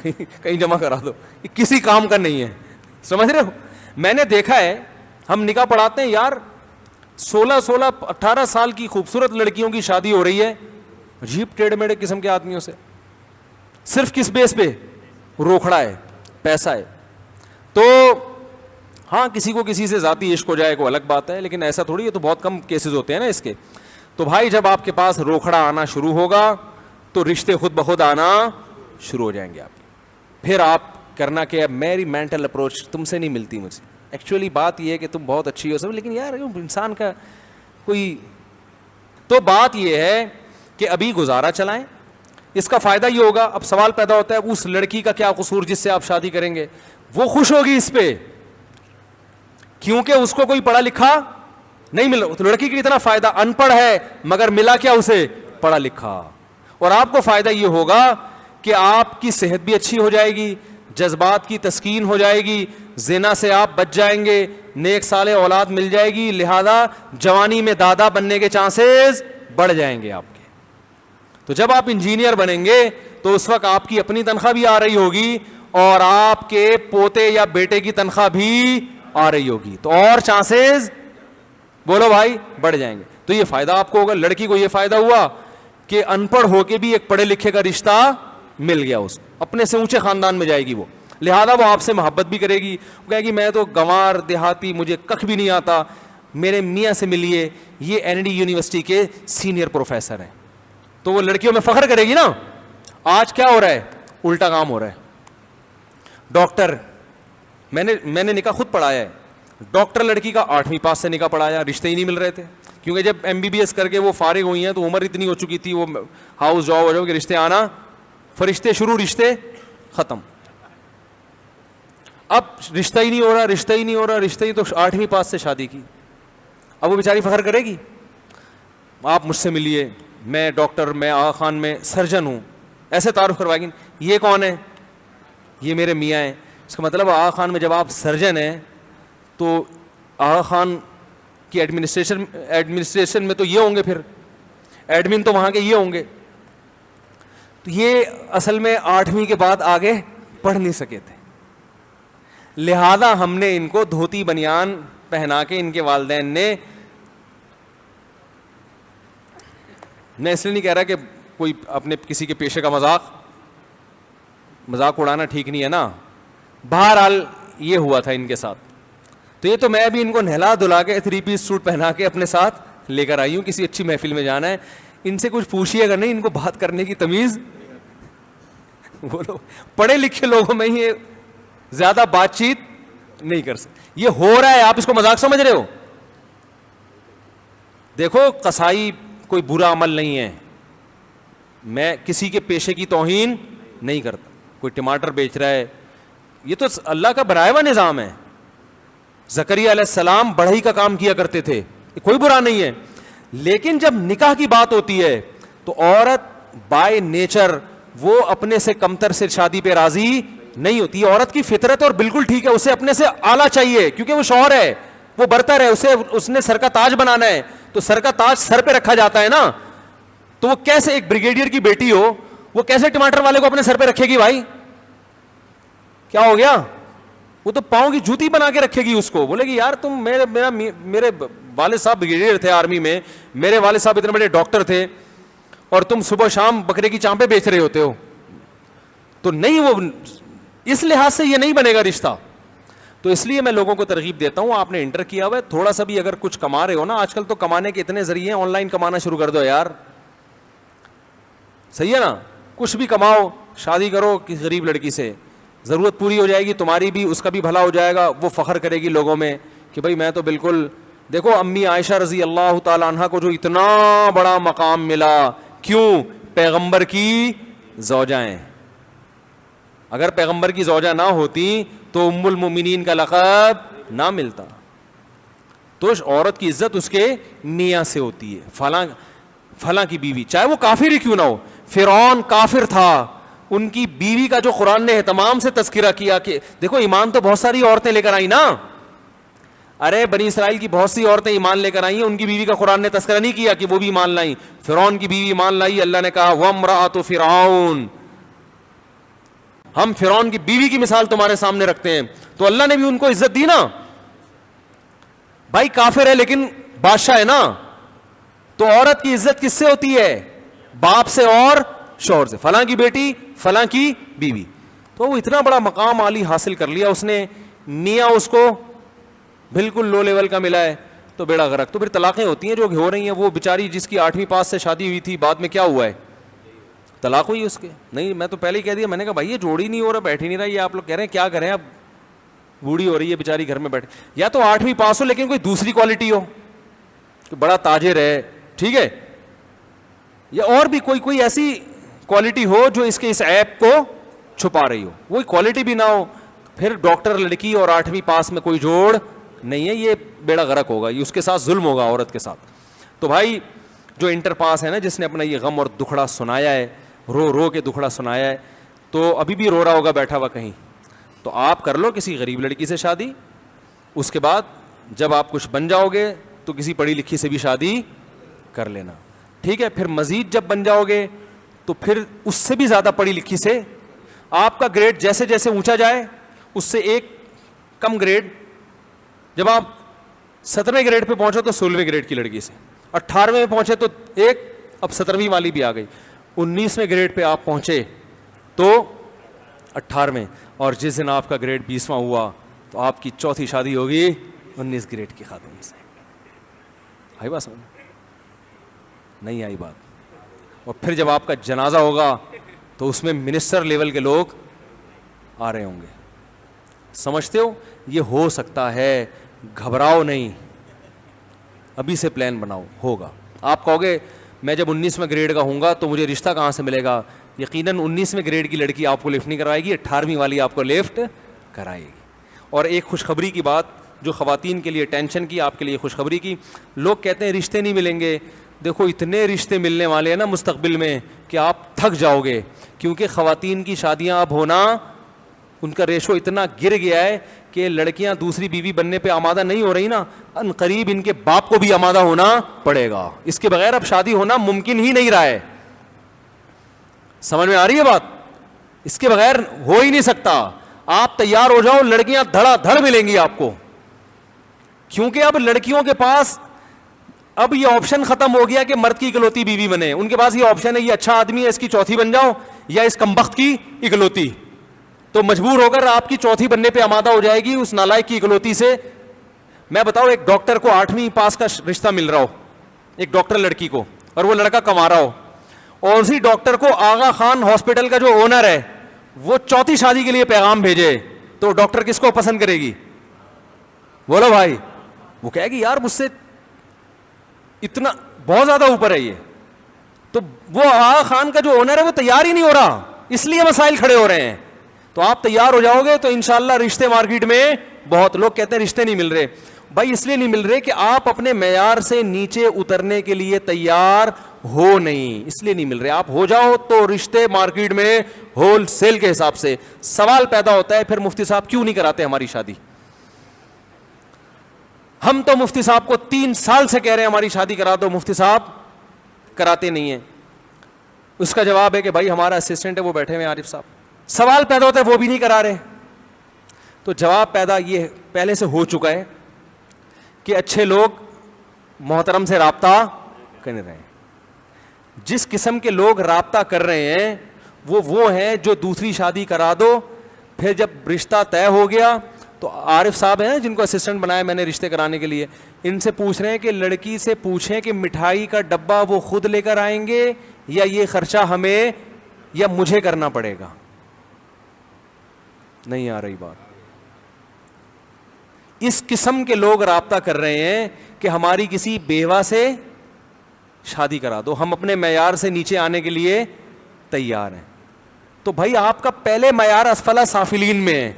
S1: کہیں جمع کرا دو, یہ کسی کام کا نہیں ہے. سمجھ رہے ہو؟ میں نے دیکھا ہے, ہم نکاح پڑھاتے ہیں یار, 16-18 سال کی خوبصورت لڑکیوں کی شادی ہو رہی ہے عجیب ٹیڑھے میڑھے قسم کے آدمیوں سے, صرف کس بیس پہ؟ روکھڑا ہے, پیسہ ہے. تو ہاں کسی کو کسی سے ذاتی عشق ہو جائے کو الگ بات ہے, لیکن ایسا تھوڑی ہے, تو بہت کم کیسز ہوتے ہیں نا اس کے. تو بھائی جب آپ کے پاس روکھڑا آنا شروع ہوگا تو رشتے خود بخود آنا شروع ہو جائیں گے. آپ پھر آپ کرنا کہ میری مینٹل اپروچ تم سے نہیں ملتی مجھے, ایکچولی بات یہ ہے کہ تم بہت اچھی ہو سب, لیکن یار انسان کا کوئی. تو بات یہ ہے کہ ابھی گزارا چلائیں, اس کا فائدہ یہ ہوگا. اب سوال پیدا ہوتا ہے اس لڑکی کا کیا قصور جس سے آپ شادی کریں گے؟ وہ خوش ہوگی اس پہ کیونکہ اس کو کوئی پڑھا لکھا نہیں ملا. تو لڑکی کے اتنا فائدہ, ان پڑھ ہے مگر ملا کیا اسے؟ پڑھا لکھا. اور آپ کو فائدہ یہ ہوگا کہ آپ کی صحت بھی اچھی ہو جائے گی, جذبات کی تسکین ہو جائے گی, زنا سے آپ بچ جائیں گے, نیک صالح اولاد مل جائے گی, لہذا جوانی میں دادا بننے کے چانسز بڑھ جائیں گے آپ کے. تو جب آپ انجینئر بنیں گے تو اس وقت آپ کی اپنی تنخواہ بھی آ رہی ہوگی اور آپ کے پوتے یا بیٹے کی تنخواہ بھی آ رہی ہوگی, تو اور چانسز بولو بھائی بڑھ جائیں گے. تو یہ فائدہ آپ کو ہوگا. لڑکی کو یہ فائدہ ہوا کہ ان پڑھ ہو کے بھی ایک پڑھے لکھے کا رشتہ مل گیا, اس اپنے سے اونچے خاندان میں جائے گی وہ, لہذا وہ آپ سے محبت بھی کرے گی. وہ کہے گی میں تو گنوار دیہاتی, مجھے کخ بھی نہیں آتا, میرے میاں سے ملیے, یہ این ڈی یونیورسٹی کے سینئر پروفیسر ہیں. تو وہ لڑکیوں میں فخر کرے گی نا. آج کیا ہو رہا ہے؟ الٹا کام ہو رہا ہے. ڈاکٹر, میں نے نکاح خود پڑھایا ہے, ڈاکٹر لڑکی کا 8ویں پاس سے نکاح پڑھایا, رشتے ہی نہیں مل رہے تھے. کیونکہ جب MBBS کر کے وہ فارغ ہوئی ہیں تو عمر اتنی ہو چکی تھی, وہ ہاؤس جاب ہو جاؤ کہ رشتے آنا, فرشتے شروع, رشتے ختم. اب رشتہ ہی نہیں ہو رہا, رشتہ ہی نہیں ہو رہا, رشتہ ہی, تو 8ویں پاس سے شادی کی. اب وہ بیچاری فخر کرے گی, آپ مجھ سے ملیے, میں ڈاکٹر, میں آغا خان میں سرجن ہوں, ایسے تعارف کروائے گی. یہ کون ہے؟ یہ میرے میاں ہیں. اس کا مطلب آغا خان میں جب آپ سرجن ہیں تو آغا خان کی ایڈمنسٹریشن میں تو یہ ہوں گے, پھر ایڈمن تو وہاں کے یہ ہوں گے. تو یہ اصل میں 8ویں کے بعد آگے پڑھ نہیں سکے تھے, لہذا ہم نے ان کو دھوتی بنیان پہنا کے, ان کے والدین نے, میں اس لیے نہیں کہہ رہا کہ کوئی اپنے کسی کے پیشے کا مذاق اڑانا ٹھیک نہیں ہے نا, بہرحال یہ ہوا تھا ان کے ساتھ. تو یہ تو میں بھی ان کو نہلا دھلا کے 3 پیس سوٹ پہنا کے اپنے ساتھ لے کر آئی ہوں, کسی اچھی محفل میں جانا ہے. ان سے کچھ پوچھیے اگر نہیں, ان کو بات کرنے کی تمیز, وہ لوگ پڑھے لکھے لوگوں میں ہی زیادہ بات چیت نہیں کر سکتے. یہ ہو رہا ہے, آپ اس کو مذاق سمجھ رہے ہو؟ دیکھو قصائی کوئی برا عمل نہیں ہے, میں کسی کے پیشے کی توہین نہیں کرتا. کوئی ٹماٹر بیچ رہا ہے, یہ تو اللہ کا بنایا ہوا نظام ہے. زکریا علیہ السلام بڑھئی کا کام کیا کرتے تھے, کوئی برا نہیں ہے. لیکن جب نکاح کی بات ہوتی ہے تو عورت بائی نیچر وہ اپنے سے کمتر سے شادی پہ راضی نہیں ہوتی. عورت کی فطرت اور بالکل ٹھیک ہے, اسے اپنے سے اعلیٰ چاہیے, کیونکہ وہ شوہر ہے, وہ برتر ہے, اس نے سر کا تاج بنانا ہے. تو سر کا تاج سر پہ رکھا جاتا ہے نا. تو وہ کیسے ایک بریگیڈیئر کی بیٹی ہو, وہ کیسے ٹماٹر والے کو اپنے سر پہ رکھے گی بھائی؟ کیا ہو گیا؟ وہ تو پاؤں کی جوتی بنا کے رکھے گی اس کو, بولے گی یار تم, میرے والد صاحب بریگیڈیئر تھے آرمی میں, میرے والد صاحب اتنے بڑے ڈاکٹر تھے, اور تم صبح شام بکرے کی چانپیں بیچ رہے ہوتے ہو. تو نہیں, وہ اس لحاظ سے یہ نہیں بنے گا رشتہ. تو اس لیے میں لوگوں کو ترغیب دیتا ہوں, آپ نے انٹر کیا ہوا ہے, تھوڑا سا بھی اگر کچھ کما رہے ہو نا, آج کل تو کمانے کے اتنے ذریعے ہیں, آن لائن کمانا شروع کر دو یار, صحیح ہے نا؟ کچھ بھی کماؤ, شادی کرو کسی غریب لڑکی سے, ضرورت پوری ہو جائے گی, تمہاری بھی اس کا بھی بھلا ہو جائے گا, وہ فخر کرے گی لوگوں میں کہ بھائی میں تو بالکل. دیکھو امی عائشہ رضی اللہ تعالی عنہا کو جو اتنا بڑا مقام ملا, کیوں؟ پیغمبر کی زوجہ ہیں. اگر پیغمبر کی زوجہ نہ ہوتی تو ام المومنین کا لقب نہ ملتا. تو عورت کی عزت اس کے میاں سے ہوتی ہے, فلاں کی بیوی, چاہے وہ کافر ہی کیوں نہ ہو. فرعون کافر تھا, ان کی بیوی کا جو قرآن نے اہتمام سے تذکرہ کیا کہ دیکھو ایمان تو بہت ساری عورتیں لے کر آئیں نا, ارے بنی اسرائیل کی بہت سی عورتیں ایمان لے کر آئی ہیں, ان کی بیوی کا قرآن نے تذکرہ نہیں کیا کہ وہ بھی ایمان لائیں. فرعون کی بیوی ایمان لائی, اللہ نے کہا وامرأۃ فرعون, ہم فرعون کی بیوی کی مثال تمہارے سامنے رکھتے ہیں. تو اللہ نے بھی ان کو عزت دی نا. بھائی کافر ہے لیکن بادشاہ ہے نا, تو عورت کی عزت کس سے ہوتی ہے؟ باپ سے اور شوہر سے. فلاں کی بیٹی, فلاں کی بیوی. تو وہ اتنا بڑا مقام عالی حاصل کر لیا اس نے, میاں اس کو بالکل لو لیول کا ملا ہے, تو بیڑا غرق. تو پھر طلاقیں ہوتی ہیں جو ہو رہی ہیں. وہ بیچاری جس کی 8ویں پاس سے شادی ہوئی تھی, بعد میں کیا ہوا ہے؟ طلاق ہوئی اس کے. نہیں, میں تو پہلے ہی کہہ دیا, میں نے کہا بھائی یہ جوڑی نہیں ہو رہا, بیٹھ ہی نہیں رہا, یہ آپ لوگ کہہ رہے ہیں کیا کریں, اب بوڑھی ہو رہی ہے بیچاری گھر میں بیٹھے. یا تو 8ویں پاس ہو لیکن کوئی دوسری کوالٹی ہو, کہ بڑا تاجر ہے, ٹھیک ہے, یا اور بھی کوئی ایسی کوالٹی ہو جو اس کے اس عیب کو چھپا رہی ہو. وہی کوالٹی بھی نہ ہو, پھر ڈاکٹر لڑکی اور 8ویں پاس میں کوئی جوڑ نہیں ہے, یہ بیڑا غرق ہوگا, یہ اس کے ساتھ ظلم ہوگا عورت کے ساتھ. تو بھائی جو انٹر پاس ہے نا, جس نے اپنا یہ غم اور دکھڑا سنایا ہے, رو رو کے دکھڑا سنایا ہے, تو ابھی بھی رو رہا ہوگا بیٹھا ہوا کہیں, تو آپ کر لو کسی غریب لڑکی سے شادی. اس کے بعد جب آپ کچھ بن جاؤ گے تو کسی پڑھی لکھی سے بھی شادی کر لینا, ٹھیک ہے. پھر مزید جب بن جاؤ گے تو پھر اس سے بھی زیادہ پڑھی لکھی سے, آپ کا گریڈ جیسے جیسے اونچا جائے اس سے ایک کم گریڈ, جب آپ 17ویں گریڈ پہ پہنچو تو 16ویں گریڈ کی لڑکی سے, 18ویں میں پہنچے تو ایک, اب 17ویں والی بھی آ گئی, 19ویں گریڈ پہ آپ پہنچے تو 18ویں, اور جس دن آپ کا گریڈ 20واں ہوا تو آپ کی چوتھی شادی ہوگی 19 گریڈ کی خاتون سے. آئی بات سمجھ؟ نہیں آئی بات؟ اور پھر جب آپ کا جنازہ ہوگا تو اس میں منسٹر لیول کے لوگ آ رہے ہوں گے. سمجھتے ہو؟ یہ ہو سکتا ہے, گھبراؤ نہیں, ابھی سے پلان بناؤ, ہوگا. آپ کہو گے میں جب 19ویں گریڈ کا ہوں گا تو مجھے رشتہ کہاں سے ملے گا؟ یقیناً 19ویں گریڈ کی لڑکی آپ کو لفٹ نہیں کروائے گی, 18ویں والی آپ کو لفٹ کرائے گی. اور ایک خوشخبری کی بات جو خواتین کے لیے ٹینشن کی, آپ کے لیے خوشخبری کی. لوگ کہتے ہیں رشتے نہیں ملیں گے, دیکھو اتنے رشتے ملنے والے ہیں نا مستقبل میں کہ آپ تھک جاؤ گے, کیونکہ خواتین کی شادیاں اب ہونا, ان کا ریشو اتنا گر گیا ہے کہ لڑکیاں دوسری بیوی بننے پہ آمادہ نہیں ہو رہی نا, ان قریب ان کے باپ کو بھی آمادہ ہونا پڑے گا. اس کے بغیر اب شادی ہونا ممکن ہی نہیں رہا ہے. سمجھ میں آ رہی ہے بات؟ اس کے بغیر ہو ہی نہیں سکتا. آپ تیار ہو جاؤ, لڑکیاں دھڑا دھڑ ملیں گی آپ کو, کیونکہ اب لڑکیوں کے پاس اب یہ آپشن ختم ہو گیا کہ مرد کی اکلوتی بیوی بنے. ان کے پاس یہ آپشن ہے, یہ اچھا آدمی ہے اس کی چوتھی بن جاؤ, یا اس کمبخت کی اکلوتی. تو مجبور ہو کر آپ کی چوتھی بننے پہ آمادہ ہو جائے گی اس نالائق کی اکلوتی سے. میں بتاؤ, ایک ڈاکٹر کو 8ویں پاس کا رشتہ مل رہا ہو, ایک ڈاکٹر لڑکی کو, اور وہ لڑکا کما رہا ہو, اور اسی ڈاکٹر کو آغا خان ہاسپٹل کا جو اونر ہے وہ چوتھی شادی کے لیے پیغام بھیجے, تو ڈاکٹر کس کو پسند کرے گی؟ بولو بھائی. وہ کہے گی یار مجھ سے اتنا بہت زیادہ اوپر ہے یہ. تو وہ آغا خان کا جو اونر ہے وہ تیار ہی نہیں ہو رہا, اس لیے مسائل کھڑے ہو رہے ہیں. تو آپ تیار ہو جاؤ گے تو انشاءاللہ رشتے مارکیٹ میں بہت. لوگ کہتے ہیں رشتے نہیں مل رہے, بھائی اس لیے نہیں مل رہے کہ آپ اپنے معیار سے نیچے اترنے کے لیے تیار ہو نہیں, اس لیے نہیں مل رہے. آپ ہو جاؤ تو رشتے مارکیٹ میں ہول سیل کے حساب سے. سوال پیدا ہوتا ہے پھر مفتی صاحب کیوں نہیں کراتے ہماری شادی؟ ہم تو مفتی صاحب کو 3 سال سے کہہ رہے ہیں ہماری شادی کرا دو, مفتی صاحب کراتے نہیں ہیں. اس کا جواب ہے کہ بھائی ہمارا اسسٹنٹ ہے وہ بیٹھے ہوئے عارف صاحب. سوال پیدا ہوتا ہے وہ بھی نہیں کرا رہے. تو جواب پیدا یہ پہلے سے ہو چکا ہے کہ اچھے لوگ محترم سے رابطہ کر رہے ہیں. جس قسم کے لوگ رابطہ کر رہے ہیں وہ ہیں جو دوسری شادی کرا دو, پھر جب رشتہ طے ہو گیا تو عارف صاحب ہیں جن کو اسسٹنٹ بنایا میں نے رشتے کرانے کے لیے, ان سے پوچھ رہے ہیں کہ لڑکی سے پوچھیں کہ مٹھائی کا ڈبہ وہ خود لے کر آئیں گے یا یہ خرچہ ہمیں یا مجھے کرنا پڑے گا. نہیں آ رہی بات. اس قسم کے لوگ رابطہ کر رہے ہیں کہ ہماری کسی بیوہ سے شادی کرا دو, ہم اپنے معیار سے نیچے آنے کے لیے تیار ہیں. تو بھائی آپ کا پہلے معیار اسفل سافلین میں ہے,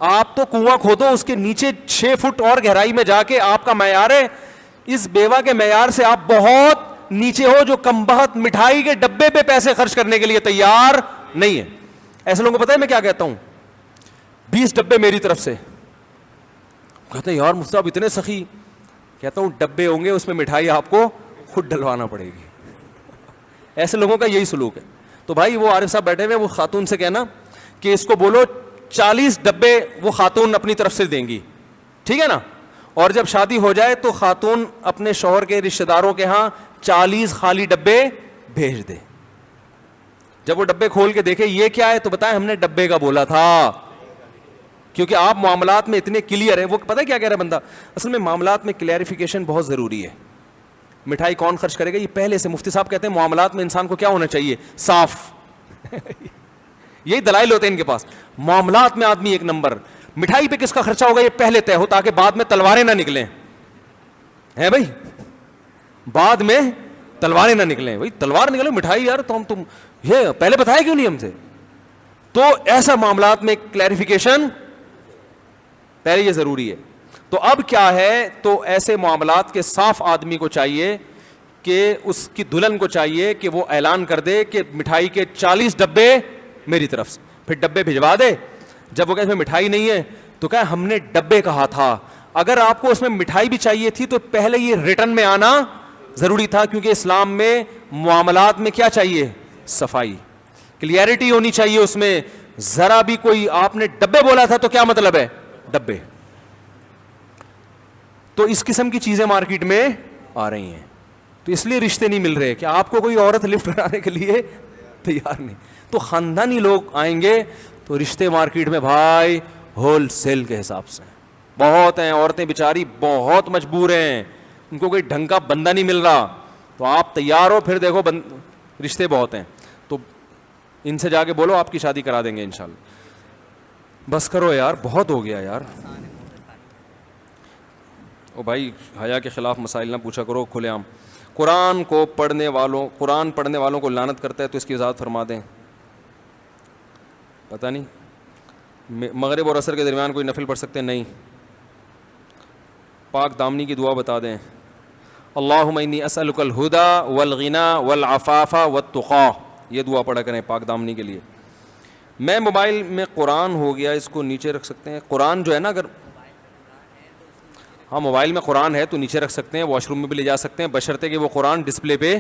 S1: آپ تو کنواں کھودو اس کے نیچے 6 فٹ اور گہرائی میں جا کے آپ کا معیار ہے. اس بیوہ کے معیار سے آپ بہت نیچے ہو جو کم بہت مٹھائی کے ڈبے پہ پیسے خرچ کرنے کے لیے تیار نہیں ہے. ایسے لوگوں کو پتہ ہے میں کیا کہتا ہوں؟ 20 ڈبے میری طرف سے. کہتے ہیں یار مفتی صاحب اتنے سخی. کہتا ہوں ڈبے ہوں گے اس میں مٹھائی آپ کو خود ڈلوانا پڑے گی. ایسے لوگوں کا یہی سلوک ہے. تو بھائی وہ عارف صاحب بیٹھے ہوئے, وہ خاتون سے کہنا کہ اس کو بولو 40 ڈبے وہ خاتون اپنی طرف سے دیں گی, ٹھیک ہے نا؟ اور جب شادی ہو جائے تو خاتون اپنے شوہر کے رشتہ داروں کے ہاں 40 خالی ڈبے بھیج دے. جب وہ ڈبے کھول کے دیکھے یہ کیا ہے تو بتائیں ہم نے ڈبے کا بولا تھا. کیونکہ آپ معاملات میں اتنے کلیئر ہیں. وہ پتہ کیا کہہ رہا ہے بندہ, اصل میں معاملات میں کلیئریفیکیشن بہت ضروری ہے. مٹھائی کون خرچ کرے گا یہ پہلے سے. مفتی صاحب کہتے ہیں معاملات میں انسان کو کیا ہونا چاہیے؟ صاف. یہی دلائل ہوتے ہیں ان کے پاس. معاملات میں آدمی 1 نمبر. مٹھائی پہ کس کا خرچہ ہوگا یہ پہلے طے ہو تاکہ بعد میں تلواریں نہ نکلیں. ہے بھائی, بعد میں تلواریں نہ نکلیں. بھائی تلوار نکلے مٹھائی یار تو تم یہ پہلے بتایا کیوں نہیں ہم سے؟ تو ایسا معاملات میں کلیریفیکیشن پہلے یہ ضروری ہے. تو اب کیا ہے, تو ایسے معاملات کے صاف آدمی کو چاہیے کہ اس کی دلہن کو چاہیے کہ وہ اعلان کر دے کہ مٹھائی کے 40 ڈبے میری طرف سے. پھر ڈبے بھجوا دے. جب وہ کہے اس میں مٹھائی نہیں ہے تو کہا ہم نے ڈبے کہا تھا. اگر آپ کو اس میں مٹھائی بھی چاہیے تھی تو پہلے یہ ریٹرن میں آنا ضروری تھا, کیونکہ اسلام میں معاملات میں کیا چاہیے؟ صفائی, کلیئرٹی ہونی چاہیے اس میں. ذرا بھی کوئی آپ نے ڈبے بولا تھا تو کیا مطلب ہے؟ ڈبے. تو اس قسم کی چیزیں مارکیٹ میں آ رہی ہیں. تو اس لیے رشتے نہیں مل رہے کہ آپ کو کوئی عورت لفٹ کرانے کے لیے تیار نہیں. تو خاندانی لوگ آئیں گے تو رشتے مارکیٹ میں بھائی ہول سیل کے حساب سے بہت ہیں. عورتیں بیچاری بہت مجبور ہیں, ان کو کوئی ڈھنگ کا بندہ نہیں مل رہا. تو آپ تیار ہو, پھر دیکھو رشتے بہت ہیں. تو ان سے جا کے بولو آپ کی شادی کرا دیں گے انشاءاللہ. بس کرو یار, بہت ہو گیا یار. او بھائی حیا کے خلاف مسائل نہ پوچھا کرو کھلے عام. قرآن پڑھنے والوں کو لعنت کرتا ہے تو اس کی وضاحت فرما دیں. پتہ نہیں, مغرب اور عصر کے درمیان کوئی نفل پڑھ سکتے ہیں؟ نہیں. پاک دامنی کی دعا بتا دیں. اللہم انی اسألک الہدی والغنی والعفاف والتقی, یہ دعا پڑھا کریں پاک دامنی کے لیے. میں موبائل میں قرآن ہو گیا, اس کو نیچے رکھ سکتے ہیں؟ قرآن جو ہے نا, اگر ہاں موبائل میں قرآن ہے تو نیچے رکھ سکتے ہیں, واش روم میں بھی لے جا سکتے ہیں, بشرطے کہ وہ قرآن ڈسپلے پہ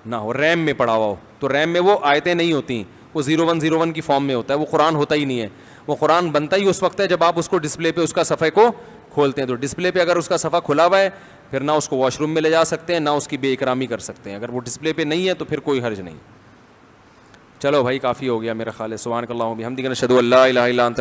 S1: نہ ہو, ریم میں پڑا ہوا ہو. تو ریم میں وہ آیتیں نہیں ہوتی, وہ 0101 کی فارم میں ہوتا ہے, وہ قرآن ہوتا ہی نہیں ہے. وہ قرآن بنتا ہی اس وقت ہے جب آپ اس کو ڈسپلے پہ اس کا صفحے کو کھولتے ہیں. تو ڈسپلے پہ اگر اس کا صفحہ کھلا ہوا ہے پھر نہ اس کو واش روم میں لے جا سکتے ہیں, نہ اس کی بے اکرامی کر سکتے ہیں. اگر وہ ڈسپلے پہ نہیں ہے تو پھر کوئی حرج نہیں. چلو بھائی کافی ہو گیا میرا خیال ہے. سبحانک اللہم و بحمدک نشہد ان لا الہ الا انت